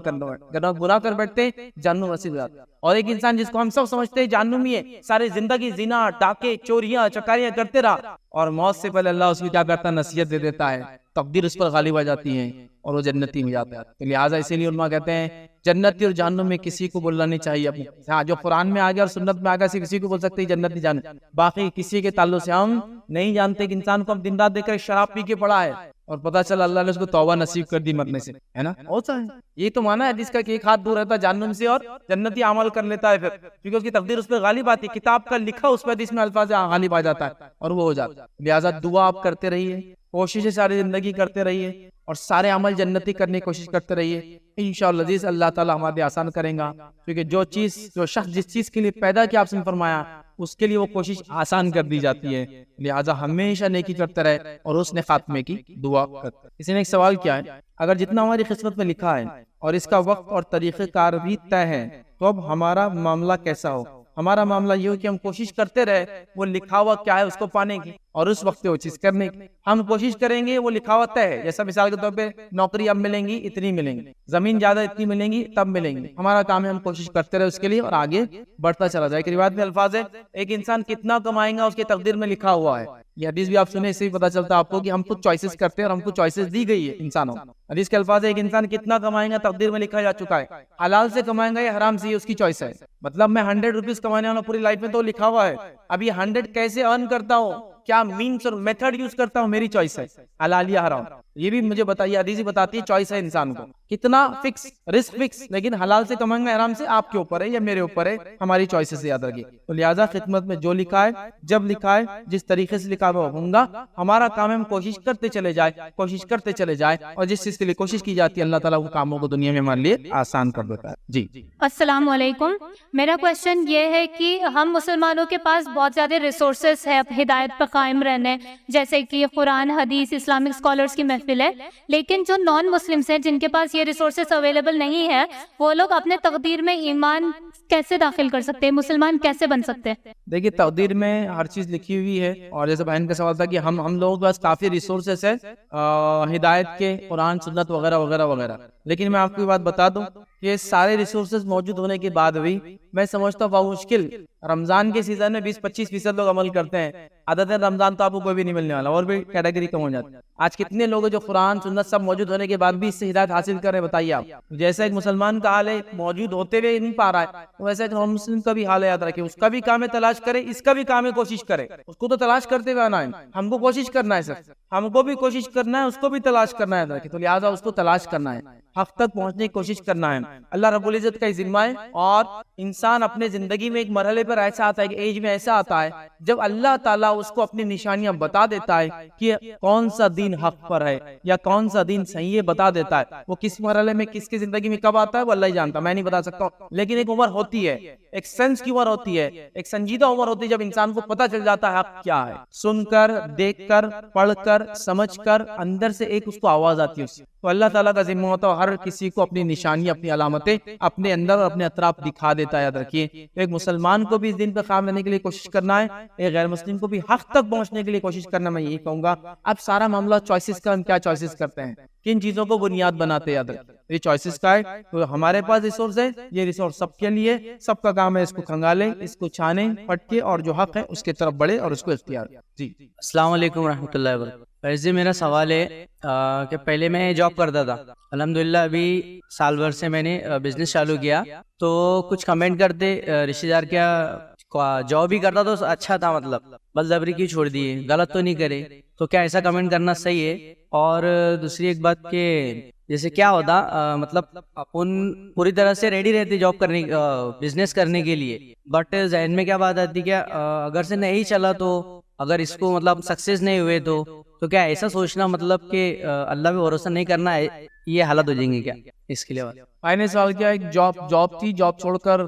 A: گناہ کر بیٹھتے ہیں, جہنم رسید ہو جاتا ہے. اور ایک انسان جس کو ہم سب سمجھتے ہیں جہنمی ہے, ساری زندگی زنا, ڈاکے, چوریاں, چکاریاں کرتے رہا اور موت سے پہلے اللہ اس کی کیا کرتا ہے, نصیحت دے دیتا ہے, تقدیر اس پر غالب آ جاتی ہے اور وہ جنتی ہو جاتا ہے. تو لہٰذا اسی لیے علماء کہتے ہیں جنتی اور جہنم میں کسی کو بولنا نہیں چاہیے اپنے. ہاں جو قرآن میں آ گیا اور سنت میں آ گیا کسی کو بول سکتے ہیں جنتی جانے, باقی کسی کے تعلق سے ہم نہیں جانتے. کہ انسان کو ہم دن رات دیکھ کر شراب پی کے پڑا ہے اور پتہ چلا اللہ نے اس کو توبہ نصیب کر دی مرنے سے, ہے نا, ہوتا ہے. یہ تو مانا ہے حدیث کا کہ ایک ہاتھ دور رہتا ہے جہنم سے اور جنتی عمل کر لیتا ہے, پھر کیونکہ اس کی تقدیر اس پہ غالب آتی ہے, کتاب کا لکھا اس پہ حدیث میں الفاظ غالب آ جاتا ہے اور وہ ہو جاتا ہے. لہٰذا دعا آپ کرتے رہیے, کوششیں ساری زندگی کرتے رہیے اور سارے عمل جنتی کرنے کی کوشش کرتے رہیے. انشاءاللہ عزیز اللہ تعالیٰ ہمارے آسان کریں گا, کیونکہ جو شخص جس چیز کے لیے پیدا کیا آپ سے فرمایا اس کے لیے وہ کوشش آسان کر دی جاتی ہے. لہٰذا ہمیشہ نیکی کرتے رہے اور اس نے خاتمے کی دعا کرتے. کسی نے ایک سوال کیا ہے, اگر جتنا ہماری قسمت میں لکھا ہے اور اس کا وقت اور طریقہ کار بھی طے ہے تو اب ہمارا معاملہ کیسا ہو؟ ہمارا معاملہ یہ ہو کہ ہم کوشش کرتے رہے وہ لکھا ہوا کیا ہے اس کو پانے کی اور اس وقت وہ چیز کرنے کی. ہم کوشش کریں گے وہ لکھا ہوا طے ہے, جیسا مثال کے طور پہ نوکری اب ملیں گی اتنی ملیں گی, زمین زیادہ اتنی ملیں گی تب ملیں گی. ہمارا کام ہے ہم کوشش کرتے رہے اس کے لیے اور آگے بڑھتا چلا جائے. ایک روایت میں الفاظ ہے ایک انسان کتنا کمائے گا اس کے تقدیر میں لکھا ہوا ہے. یہ حدیث بھی آپ سنیں, اس سے بھی پتا چلتا ہے آپ کو کہ ہم کچھ چوائسز کرتے ہیں اور ہم کو چوائسز دی گئی ہے انسانوں. حدیث کے الفاظ ہے ایک انسان کتنا کمائے گا تقدیر میں لکھا جا چکا ہے, حلال سے کمائے گا یا حرام سے, یہ اس کی چوائس ہے. مطلب میں 100 روپیز کمانے والا پوری لائف میں تو لکھا ہوا ہے, اب یہ 100 کیسے ارن کرتا ہوں, کیا مینس اور میتھڈ یوز کرتا ہوں, میری چوائس ہے, حلال یا حرام. یہ بھی مجھے بتائیے, حدیث بتاتی ہے چوائس ہے انسان کو, کتنا فکس, رسک فکس, لیکن حلال سے کمائیں گے حرام سے آپ کے اوپر ہے یا میرے اوپر ہے, ہماری چوائسز سے یاد رکھیے. تو لہٰذا خدمت میں جو لکھا ہے جب لکھا ہے جس طریقے سے لکھا ہوا ہوں گا, ہمارا کام ہے ہم کوشش کرتے چلے جائے, کوشش کرتے چلے جائے, اور جس چیز کے لیے کوشش کی جاتی ہے اللہ تعالیٰ وہ کاموں کو دنیا میں ہمارے لیے آسان کر دیتا ہے. جی
F: السلام علیکم. میرا کوشچن یہ ہے کہ ہم مسلمانوں کے پاس بہت زیادہ ریسورسز ہے ہدایت پہ قائم رہنے, جیسے کہ قرآن, حدیث, اسلامک اسکالرس کی محفل ہے, لیکن جو نان مسلمس ہیں جن کے پاس یہ ریسورسز اویلیبل نہیں ہے وہ لوگ اپنے تقدیر میں ایمان کیسے داخل کر سکتے ہیں, مسلمان کیسے بن سکتے ہیں؟
A: دیکھیے تقدیر میں ہر چیز لکھی ہوئی ہے, اور جیسے بہن کا سوال تھا کہ ہم لوگوں کے پاس کافی ریسورسز ہے ہدایت کے, قرآن, سنت وغیرہ وغیرہ وغیرہ, لیکن میں آپ کو یہ بات بتا دوں کہ سارے ریسورسز موجود ہونے کے بعد بھی میں سمجھتا ہوں بہت مشکل رمضان کے سیزن میں 20-25% لوگ عمل کرتے ہیں. عدد رمضان تو آپ کو کوئی بھی نہیں ملنے والا, اور بھی کیٹیگری کم ہو جاتی ہے. آج کتنے لوگ جو قرآن, سنت سب موجود ہونے کے بعد بھی اس سے ہدایت حاصل کر رہے ہیں, بتائیے آپ. جیسا ایک مسلمان کا حال ہے موجود ہوتے ہوئے نہیں پا رہا ہے, ویسا ایک نان مسلم کا بھی حال ہے. یاد رکھیں اس کا بھی کام ہے تلاش کرے, اس کا بھی کام ہے کوشش کرے. اس کو تو تلاش کرتے ہوئے آنا ہے, ہم کو کوشش کرنا ہے, سر ہم کو بھی کوشش کرنا ہے, اس کو بھی تلاش کرنا ہے. تو لہٰذا اس کو تلاش کرنا ہے, حق تک پہنچنے کی کوشش کرنا ہے. اللہ رب العزت کا ذمہ ہے, اور انسان اپنے زندگی میں ایک مرحلے پر ایسا آتا ہے, ایک ایج میں ایسا آتا ہے جب اللہ تعالیٰ اس کو اپنی نشانیاں بتا دیتا ہے کہ کون سا دین حق پر ہے یا کون سا دین صحیح ہے, بتا دیتا ہے. وہ کس مرحلے میں کس کی زندگی میں کب آتا ہے وہ اللہ ہی جانتا, میں نہیں بتا سکتا ہوں, لیکن ایک عمر ہوتی ہے, ایک سینس کی عمر ہوتی ہے, ایک سنجیدہ عمر ہوتی ہے جب انسان کو پتہ چل جاتا ہے حق کیا ہے. سن کر, دیکھ کر, پڑھ کر, سمجھ کر اندر سے ایک اس کو آواز آتی ہے. تو اللہ تعالیٰ کا ذمہ ہوتا ہے ہر کسی کو اپنی نشانی, اپنی علامتیں اپنے اندر اور اپنے اطراف دکھا دیتا ہے. یاد رکھیے, ایک مسلمان کو بھی اس دن پہ قائم رہنے کے لیے کوشش کرنا ہے, ایک غیر مسلم کو بھی حق تک پہنچنے کے لیے کوشش کرنا. میں یہی کہوں گا اب سارا معاملہ چوائسز کا, ہم کیا چوائسز کرتے ہیں, کن چیزوں کو بنیاد بناتے ہیں. یاد رکھیے یہ چوائسز کا ہے. تو ہمارے پاس ریسورس ہے, یہ ریسورس سب کے لیے, سب کا کام ہے اس کو کھنگالیں, اس کو چھانے پھٹکے, اور جو حق ہے اس کی طرف بڑھے اور اس کو اختیار. جی
C: السلام علیکم ورحمۃ اللہ وبرکاتہ. ویسے میرا سوال ہے کہ پہلے میں جاب کرتا تھا, الحمدللہ ابھی سال بھر سے میں نے بزنس چالو کیا. تو کچھ کمنٹ کرتے رشتہ دار کیا جاب ہی کرتا تو اچھا تھا, مطلب بلدبری کی چھوڑ دیے, غلط تو نہیں کرے, تو کیا ایسا کمنٹ کرنا صحیح ہے؟ اور دوسری ایک بات کہ جیسے کیا ہوتا مطلب اپن پوری طرح سے ریڈی رہتے جاب کرنے, بزنس کرنے کے لیے, بٹ ذہن میں کیا بات آتی, کیا اگر سے نہیں چلا تو, اگر اس کو مطلب سکسیس نہیں ہوئے تو کیا ایسا سوچنا مطلب کہ اللہ پہ بھروسہ نہیں کرنا ہے, یہ حالت ہو جائیں گے کیا؟ اس کے لیے
A: میں نے سوال کیا, ایک جاب تھی, جاب چھوڑ کر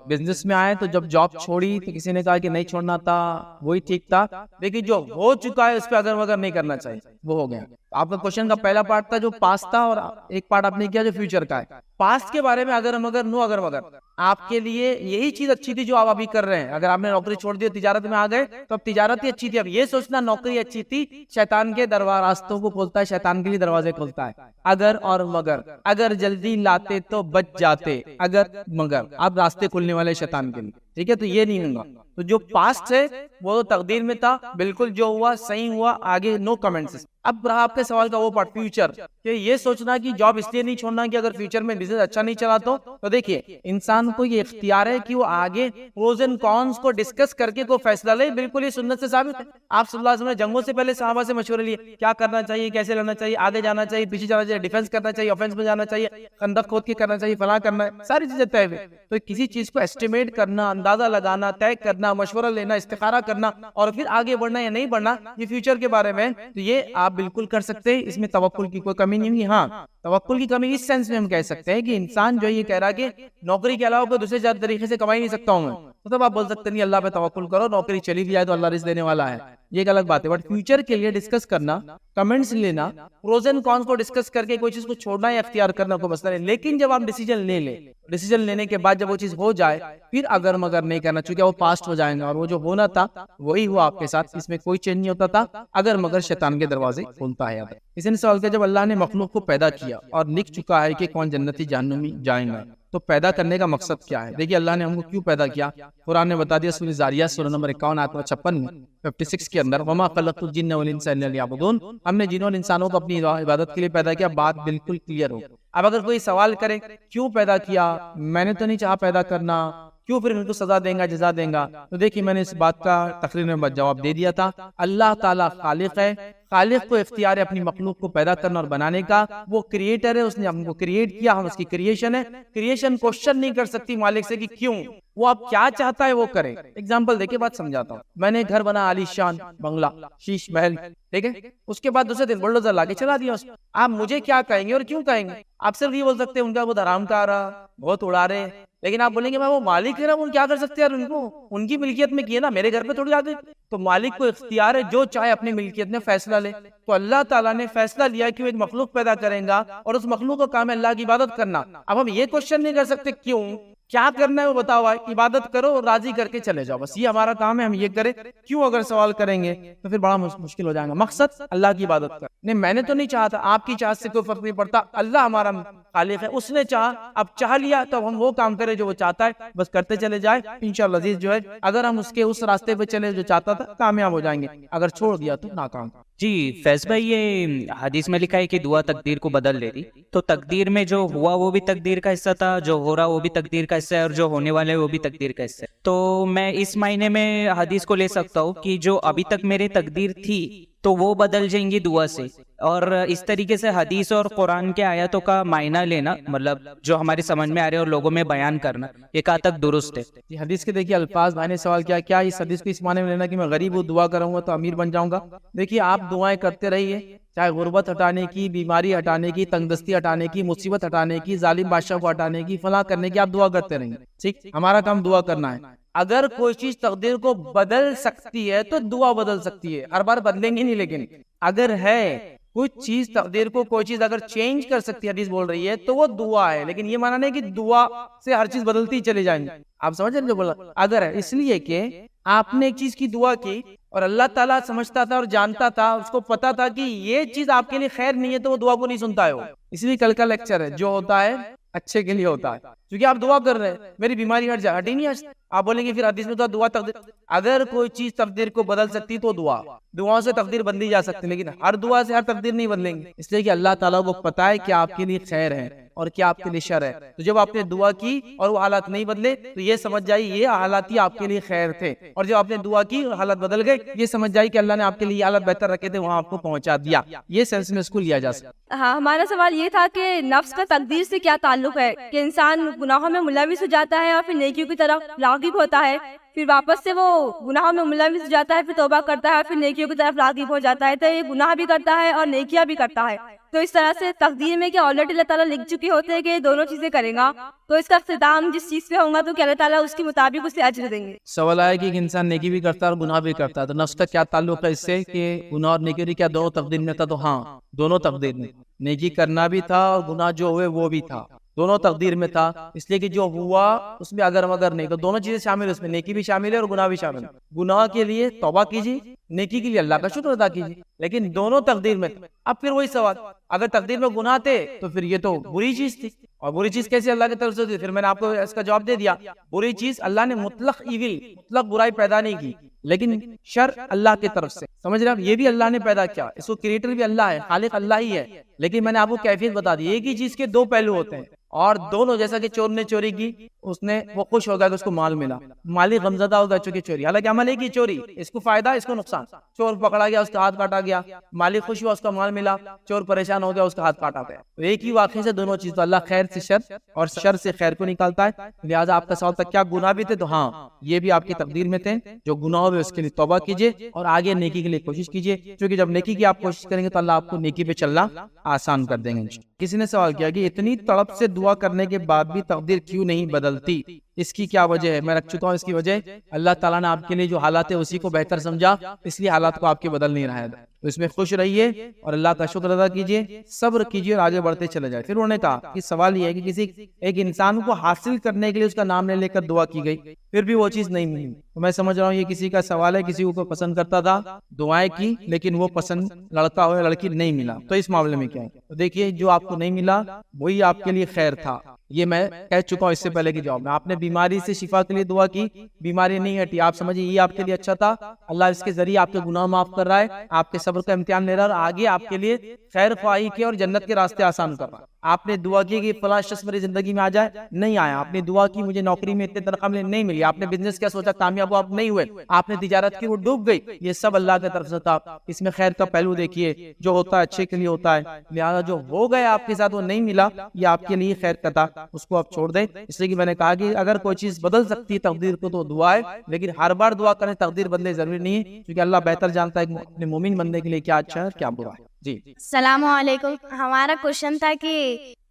A: بزنس میں آئے, تو جب جاب چھوڑی تو کسی نے کہا کہ نہیں چھوڑنا تھا, وہی ٹھیک تھا, لیکن جو ہو چکا ہے اس پہ اگر مگر نہیں کرنا چاہیے, وہ ہو گیا. آپ کا کوشچن کا پہلا پارٹ تھا جو پاسٹ تھا, اور ایک پارٹ آپ نے کیا جو فیوچر کا ہے. پاسٹ کے بارے میں اگر مگر نو اگر مگر, آپ کے لیے یہی چیز اچھی تھی جو آپ ابھی کر رہے ہیں. اگر آپ نے نوکری چھوڑ دی, تجارت میں آ گئے, تو اب تجارت ہی اچھی تھی. اب یہ سوچنا نوکری اچھی تھی, شیطان کے راستوں کو کھولتا ہے, شیطان کے لیے دروازے کھولتا ہے. اگر اور مگر, اگر جلدی لاتے تو بچ جاتے, اگر مگر آپ راستے کھولنے والے شیطان کے لیے, ٹھیک ہے. تو یہ نہیں ہوگا. تو جو پاسٹ ہے وہ تو تقدیر میں تھا, بالکل جو ہوا صحیح ہوا, آگے نو کمنٹس. اب رہا آپ کے سوال کا وہ پارٹ فیوچر, کہ یہ سوچنا کہ جاب اس لیے نہیں چھوڑنا کہ اگر فیوچر میں بزنس اچھا نہیں چلا تو دیکھیے انسان کو یہ اختیار ہے کہ وہ آگے پروز اینڈ کونس کو ڈسکس کر کے کوئی فیصلہ لے. بالکل یہ سنت سے ثابت ہے. آپ صلی اللہ علیہ وسلم نے جنگوں سے پہلے صحابہ سے مشورے لیے, کیا کرنا چاہیے, کیسے لڑنا چاہیے, آگے جانا چاہیے, پیچھے جانا چاہیے, ڈیفنس کرنا چاہیے, آفنس میں جانا چاہیے, خندق کھود کے کرنا چاہیے, فلاں کرنا ہے, ساری چیزیں طے ہوئی. تو کسی چیز کو ایسٹیمیٹ کرنا, اندازہ لگانا, طے کرنا, مشورہ لینا, استخارہ کرنا, اور پھر آگے بڑھنا یا نہیں بڑھنا, یہ فیوچر کے بارے میں, تو یہ آپ بالکل کر سکتے. اس میں توکل کی کوئی کمی نہیں ہوگی. ہاں توکل کی کمی اس سینس میں ہم کہہ سکتے ہیں کہ انسان جو یہ کہہ رہا کہ نوکری کے علاوہ کوئی دوسرے زیادہ طریقے سے کما ہی نہیں سکتا ہوں میں, مطلب آپ بول سکتے نہیں اللہ پہ توکل کرو, نوکری چلی بھی جائے تو اللہ رزق دینے والا ہے, یہ ایک الگ بات ہے. بٹ فیوچر کے لیے ڈسکس کرنا, کمنٹس لینا, پروز اینڈ کونس کو ڈسکس کر کے کوئی چیز کو چھوڑنا یا اختیار کرنا کوئی مسئلہ نہیں. لیکن جب آپ ڈیسیجن لے لیں, ڈیسیجن لینے کے بعد جب وہ چیز ہو جائے, پھر اگر مگر نہیں کرنا, چونکہ وہ پاسٹ ہو جائیں گا, اور وہ جو ہونا تھا وہی ہوا آپ کے ساتھ, اس میں کوئی چینج نہیں ہوتا تھا. اگر مگر شیطان کے دروازے کھولتا ہے. اس نے سوال کیا, جب اللہ نے مخلوق کو پیدا کیا اور لکھ چکا ہے کہ کون جنتی جہنمی جائیں گا, تو پیدا کرنے کا مقصد کیا ہے؟ دیکھیے اللہ نے ہم کو کیوں پیدا کیا, قرآن نے بتا دیا سورہ زاریات سورہ نمبر 51 آیت 56 میں 56 کے اندر, وما خلقت الجن والانس الا لیعبدون, ہم نے جنوں اور انسانوں کو اپنی عبادت کے لیے پیدا کیا. بات بالکل کلیئر ہو. اب اگر کوئی سوال کرے کیوں پیدا کیا, میں نے تو نہیں چاہا پیدا کرنا, کیوں پھر ان کو سزا دیں گا, جزا دیں گا, تو دیکھیے میں نے اس بات کا تقریر میں جواب دے دیا تھا. اللہ تعالیٰ خالق ہے, خالق کو اختیار ہے اپنی مخلوق کو پیدا کرنا اور بنانے کا. وہ کریٹر ہے, اس نے ہم کو کریٹ کیا, ہم اس کی کریشن ہے. کریشن کوشچن نہیں کر سکتی مالک سے کہ کیوں, وہ اب کیا چاہتا ہے وہ کرے. ایگزامپل دیکھیں, بات سمجھاتا ہوں. میں نے گھر بنا عالی شان بنگلہ, شیش محل, ٹھیک ہے, اس کے بعد دوسرے دن بلڈوزر لا کے چلا دیا اس. آپ مجھے کیا کہیں گے اور کیوں کہیں گے؟ آپ صرف یہ بول سکتے ہیں ان کا بہت حرام کار رہا, بہت اڑا رہے, لیکن آپ بولیں گے میں وہ مالک ہے نا, وہ کیا کر سکتے ہیں یار, ان کو ان کی ملکیت میں کیے نا, میرے گھر پہ تھوڑی آ گئی. تو مالک کو اختیار ہے جو چاہے اپنی ملکیت میں فیصلہ لے. تو اللہ تعالیٰ نے فیصلہ لیا کہ وہ ایک مخلوق پیدا کریں گا اور اس مخلوق کا کام ہے اللہ کی عبادت کرنا. اب ہم یہ کوشچن نہیں کر سکتے کیوں, کیا کرنا ہے وہ بتاؤ, عبادت کرو اور راضی کر کے چلے جاؤ, بس یہ ہمارا کام ہے, ہم یہ کریں. کیوں اگر سوال کریں گے تو پھر بڑا مشکل ہو جائے گا. مقصد اللہ کی عبادت کر. نہیں میں نے تو نہیں چاہا تھا, آپ کی چاہت سے کوئی فرق نہیں پڑتا, اللہ ہمارا خالق ہے, اس نے چاہا, اب چاہ لیا تو ہم وہ کام کریں جو وہ چاہتا ہے, بس کرتے چلے جائے. انشاءاللہ عزیز جو ہے اگر ہم اس کے اس راستے پہ چلے جو چاہتا تھا, کامیاب ہو جائیں گے. اگر چھوڑ دیا تو ناکام.
C: جی فیض بھائی, یہ حدیث میں لکھا ہے کہ دعا تقدیر کو بدل دیتی, تو تقدیر میں جو ہوا وہ بھی تقدیر کا حصہ تھا, جو ہو رہا وہ بھی تقدیر کا حصہ ہے, اور جو ہونے والے وہ بھی تقدیر کا حصہ ہے. تو میں اس معنی میں حدیث کو لے سکتا ہوں کہ جو ابھی تک میرے تقدیر تھی تو وہ بدل جائیں گی دعا سے. اور اس طریقے سے حدیث اور قرآن کے آیاتوں کا معنی لینا, مطلب جو ہماری سمجھ میں آ رہے ہیں اور لوگوں میں بیان کرنا, یہ کہاں تک درست ہے؟
A: جی حدیث کے دیکھیے الفاظ, بھائی نے سوال کیا کیا اس حدیث کو اس معنی میں لینا کہ میں غریب ہوں دعا کروں گا تو امیر بن جاؤں گا. دیکھیے آپ دعائیں کرتے رہیے, چاہے غربت ہٹانے کی, بیماری ہٹانے کی, تنگدستی ہٹانے کی, مصیبت ہٹانے کی, ظالم بادشاہ کو ہٹانے کی, فلاں کرنے کی, آپ دعا کرتے رہیں. ٹھیک, ہمارا کام دعا کرنا ہے. اگر کوئی چیز تقدیر کو بدل سکتی ہے تو دعا بدل سکتی ہے, ہر بار بدلیں گے نہیں, لیکن اگر ہے کچھ چیز تقدیر کو, کوئی چیز اگر چینج کر سکتی ہے, حدیث بول رہی ہے, تو وہ دعا ہے. لیکن یہ مانا نہیں کہ دعا سے ہر چیز بدلتی ہی چلی جائیں گی. آپ سمجھ رہے ہیں جو بولا؟ اگر ہے اس لیے کہ آپ نے ایک چیز کی دعا کی اور اللہ تعالیٰ سمجھتا تھا اور جانتا تھا, اس کو پتا تھا کہ یہ چیز آپ کے لیے خیر نہیں ہے, تو وہ دعا کو نہیں سنتا ہے. وہ اس لیے کل کا لیکچر ہے, جو ہوتا ہے اچھے کے لیے ہوتا ہے, کیونکہ آپ دعا کر رہے ہیں میری بیماری ہٹ جائے, ہٹی نہیں ہٹ. آپ بولیں گے پھر حدیث میں تو دعا تقدیر, اگر کوئی چیز تقدیر کو بدل سکتی تو دعا, دعاؤں سے تقدیر بدلی جا سکتی, لیکن ہر دعا سے ہر تقدیر نہیں بدلیں گے, اس لیے کہ اللہ تعالیٰ کو پتا ہے کہ آپ کے لیے خیر ہے اور کیا آپ کے لیے شر ہے. تو جب آپ نے دعا کی اور وہ حالات نہیں بدلے تو یہ سمجھ جائیے یہ حالات ہی آپ کے لیے خیر تھے, اور جب آپ نے دعا کی اور حالات بدل گئے, یہ سمجھ جائیے کہ اللہ نے آپ کے لیے یہ حالات بہتر رکھے تھے, وہاں آپ کو پہنچا دیا. یہ سینس میں اس کو لیا جا سکتا.
D: ہاں, ہمارا سوال یہ تھا کہ نفس کا تقدیر سے کیا تعلق ہے, کہ انسان گناہوں میں ملوث ہو جاتا ہے اور پھر نیکیوں کی طرف راغب ہوتا ہے, پھر واپس سے وہ گناہوں میں ملوث ہو جاتا ہے, پھر توبہ کرتا ہے, پھر نیکیوں کی طرف راغب ہو جاتا ہے, تو یہ گناہ بھی کرتا ہے اور نیکیاں بھی کرتا ہے. تو اس طرح سے تقدیر میں کیا آلریڈی اللہ تعالیٰ لکھ چکے ہوتے ہیں کہ یہ دونوں چیزیں کرے گا, تو اس کا اختتام جس چیز پہ ہوگا تو کیا اللہ تعالیٰ اس کے مطابق اسے اجر دیں گے؟
A: سوال آیا کہ ایک انسان نیکی بھی کرتا ہے اور گناہ بھی کرتا ہے, تو نفس کا کیا تعلق ہے اس سے کہ گناہ اور نیکی کیا دونوں تقدیر میں تھا؟ تو ہاں, دونوں تقدیر میں, نیکی کرنا بھی تھا اور گناہ جو ہوئے وہ بھی تھا, دونوں تقدیر میں تھا. اس لیے کہ جو ہوا اس میں اگر مگر نہیں, تو دونوں چیزیں شامل ہے, اس میں نیکی بھی شامل ہے اور گناہ بھی شامل ہے. گناہ کے لیے توبہ کیجیے, نیکی کے لیے اللہ کا شکر ادا کیجیے, لیکن دونوں تقدیر میں. اب پھر وہی سوال, اگر تقدیر میں گناہ تھے تو پھر یہ تو بری چیز تھی, اور بری چیز کیسے اللہ کی طرف سے تھی؟ پھر میں نے آپ کو اس کا جواب دے دیا, بری چیز اللہ نے مطلق ایول, مطلق برائی پیدا نہیں کی, لیکن شر اللہ کی طرف سے, سمجھ رہے ہیں, یہ بھی اللہ نے پیدا کیا, اس کو کریٹر بھی اللہ ہے, خالق اللہ ہی ہے, لیکن میں نے آپ کو کیفیت بتا دی. ایک ہی چیز کے دو پہلو ہوتے ہیں, اور دونوں, جیسا کہ چور نے چوری کی, اس نے وہ خوش ہو گیا کہ اس کو مال ملا, مالی غمزدہ ہو گیا چونکہ چوری, حالانکہ عمل ایک ہی چوری, اس کو فائدہ اس کو نقصان. چور پکڑا گیا, اس کا ہاتھ کاٹا گیا, مالی خوش ہوا, اس کا مال ملا, چور پریشان ہو گیا, اس کا ہاتھ کاٹا گیا. تو ایک ہی واقعے سے دونوں چیز, تو اللہ خیر سے شر اور شر سے خیر کو نکالتا ہے. لہٰذا آپ کا سوال تک کیا گناہ بھی تھے, تو ہاں یہ بھی آپ کی تقدیر میں تھے. جو گناہ ہوئے اس کے لیے توبہ کیجیے اور آگے نیکی کے لیے کوشش کیجیے, کیونکہ جب نیکی کی آپ کوشش کریں گے تو اللہ آپ کو نیکی پہ چلنا آسان کر دیں گے. کسی نے سوال کیا کہ اتنی تڑپ سے دعا کرنے کے بعد بھی تقدیر کیوں نہیں بدلتی, اس کی کیا وجہ ہے؟ میں رکھ چکا ہوں اس کی وجہ, اللہ تعالیٰ نے آپ کے لیے جو حالات ہے اسی کو بہتر سمجھا, اس لیے حالات کو آپ کے بدل نہیں رہا ہے. تو اس میں خوش رہیے اور اللہ کا شکر ادا کیجیے, صبر کیجیے اور آگے بڑھتے چلے جائے. پھر انہوں نے کہا کہ سوال یہ ہے کہ کسی ایک انسان کو حاصل کرنے کے لیے اس کا نام لے کر دعا کی گئی, پھر بھی وہ چیز نہیں ملی. تو میں سمجھ رہا ہوں یہ کسی کا سوال ہے, کسی کو پسند کرتا تھا, دعائیں کی, لیکن وہ پسند لڑکا ہو یا لڑکی نہیں ملا, تو اس معاملے میں کیا ہے؟ تو دیکھیے جو آپ کو نہیں ملا وہی آپ کے لیے خیر تھا. یہ میں کہہ چکا ہوں اس سے پہلے کی جواب میں. آپ نے بیماری سے شفا کے لیے دعا کی, بیماری نہیں ہٹی, آپ سمجھیے یہ آپ کے لیے اچھا تھا, اللہ اس کے ذریعے آپ کے گناہ معاف کر رہا ہے, آپ کے صبر کا امتحان لے رہا ہے, اور آگے آپ کے لیے خیر خواہی کے اور جنت کے راستے آسان کر رہا ہے. آپ نے دعا کی کہ فلاں شخص میری زندگی میں آ جائے, نہیں آیا. آپ نے دعا کی مجھے نوکری میں اتنے تنخواہ نہیں ملی, آپ نے بزنس کیا سوچا کامیاب آپ نہیں ہوئے, آپ نے تجارت کی وہ ڈوب گئی, یہ سب اللہ کی طرف سے تھا. اس میں خیر کا پہلو دیکھیے, جو ہوتا ہے اچھے کے لیے ہوتا ہے. لہٰذا جو ہو گیا آپ کے ساتھ وہ نہیں ملا, یہ آپ کے لیے خیر کا تھا, اس کو آپ چھوڑ دیں. اس لیے کہ میں نے کہا کہ اگر کوئی چیز بدل سکتی ہے تقدیر کو تو دعا ہے, لیکن ہر بار دعا کریں تقدیر بدلے ضروری نہیں ہے, کیونکہ اللہ بہتر جانتا ہے اپنے مومن بندے کے لیے کیا اچھا ہے کیا برا ہے. جی
G: السلام علیکم. ہمارا کوشچن تھا کہ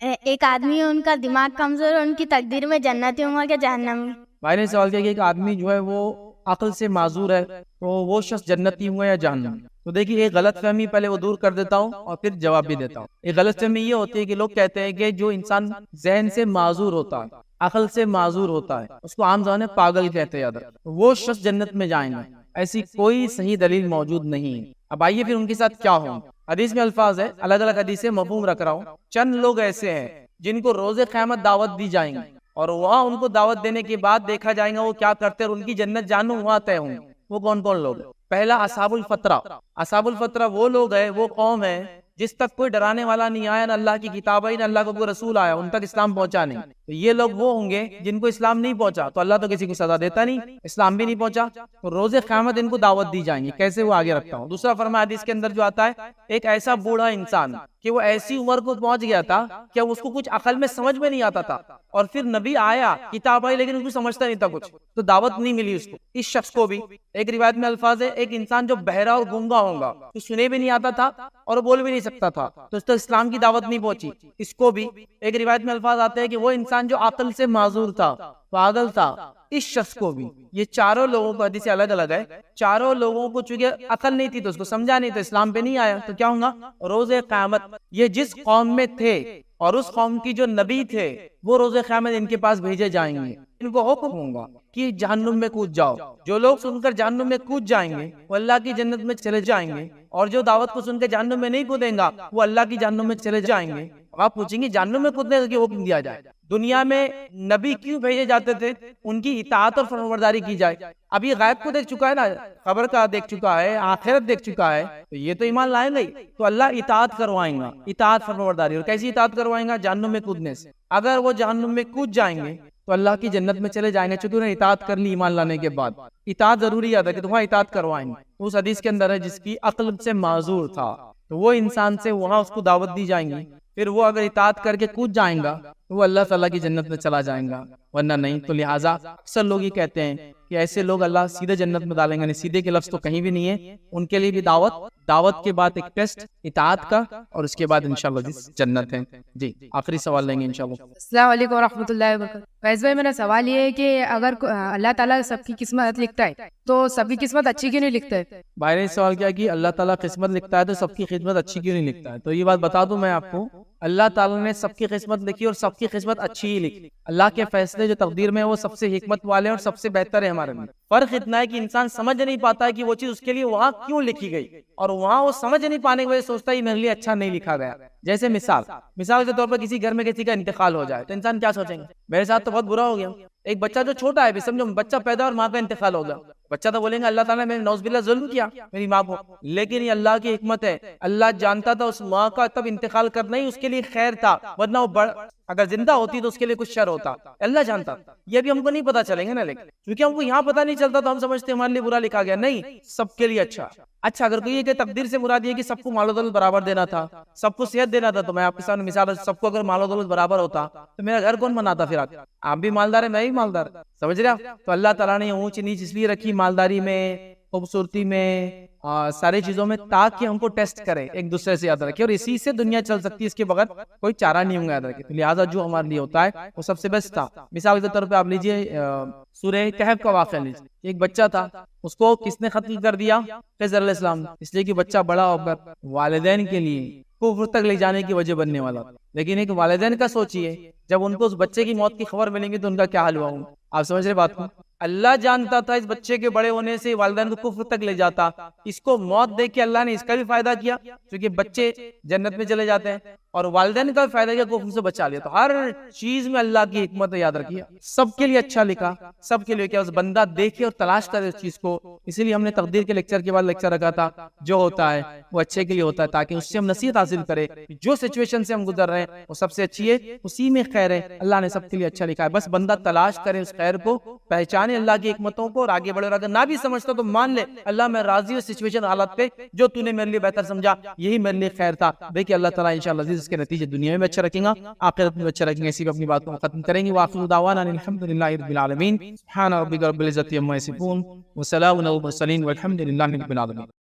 G: ایک آدمی ان کا دماغ کمزور ہے, ان کی تقدیر میں جنتی ہوں گا کہ جہنم؟
A: بھائی نے سوال کیا کہ ایک آدمی جو ہے وہ عقل سے معذور ہے, تو وہ شخص جنتی ہوں گا یا جہنم؟ تو دیکھیے ایک غلط فہمی پہلے وہ دور کر دیتا ہوں اور پھر جواب بھی دیتا ہوں. ایک غلط فہمی یہ ہوتی ہے کہ لوگ کہتے ہیں کہ جو انسان ذہن سے معذور ہوتا ہے, عقل سے معذور ہوتا ہے, اس کو عام زبان میں پاگل کہتے ہیں, وہ شخص جنت میں جائیں گے. ایسی کوئی صحیح دلیل موجود نہیں ہے. اب آئیے پھر ان کے ساتھ کیا ہوں. حدیث میں الفاظ ہے, الگ الگ حدیث سے مفہوم رکھ رہا ہوں. چند لوگ ایسے ہیں جن کو روز قیامت دعوت دی جائیں گی, اور وہاں ان کو دعوت دینے کے بعد دیکھا جائے گا وہ کیا کرتے ہیں, اور ان کی جنت جانو وہاں طے ہوں. وہ کون کون لوگ؟ پہلا اصحاب الفترہ. اصحاب الفترہ وہ لوگ ہیں, وہ قوم ہے جس تک کوئی ڈرانے والا نہیں آیا, نہ اللہ کی کتاب آئی, نہ اللہ کا کوئی رسول آیا, ان تک اسلام پہنچا نہیں. تو یہ لوگ وہ ہوں گے جن کو اسلام نہیں پہنچا، تو اللہ تو کسی کو سزا دیتا نہیں، اسلام بھی نہیں پہنچا، تو روز قیامت ان کو دعوت دی جائیں گی، کیسے وہ آگے رکھتا ہوں۔ دوسرا فرمایا حدیث کے اندر جو آتا ہے، ایک ایسا بوڑھا انسان کہ وہ ایسی عمر کو پہنچ گیا تھا کہ اس کو کچھ عقل میں سمجھ میں نہیں آتا تھا، اور پھر نبی آیا، کتاب آئی، لیکن اس کو سمجھتا نہیں تھا کچھ، تو دعوت نہیں ملی اس کو۔ اس شخص کو بھی ایک روایت میں الفاظ ہے، ایک انسان جو بہرا اور گونگا ہوگا، تو سنے بھی نہیں آتا تھا اور بول بھی نہیں سکتا تھا، تو اس تک اسلام کی دعوت نہیں پہنچی، اس کو بھی۔ ایک روایت میں الفاظ آتے ہیں کہ وہ انسان جو عقل سے معذور تھا، پاگل تھا، اس شخص کو بھی۔ یہ چاروں لوگوں کو، حدیث الگ الگ ہے، چاروں لوگوں کو چونکہ عقل نہیں تھی تو اس کو سمجھا نہیں، تو اسلام پہ نہیں آیا، تو کیا ہوگا؟ روز قیامت یہ جس قوم میں تھے اور اس قوم کی جو نبی تھے، وہ روز قیامت ان کے پاس بھیجے جائیں گے، ان کو حکم ہوگا کہ جہنم میں کود جاؤ۔ جو لوگ سن کر جہنم میں کود جائیں گے وہ اللہ کی جنت میں چلے جائیں گے، اور جو دعوت کو سن کے جہنم میں نہیں کودیں گا وہ اللہ کی جہنم میں چلے جائیں گے۔ آپ پوچھیں گے جہنم میں کودنے کا کیوں حکم دیا جائے؟ دنیا میں نبی کیوں بھیجے جاتے تھے؟ ان کی اطاعت اور فرمانبرداری کی جائے۔ اب یہ غیب کو دیکھ چکا ہے نا، خبر کا دیکھ چکا ہے، آخرت دیکھ چکا ہے، تو یہ تو ایمان لائیں گے، تو اللہ اطاعت کروائیں گا، اطاعت فرمانبرداری۔ اور کیسی اطاعت کروائیں گا؟ جہنم میں کودنے سے۔ اگر وہ جہنم میں کود جائیں گے تو اللہ کی جنت میں چلے جائیں گے، چونکہ انہیں اطاعت کر لی ایمان لانے کے بعد۔ اطاعت ضروری ہے کہ تمہارا اطاعت کروائیں گے۔ اس حدیث کے اندر ہے جس کی عقل سے معذور تھا، تو وہ انسان سے وہاں اس کو دعوت دی جائیں گی، پھر وہ اگر اطاعت کر کے کود جائیں گا تو وہ اللہ تعالیٰ کی جنت میں چلا جائیں گا، ورنہ نہیں۔ تو لہٰذا اکثر لوگ یہ کہتے ہیں کہ ایسے لوگ اللہ سیدھے جنت میں ڈالیں گے، نہیں، سیدھے کے لفظ تو کہیں بھی نہیں ہے، ان کے لیے بھی دعوت کے بعد ایک ٹیسٹ اطاعت کا، اور اس کے بعد انشاءاللہ جنت ہے۔ جی آخری سوال لیں گے انشاءاللہ۔
H: السلام علیکم ورحمۃ اللہ وبرکاتہ۔ فیض بھائی، میرا سوال یہ ہے کہ اگر اللہ تعالیٰ سب کی قسمت لکھتا ہے تو سب کی قسمت اچھی کیوں نہیں لکھتا ہے؟
A: بھائی نے سوال کیا کہ اللہ تعالیٰ قسمت لکھتا ہے تو سب کی قسمت اچھی کیوں نہیں لکھتا ہے؟ تو یہ بات بتا دوں میں آپ کو، اللہ تعالیٰ نے سب کی قسمت لکھی اور سب کی قسمت اچھی ہی لکھی۔ اللہ کے فیصلے جو تقدیر میں وہ سب سے حکمت والے اور سب سے بہتر ہے ہمارے لیے۔ فرق اتنا ہے کہ انسان سمجھ نہیں پاتا ہے کہ وہ چیز اس کے لیے وہاں کیوں لکھی گئی، اور وہاں وہ سمجھ نہیں پانے کی وجہ سے سوچتا ہے یہ میرے لیے اچھا نہیں لکھا گیا۔ جیسے مثال کے طور پر کسی گھر میں کسی کا انتقال ہو جائے تو انسان کیا سوچیں گے؟ میرے ساتھ تو بہت برا ہو گیا۔ ایک بچہ جو چھوٹا ہے بھی، سمجھو بچہ پیدا اور ماں کا انتقال ہو گیا، بچہ تو بولیں گے اللہ تعالیٰ نے نعوذ باللہ ظلم کیا میری ماں کو، لیکن یہ اللہ کی حکمت ہے۔ اللہ جانتا تھا اس ماں کا تب انتقال کرنا ہی اس کے لیے خیر تھا، ورنہ وہ اگر زندہ ہوتی تو اس کے لیے کچھ شر ہوتا، اللہ جانتا۔ یہ بھی ہم کو نہیں پتا چلیں گے نا، لیکن کیونکہ ہم کو یہاں پتا نہیں چلتا تو ہم سمجھتے ہمارے لیے برا لکھا گیا، نہیں، سب کے لیے اچھا۔ اگر کوئی یہ کہ تقدیر سے مراد یہ کہ سب کو مال و دولت برابر دینا تھا، سب کو صحت دینا تھا، تو میں آپ کے سامنے مثال، سب کو اگر مال و دولت برابر ہوتا تو میرا گھر کون بناتا؟ پھر آپ بھی مالدار ہے، میں بھی مالدار، سمجھ رہے آپ؟ تو اللہ تعالیٰ نے اونچ نیچ اس لیے رکھی مالداری میں، خوبصورتی میں، ساری چیزوں میں، تاکہ ہم کو ٹیسٹ کرے، ایک دوسرے سے یاد رکھے، اور اسی سے دنیا چل سکتی ہے، اس کے بغیر کوئی چارہ نہیں ہوگا، یاد رکھے۔ تو لہٰذا جو ہمارے لیے ہوتا ہے وہ سب سے بیسٹ تھا۔ مثال کے طور پہ آپ لیجئے سورہ کہف کا واقعہ لیجئے، ایک بچہ تھا، اس کو کس نے قتل کر دیا؟ خضر علیہ السلام، اس لیے کہ بچہ بڑا ہو کر والدین کے لیے کفر تک لے جانے کی وجہ بننے والا۔ لیکن ایک والدین کا سوچئے، جب ان کو اس بچے کی موت کی خبر ملیں گی تو ان کا کیا حال ہوا ہوگا؟ آپ سمجھ رہے بات کو؟ اللہ جانتا تھا اس بچے کے بڑے ہونے سے والدین کو کفر تک لے جاتا، اس کو موت دے کے اللہ نے اس کا بھی فائدہ کیا، کیونکہ بچے جنت میں چلے جاتے ہیں، اور والدین کا بھی فائدہ کیا، کفر سے بچا لیا۔ تو ہر چیز میں اللہ کی حکمت یاد رکھیے، سب کے لیے اچھا لکھا، سب کے لیے کیا اس بندہ دیکھے اور تلاش کرے اس چیز کو۔ اسی لیے ہم نے تقدیر کے لیکچر کے بعد لیکچر رکھا تھا، جو ہوتا ہے وہ اچھے کے لیے ہوتا ہے، تاکہ اس سے ہم نصیحت حاصل کرے، جو سچویشن سے ہم گزر رہے ہیں وہ سب سے اچھی ہے، اسی میں خیر ہے، اللہ نے سب کے لیے اچھا لکھا ہے۔ بس بندہ تلاش کرے اس خیر کو، پہچانے اللہ کی حکمتوں کو اور آگے بڑھے، اور اگر نہ بھی سمجھتا تو مان لے اللہ میں راضی ہوں سچویشن حالت پہ، جو تو نے میرے لیے بہتر سمجھا یہی میرے لیے خیر تھا۔ دیکھیں اللہ تعالیٰ انشاءاللہ عزیز اس کے نتیجے دنیا میں اچھا رکھیں گا، آخرت میں اچھا رکھیں گے۔ اسی پہ اپنی بات کو ختم کریں گے۔ وآخر دعوانا الحمدللہ رب العالمین، سبحان ربک رب العزۃ عما یصفون، وسلام علی المرسلین، والحمد للہ رب العالمین۔